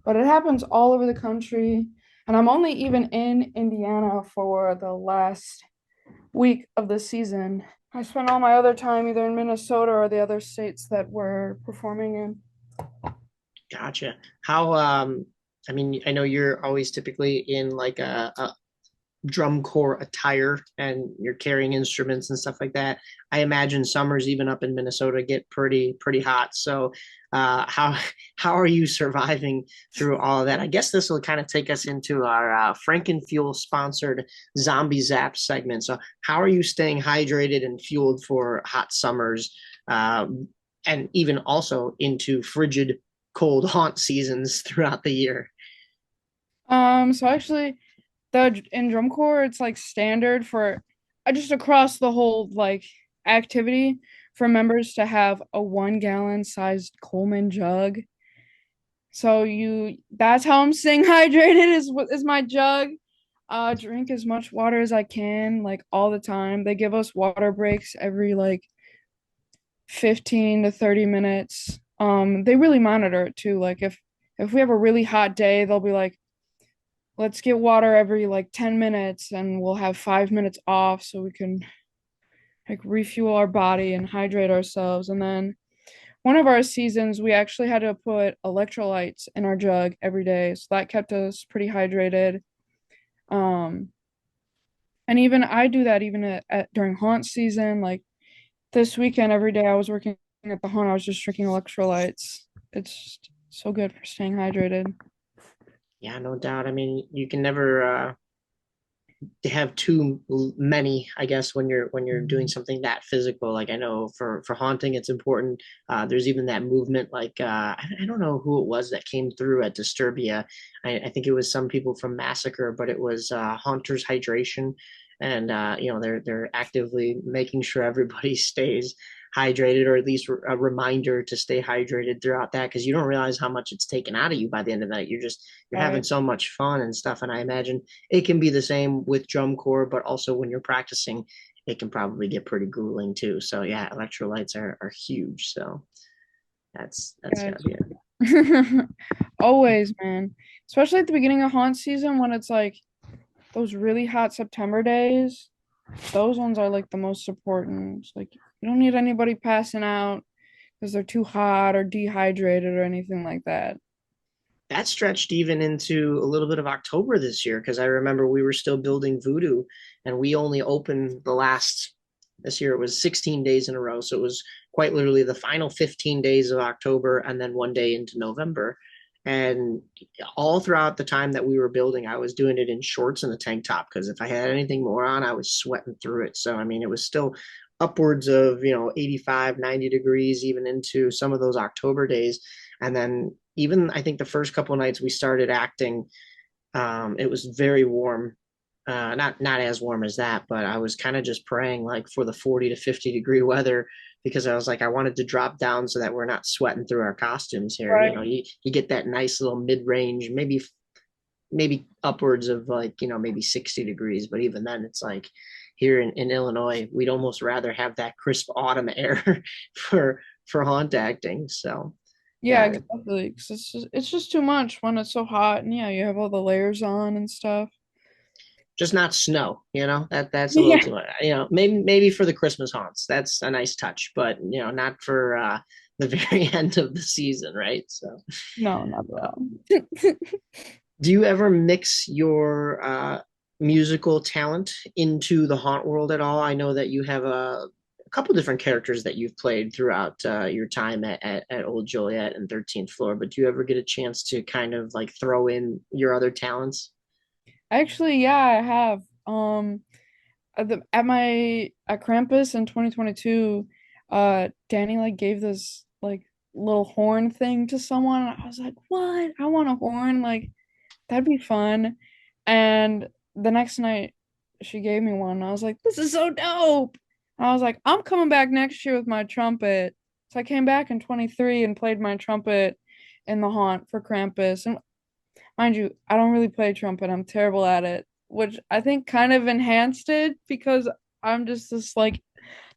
But it happens all over the country. And I'm only even in Indiana for the last week of the season. I spent all my other time either in Minnesota or the other states that we're performing in. Gotcha. How I mean, I know you're always typically in like a drum corps attire and you're carrying instruments and stuff like that. I imagine summers even up in Minnesota get pretty hot. So how are you surviving through all of that? I guess this will kind of take us into our Frankenfuel sponsored Zombie Zap segment. So how are you staying hydrated and fueled for hot summers, and even also into frigid cold haunt seasons throughout the year? So actually the in drum corps it's like standard for just across the whole like activity for members to have a 1 gallon sized Coleman jug. So you that's how I'm staying hydrated is my jug. Drink as much water as I can, like all the time. They give us water breaks every like 15 to 30 minutes. They really monitor it too. Like if we have a really hot day, they'll be like, let's get water every like 10 minutes and we'll have 5 minutes off so we can like refuel our body and hydrate ourselves. And then one of our seasons, we actually had to put electrolytes in our jug every day. So that kept us pretty hydrated. Um, and even I do that even during haunt season. Like this weekend, every day I was working at the haunt, I was just drinking electrolytes. It's so good for staying hydrated. Yeah, no doubt. I mean, you can never have too many, I guess, when you're doing something that physical. Like I know for haunting, it's important. There's even that movement. Like I don't know who it was that came through at Disturbia. I think it was some people from Massacre, but it was Haunters Hydration, and they're actively making sure everybody stays hydrated, or at least a reminder to stay hydrated throughout that, because you don't realize how much it's taken out of you by the end of the night. You're having Right. so much fun and stuff, and I imagine it can be the same with drum corps, but also when you're practicing, it can probably get pretty grueling too. So yeah, electrolytes are huge. So that's Yeah, gotta be it. always, man. Especially at the beginning of haunt season when it's like those really hot September days. Those ones are like the most important. It's like you don't need anybody passing out because they're too hot or dehydrated or anything like that. That stretched even into a little bit of October this year because I remember we were still building Voodoo, and we only opened the last this year. It was 16 days in a row, so it was quite literally the final 15 days of October and then one day into November. And all throughout the time that we were building, I was doing it in shorts and a tank top because if I had anything more on, I was sweating through it. So I mean, it was still upwards of 85, 90 degrees even into some of those October days. And then even I think the first couple of nights we started acting, it was very warm. Not as warm as that, but I was kind of just praying like for the 40 to 50-degree weather because I was like I wanted to drop down so that we're not sweating through our costumes here. Right. You get that nice little mid-range, maybe upwards of like maybe 60 degrees, but even then it's like here in Illinois we'd almost rather have that crisp autumn air for haunt acting. So Yeah, yeah, exactly. 'Cause it's just too much when it's so hot and yeah, you have all the layers on and stuff. just not snow. That's a little Yeah. too much. Maybe for the Christmas haunts, that's a nice touch, but not for the very end of the season, right? So, No, not at uh, all. do you ever mix your musical talent into the haunt world at all? I know that you have a couple different characters that you've played throughout your time at Old Joliet and 13th Floor, but do you ever get a chance to kind of like throw in your other talents? Actually, yeah, I have. At Krampus in 2022, Danny like gave this like little horn thing to someone. And I was like, "What? I want a horn! Like that'd be fun." And the next night, she gave me one. And I was like, "This is so dope!" And I was like, "I'm coming back next year with my trumpet." So I came back in 23 and played my trumpet in the haunt for Krampus. And mind you, I don't really play trumpet. I'm terrible at it, which I think kind of enhanced it because I'm just this like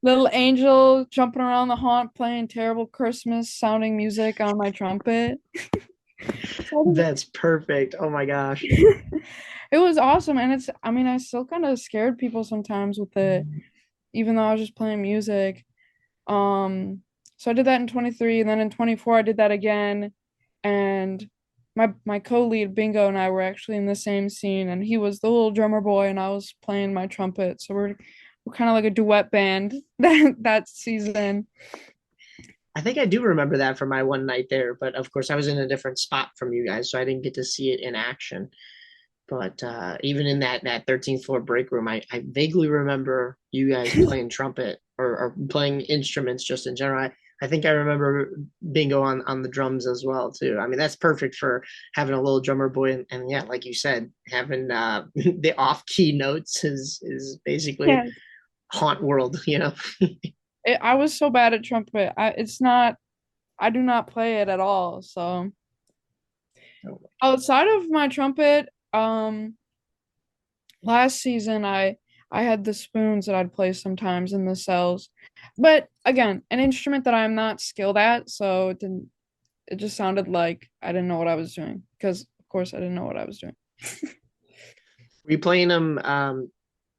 little angel jumping around the haunt playing terrible Christmas sounding music on my trumpet. So That's perfect. Oh my gosh. it was awesome. And I mean, I still kind of scared people sometimes with it, even though I was just playing music. So I did that in 23, and then in 24 I did that again. And my co-lead Bingo and I were actually in the same scene, and he was the little drummer boy and I was playing my trumpet. So we're kind of like a duet band that season. I think I do remember that from my one night there, but of course I was in a different spot from you guys, so I didn't get to see it in action. But even in that 13th floor break room, I vaguely remember you guys playing trumpet or playing instruments just in general. I think I remember Bingo on the drums as well too. I mean, that's perfect for having a little drummer boy, and yeah, like you said, having the off key notes is basically Yeah. haunt world, you know. I was so bad at trumpet. I do not play it at all. So outside of my trumpet, last season I had the spoons that I'd play sometimes in the cells. But again, an instrument that I'm not skilled at, so it just sounded like I didn't know what I was doing because of course I didn't know what I was doing. Were you playing them?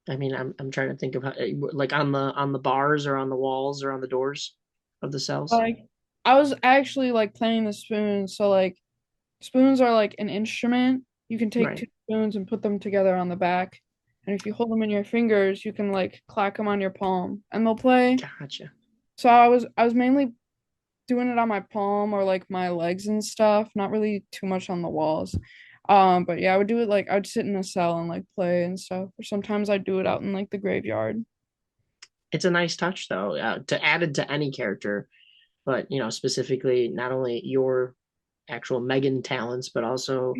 I mean, I'm trying to think of how, like on the bars or on the walls or on the doors of the cells. Like I was actually like playing the spoons, so like spoons are like an instrument. You can take two Right. spoons and put them together on the back. And if you hold them in your fingers, you can like clack them on your palm and they'll play. Gotcha. So I was mainly doing it on my palm or like my legs and stuff, not really too much on the walls. But yeah, I would do it like I would sit in a cell and like play and stuff. Or sometimes I'd do it out in like the graveyard. It's a nice touch though, to add it to any character, but you know, specifically not only your actual Megan talents, but also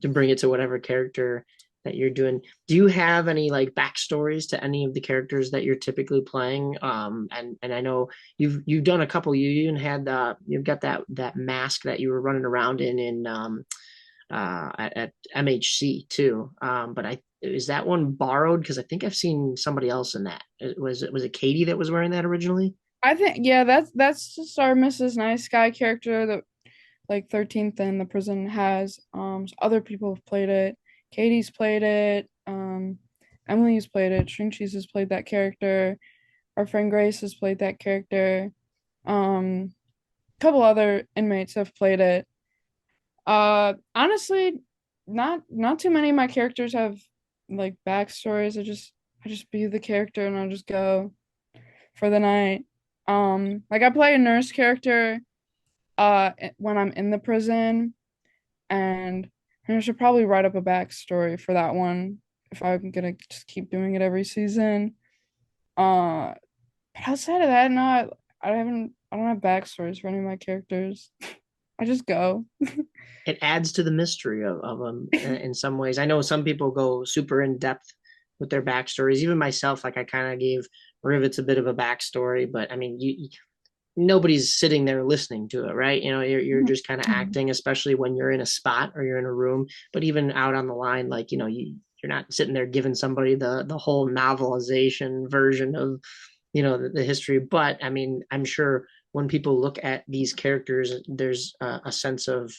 to bring it to whatever character that you're doing. Do you have any like backstories to any of the characters that you're typically playing? And I know you've done a couple. You even had you've got that mask that you were running around in at MHC too. But I is that one borrowed? Because I think I've seen somebody else in that. Was it Katie that was wearing that originally? I think yeah, that's just our Mrs. Nice Guy character that like 13th and the prison has. So other people have played it. Katie's played it. Emily's played it. String Cheese has played that character. Our friend Grace has played that character. A couple other inmates have played it. Honestly, not too many of my characters have like backstories. I just be the character and I'll just go for the night. Like I play a nurse character when I'm in the prison, and I should probably write up a backstory for that one if I'm gonna just keep doing it every season. Uh, but outside of that, no, I don't have backstories for any of my characters. I just go. It adds to the mystery of them in some ways. I know some people go super in depth with their backstories. Even myself, like I kind of gave Rivets a bit of a backstory, but I mean, nobody's sitting there listening to it, right? You know, you're just kind of acting, especially when you're in a spot or you're in a room. But even out on the line, like you know, you're not sitting there giving somebody the whole novelization version of you know the history. But I mean, I'm sure when people look at these characters, there's a sense of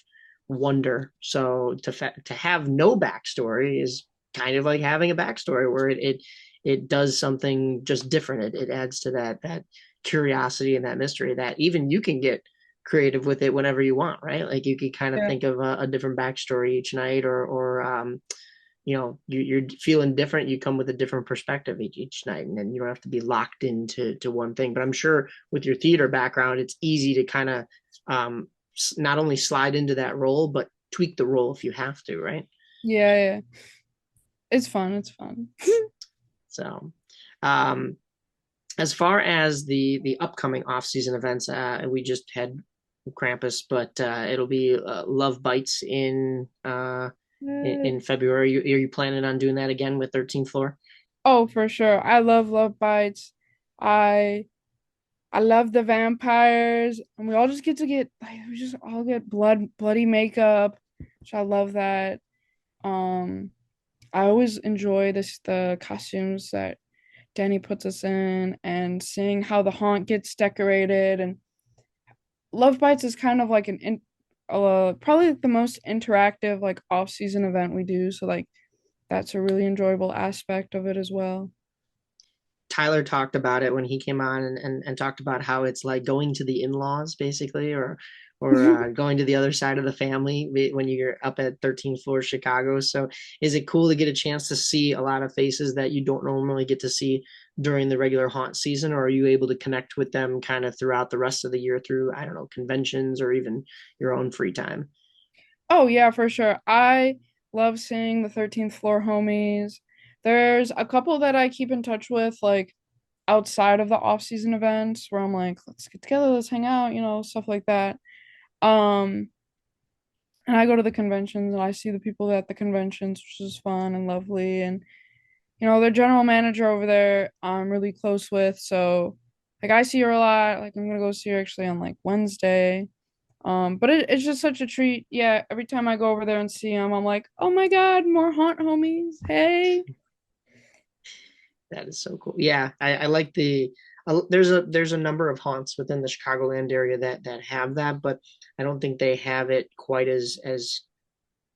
wonder. So to have no backstory is kind of like having a backstory where it does something just different. It adds to that curiosity and that mystery that even you can get creative with it whenever you want, right? Like you could kind of Yeah. think of a different backstory each night or you're feeling different. You come with a different perspective each night, and then you don't have to be locked into one thing. But I'm sure with your theater background, it's easy to kind of not only slide into that role, but tweak the role if you have to, right? Yeah, yeah. It's fun. It's fun. So, um, as far as the upcoming off-season events, we just had Krampus, but it'll be Love Bites in February. Are you planning on doing that again with 13th Floor? Oh, for sure. I love bites. I I love the vampires, and we all just get like we just all get bloody makeup, which I love that. Um, I always enjoy the costumes that Danny puts us in, and seeing how the haunt gets decorated. And Love Bites is kind of like probably the most interactive like off season event we do. So like that's a really enjoyable aspect of it as well. Tyler talked about it when he came on and talked about how it's like going to the in-laws basically, or going to the other side of the family when you're up at 13th floor Chicago. So is it cool to get a chance to see a lot of faces that you don't normally get to see during the regular haunt season, or are you able to connect with them kind of throughout the rest of the year through, I don't know, conventions or even your own free time? Oh yeah, for sure. I love seeing the 13th floor homies. There's a couple that I keep in touch with, like outside of the off-season events, where I'm like, let's get together, let's hang out, stuff like that. Um, and I go to the conventions and I see the people at the conventions, which is fun and lovely. And their general manager over there, I'm really close with. So like I see her a lot. Like I'm gonna go see her actually on like Wednesday. But it's just such a treat. Yeah, every time I go over there and see them, I'm like, oh my God, more haunt homies. Hey. That is so cool. Yeah, I like there's a number of haunts within the Chicagoland area that have that, but I don't think they have it quite as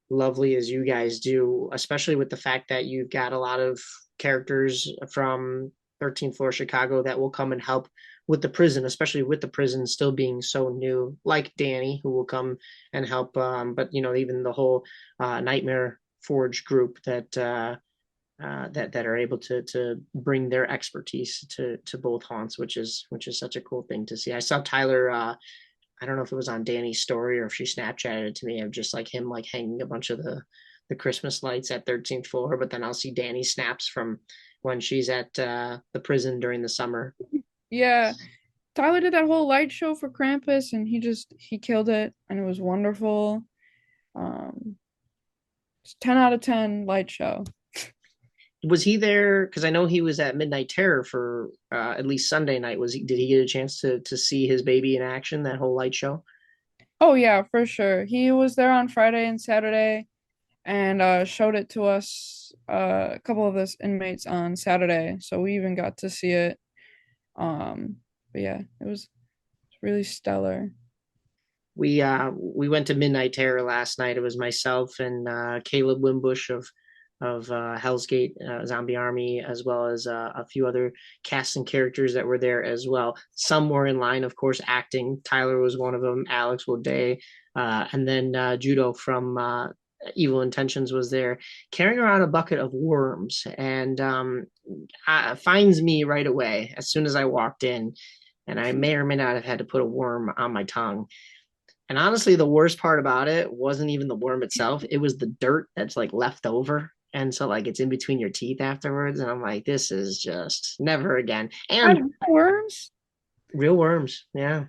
lovely as you guys do, especially with the fact that you've got a lot of characters from 13th floor Chicago that will come and help with the prison, especially with the prison still being so new, like Danny, who will come and help. But even the whole Nightmare Forge group that are able to bring their expertise to both haunts, which is such a cool thing to see. I saw Tyler. I don't know if it was on Danny's story or if she Snapchatted it to me of just like him like hanging a bunch of the Christmas lights at 13th floor, but then I'll see Danny snaps from when she's at the prison during the summer. Yeah. Tyler did that whole light show for Krampus and he killed it and it was wonderful. Um, it's 10 out of 10 light show. Was he there? Because I know he was at Midnight Terror for at least Sunday night. Was he? Did he get a chance to see his baby in action that whole light show? Oh yeah, for sure. He was there on Friday and Saturday and showed it to us, a couple of us inmates on Saturday. So we even got to see it. But yeah, it was really stellar. We went to Midnight Terror last night. It was myself and Caleb Wimbush of Hell's Gate Zombie Army, as well as a few other cast and characters that were there as well. Some were in line, of course, acting. Tyler was one of them. Alex Wode, and then Judo from Evil Intentions was there, carrying around a bucket of worms, and finds me right away as soon as I walked in. And I may or may not have had to put a worm on my tongue. And honestly, the worst part about it wasn't even the worm itself. It was the dirt that's like left over. And so like it's in between your teeth afterwards. And I'm like, this is just never again. Had And worms? real worms. Yeah.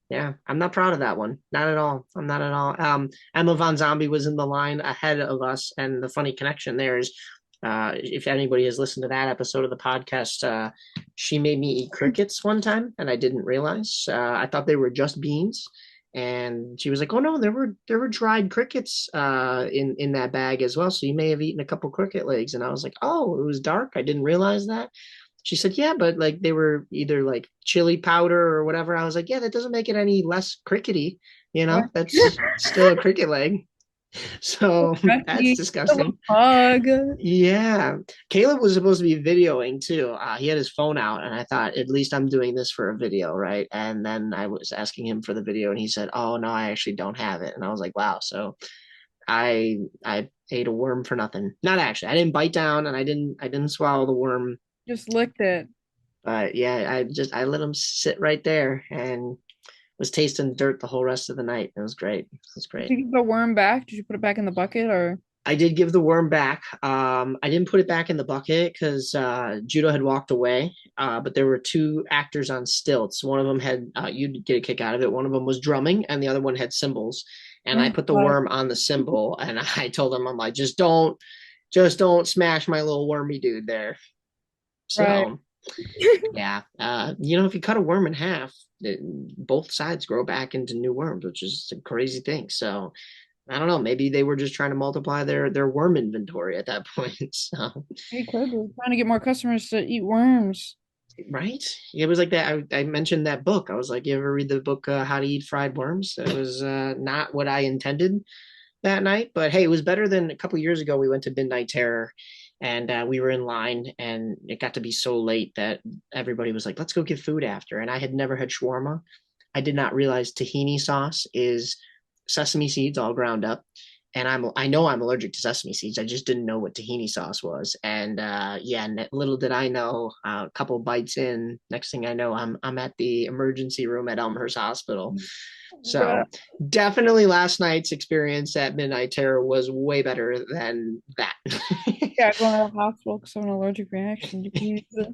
Yeah. I'm not proud of that one. Not at all. I'm not at all. Emma Von Zombie was in the line ahead of us. And the funny connection there is if anybody has listened to that episode of the podcast, she made me eat crickets one time and I didn't realize. I thought they were just beans, and she was like, "Oh no, there were dried crickets in that bag as well. So you may have eaten a couple cricket legs." And I was like, "Oh, it was dark. I didn't realize that." She said, "Yeah, but like they were either like chili powder or whatever." I was like, "Yeah, that doesn't make it any less crickety. What? That's still a cricket leg." So that's Becky, little disgusting. pug. Yeah. Caleb was supposed to be videoing too. He had his phone out, and I thought, at least I'm doing this for a video, right? And then I was asking him for the video, and he said, "Oh, no, I actually don't have it." And I was like, wow. So I ate a worm for nothing. Not actually. I didn't bite down and I didn't swallow the worm. Just licked it. But yeah, I let them sit right there and was tasting dirt the whole rest of the night. It was great. It was Did great. you give the worm back? Did you put it back in the bucket or? I did give the worm back. I didn't put it back in the bucket because Judo had walked away. But there were two actors on stilts. One of them had you'd get a kick out of it. One of them was drumming, and the other one had cymbals. And I Oh, put the God. worm on the cymbal, and I told him, I'm like, just don't smash my little wormy dude there. Right. So yeah, if you cut a worm in half, both sides grow back into new worms, which is a crazy thing. So I don't know. Maybe they were just trying to multiply their worm inventory at that point. So, He could be trying to get more customers to eat worms. right? It was like that. I mentioned that book. I was like, you ever read the book How to Eat Fried Worms? It was not what I intended that night, but hey, it was better than a couple years ago. We went to Midnight Terror, and we were in line, and it got to be so late that everybody was like, "Let's go get food after." And I had never had shawarma. I did not realize tahini sauce is sesame seeds all ground up. And I know I'm allergic to sesame seeds. I just didn't know what tahini sauce was. And yeah, little did I know, a couple bites in, next thing I know, I'm at the emergency room at Elmhurst Hospital. Yeah, So definitely last night's experience at Midnight Terror was way better than that. yeah, going to the hospital because of an allergic reaction. Was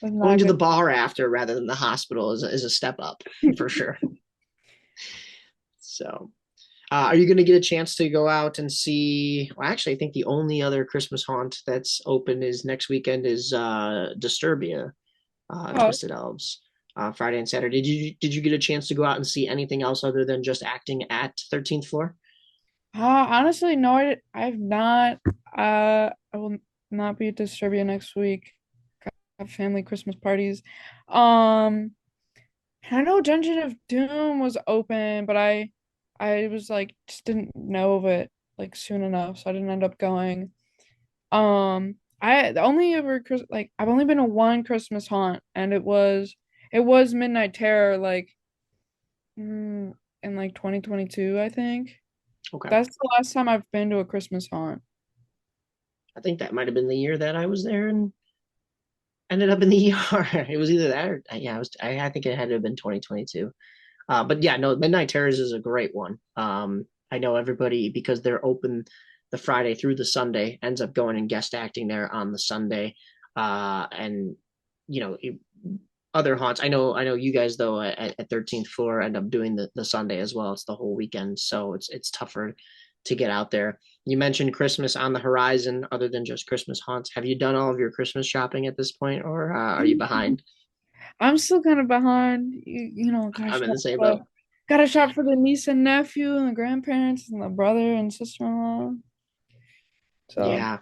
Going not to the good. bar after rather than the hospital is a step up for sure. So are you going to get a chance to go out and see? Well, actually, I think the only other Christmas haunt that's open is next weekend is Disturbia, Oh, Twisted Elves, Friday and Saturday. Did you get a chance to go out and see anything else other than just acting at 13th Floor? honestly, no, I've not. I will not be at Disturbia next week. Have family Christmas parties. Um, I know Dungeon of Doom was open, but I was like just didn't know of it like soon enough, so I didn't end up going. I the only ever like I've only been to one Christmas haunt, and it was Midnight Terror, like in like 2022, I think. Okay, That's the last time I've been to a Christmas haunt. I think that might have been the year that I was there and ended up in the ER. It was either that or yeah, I think it had to have been 2022. But yeah, no, Midnight Terrors is a great one. I know everybody because they're open the Friday through the Sunday ends up going and guest acting there on the Sunday. And you know, other haunts. I know you guys though at 13th Floor end up doing the Sunday as well. It's the whole weekend, so it's tougher to get out there. You mentioned Christmas on the horizon, other than just Christmas haunts. Have you done all of your Christmas shopping at this point, or are you behind? I'm still kind of behind. I'm in the same boat. Gotta shop for the niece and nephew and the grandparents and the brother and sister-in-law. So Yeah,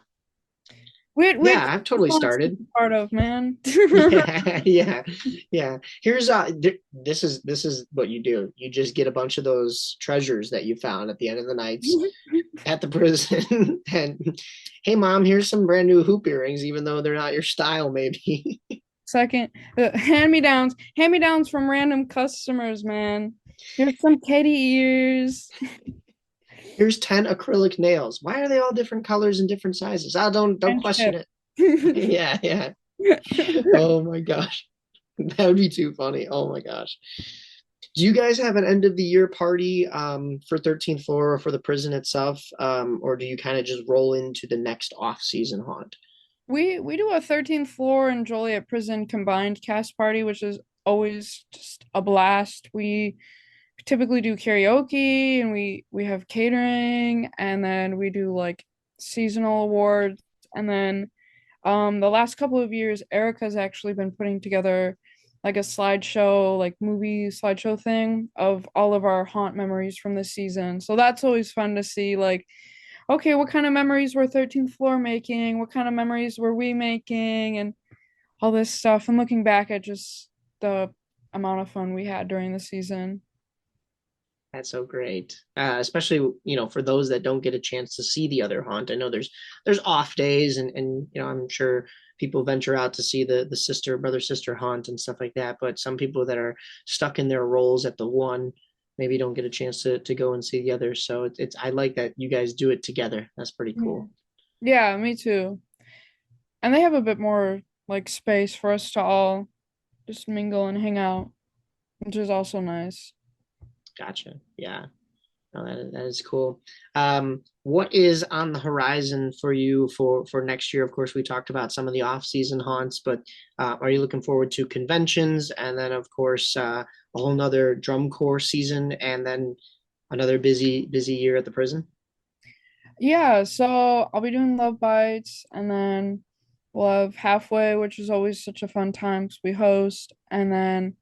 weird yeah, I've totally Christmas to started. be part of, man. Yeah, yeah, yeah. Here's this is what you do. You just get a bunch of those treasures that you found at the end of the nights at the prison, and hey, mom, here's some brand new hoop earrings, even though they're not your style, maybe. Second, hand-me-downs from random customers, man. Here's some kitty ears. Here's 10 acrylic nails. Why are they all different colors and different sizes? I don't question Friendship. it. Yeah, yeah. Oh my gosh. That would be too funny. Oh my gosh. Do you guys have an end of the year party for 13th floor or for the prison itself? Or do you kind of just roll into the next off-season haunt? We do a 13th floor and Joliet prison combined cast party, which is always just a blast. We typically do karaoke and we have catering, and then we do like seasonal awards, and then the last couple of years Erica's actually been putting together like a slideshow, like movie slideshow thing of all of our haunt memories from this season. So that's always fun to see, like, okay, what kind of memories were 13th floor making? What kind of memories were we making? And all this stuff. And looking back at just the amount of fun we had during the season. That's so great. Especially, for those that don't get a chance to see the other haunt. I know there's off days and I'm sure people venture out to see the sister, brother, sister haunt and stuff like that. But some people that are stuck in their roles at the one, maybe don't get a chance to go and see the others. So it's I like that you guys do it together. That's pretty Yeah. cool. Yeah, me too. And they have a bit more like space for us to all just mingle and hang out, which is also nice. Gotcha. Yeah. No, that is cool. What is on the horizon for you for next year? Of course, we talked about some of the off-season haunts, but are you looking forward to conventions and then, of course, a whole nother drum corps season and then another busy year at the prison? Yeah, so I'll be doing Love Bites, and then we'll have Halfway, which is always such a fun time because we host, and then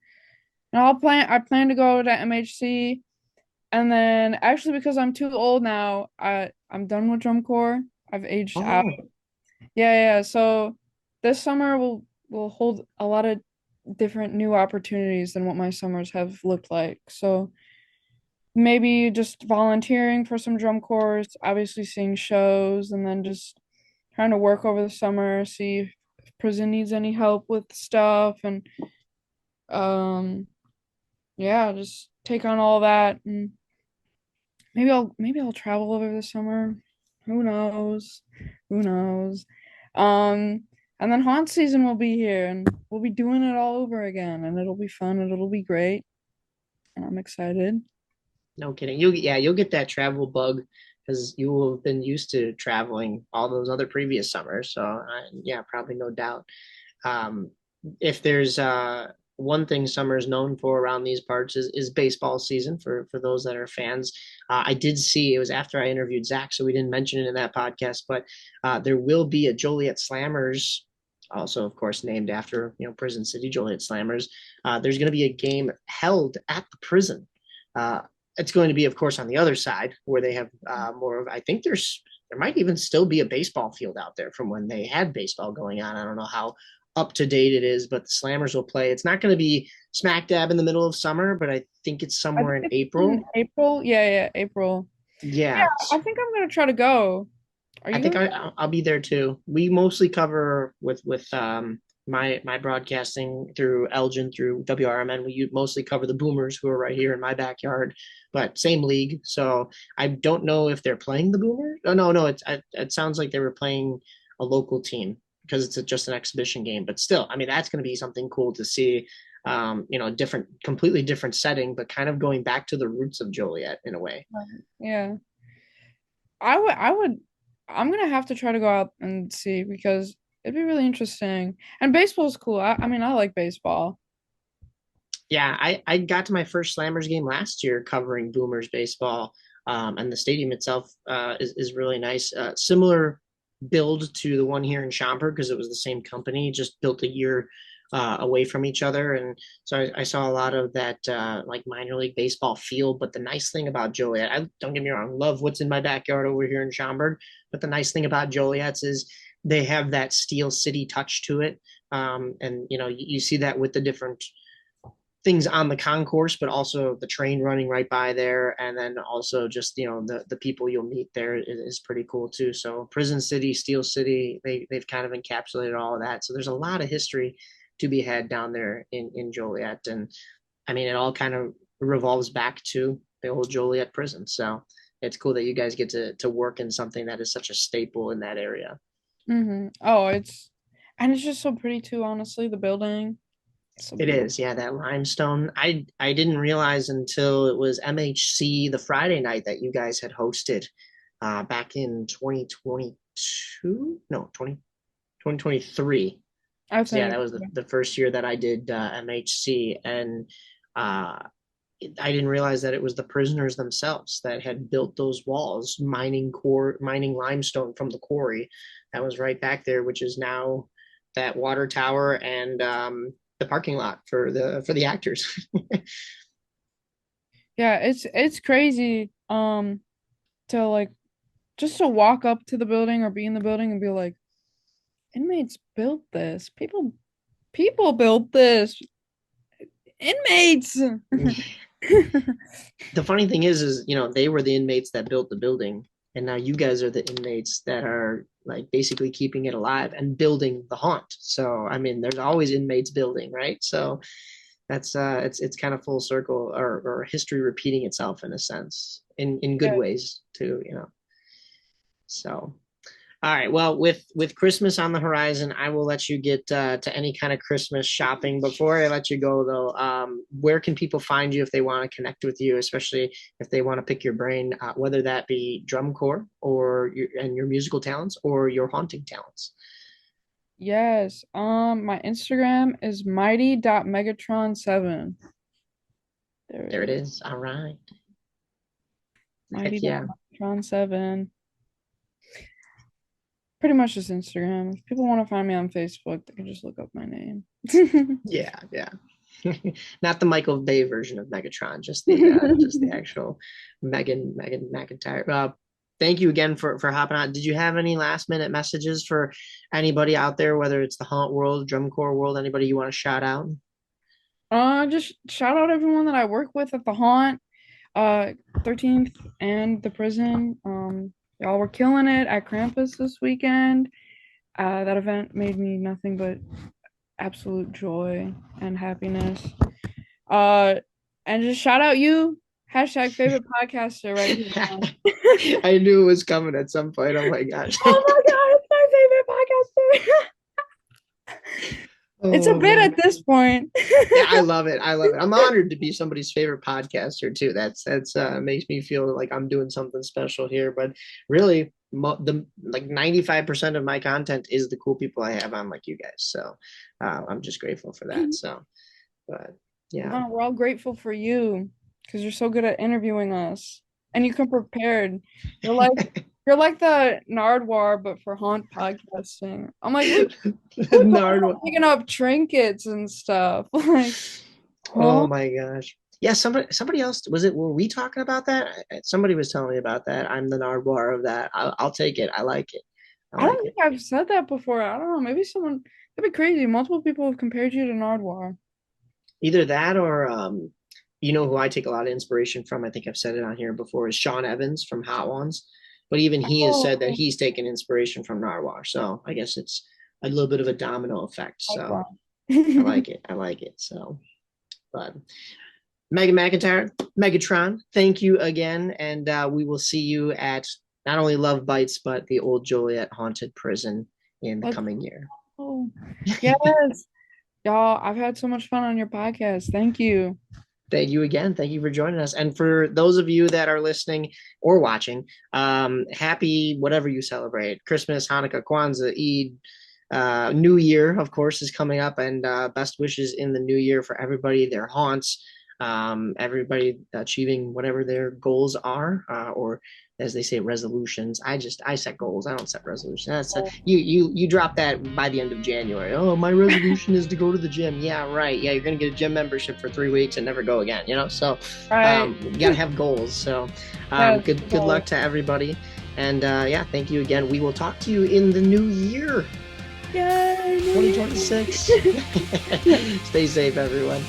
I plan to go to MHC, and then actually because I'm too old now, I'm done with drum corps. I've aged out. Oh, Yeah. So this summer will hold a lot of different new opportunities than what my summers have looked like. So maybe just volunteering for some drum corps, obviously seeing shows, and then just trying to work over the summer, see if prison needs any help with stuff, and um, yeah, just take on all that, and maybe I'll travel over the summer. Who knows? Who knows? Um, and then haunt season will be here, and we'll be doing it all over again, and it'll be fun, and it'll be great, and I'm excited. no kidding. You'll get that travel bug because you will have been used to traveling all those other previous summers. So yeah, probably no doubt. Um, if there's one thing summer is known for around these parts is baseball season for those that are fans. I did see it was after I interviewed Zach, so we didn't mention it in that podcast, but there will be a Joliet Slammers, also of course named after Prison City Joliet Slammers. There's going to be a game held at the prison. It's going to be, of course, on the other side where they have more of. I think there might even still be a baseball field out there from when they had baseball going on. I don't know how up to date it is, but the Slammers will play. It's not going to be smack dab in the middle of summer, but I think it's I somewhere think in it's in April. April. Yeah, April. Yeah, Yeah, I think I'm gonna try to go. Are I you think gonna I'll be there too. We mostly cover with my broadcasting through Elgin through WRMN. We mostly cover the Boomers who are right here in my backyard, but same league. So I don't know if they're playing the Boomers. Oh no, it sounds like they were playing a local team because it's just an exhibition game. But still, I mean that's going to be something cool to see. Different, completely different setting, but kind of going back to the roots of Joliet in a way. go? Yeah. I would I'm gonna have to try to go out and see because it'd be really interesting. And baseball's cool. I mean I like baseball. Yeah, I got to my first Slammers game last year covering Boomers baseball, and the stadium itself is really nice. Similar build to the one here in Schaumburg because it was the same company, just built a year away from each other, and so I saw a lot of that like minor league baseball field. But the nice thing about Joliet, I don't get me wrong, love what's in my backyard over here in Schaumburg, but the nice thing about Joliet's is they have that Steel City touch to it, and you see that with the different things on the concourse, but also the train running right by there, and then also just the people you'll meet there is pretty cool too. So Prison City, Steel City, they've kind of encapsulated all of that. So there's a lot of history to be had down there in Joliet, and I mean it all kind of revolves back to the old Joliet prison. So it's cool that you guys get to work in something that is such a staple in that area. Oh, it's just so pretty too, honestly, the building. It's so It beautiful. is, yeah, that limestone. I didn't realize until it was MHC the Friday night that you guys had hosted back in 2022. No, 2023. I So yeah, think that was the first year that I did MHC, and uh, I didn't realize that it was the prisoners themselves that had built those walls, mining limestone from the quarry that was right back there, which is now that water tower and the parking lot for the actors. yeah, it's crazy to like just to walk up to the building or be in the building and be like, inmates built this. People built this. Inmates. The funny thing is they were the inmates that built the building, and now you guys are the inmates that are like basically keeping it alive and building the haunt. So I mean, there's always inmates building, right? So That's it's kind of full circle, or history repeating itself in a sense, in good Yeah. ways too, So all right. Well, with Christmas on the horizon, I will let you get to any kind of Christmas shopping. Before I let you go, though, where can people find you if they want to connect with you, especially if they want to pick your brain, whether that be drum corps or your musical talents or your haunting talents? Yes. My Instagram is mighty.megatron7. There There it it is. is. All right. Heck yeah. Mighty.megatron7. Pretty much just Instagram. If people want to find me on Facebook, they can just look up my name. Yeah, yeah. Not the Michael Bay version of Megatron, just the actual Megan McIntyre. Thank you again for hopping on. Did you have any last minute messages for anybody out there, whether it's the haunt world, drum corps world, anybody you want to shout out? Just shout out everyone that I work with at the haunt, 13th and the prison. Y'all were killing it at Krampus this weekend. That event made me nothing but absolute joy and happiness. And just shout out you, hashtag favorite podcaster right here. I knew it was coming at some point. Oh my gosh. Oh my god, it's my favorite podcaster. It's a bit man. at this point. Yeah, I love it. I love it. I'm honored to be somebody's favorite podcaster too. That's makes me feel like I'm doing something special here. But really, the like 95% of my content is the cool people I have on, like you guys. So I'm just grateful for that. So, but yeah, Oh, we're all grateful for you because you're so good at interviewing us and you come prepared. You're like you're like the Nardwar, but for haunt podcasting. I'm like, we're picking up trinkets and stuff. Like, oh oh, my gosh. Yeah, somebody else was it? Were we talking about that? Somebody was telling me about that. I'm the Nardwar of that. I'll take it. I like it. I I like don't it. think I've said that before. I don't know. Maybe someone that'd be crazy. Multiple people have compared you to Nardwar. Either that or who I take a lot of inspiration from, I think I've said it on here before, is Sean Evans from Hot Ones. But even he has said that Oh, he's taken inspiration from Narwhal. So I guess it's a little bit of a domino effect. So I like it. I like it. So, but Megan McIntyre, Megatron, thank you again. And we will see you at not only Love Bites, but the Old Joliet Haunted Prison in the coming year. Oh, yes. Y'all, I've had so much fun on your podcast. Thank you. Thank you again. Thank you for joining us. And for those of you that are listening or watching, happy whatever you celebrate, Christmas, Hanukkah, Kwanzaa, Eid, New Year, of course, is coming up, and best wishes in the new year for everybody, their haunts, everybody achieving whatever their goals are, or as they say, resolutions. I set goals. I don't set resolutions. You drop that by the end of January. Oh, my resolution is to go to the gym. Yeah, right. Yeah, you're gonna get a gym membership for 3 weeks and never go again. So you gotta have goals. So good luck to everybody. And yeah, thank you again. We will talk to you in the new year. Yay! 2026. Stay safe, everyone.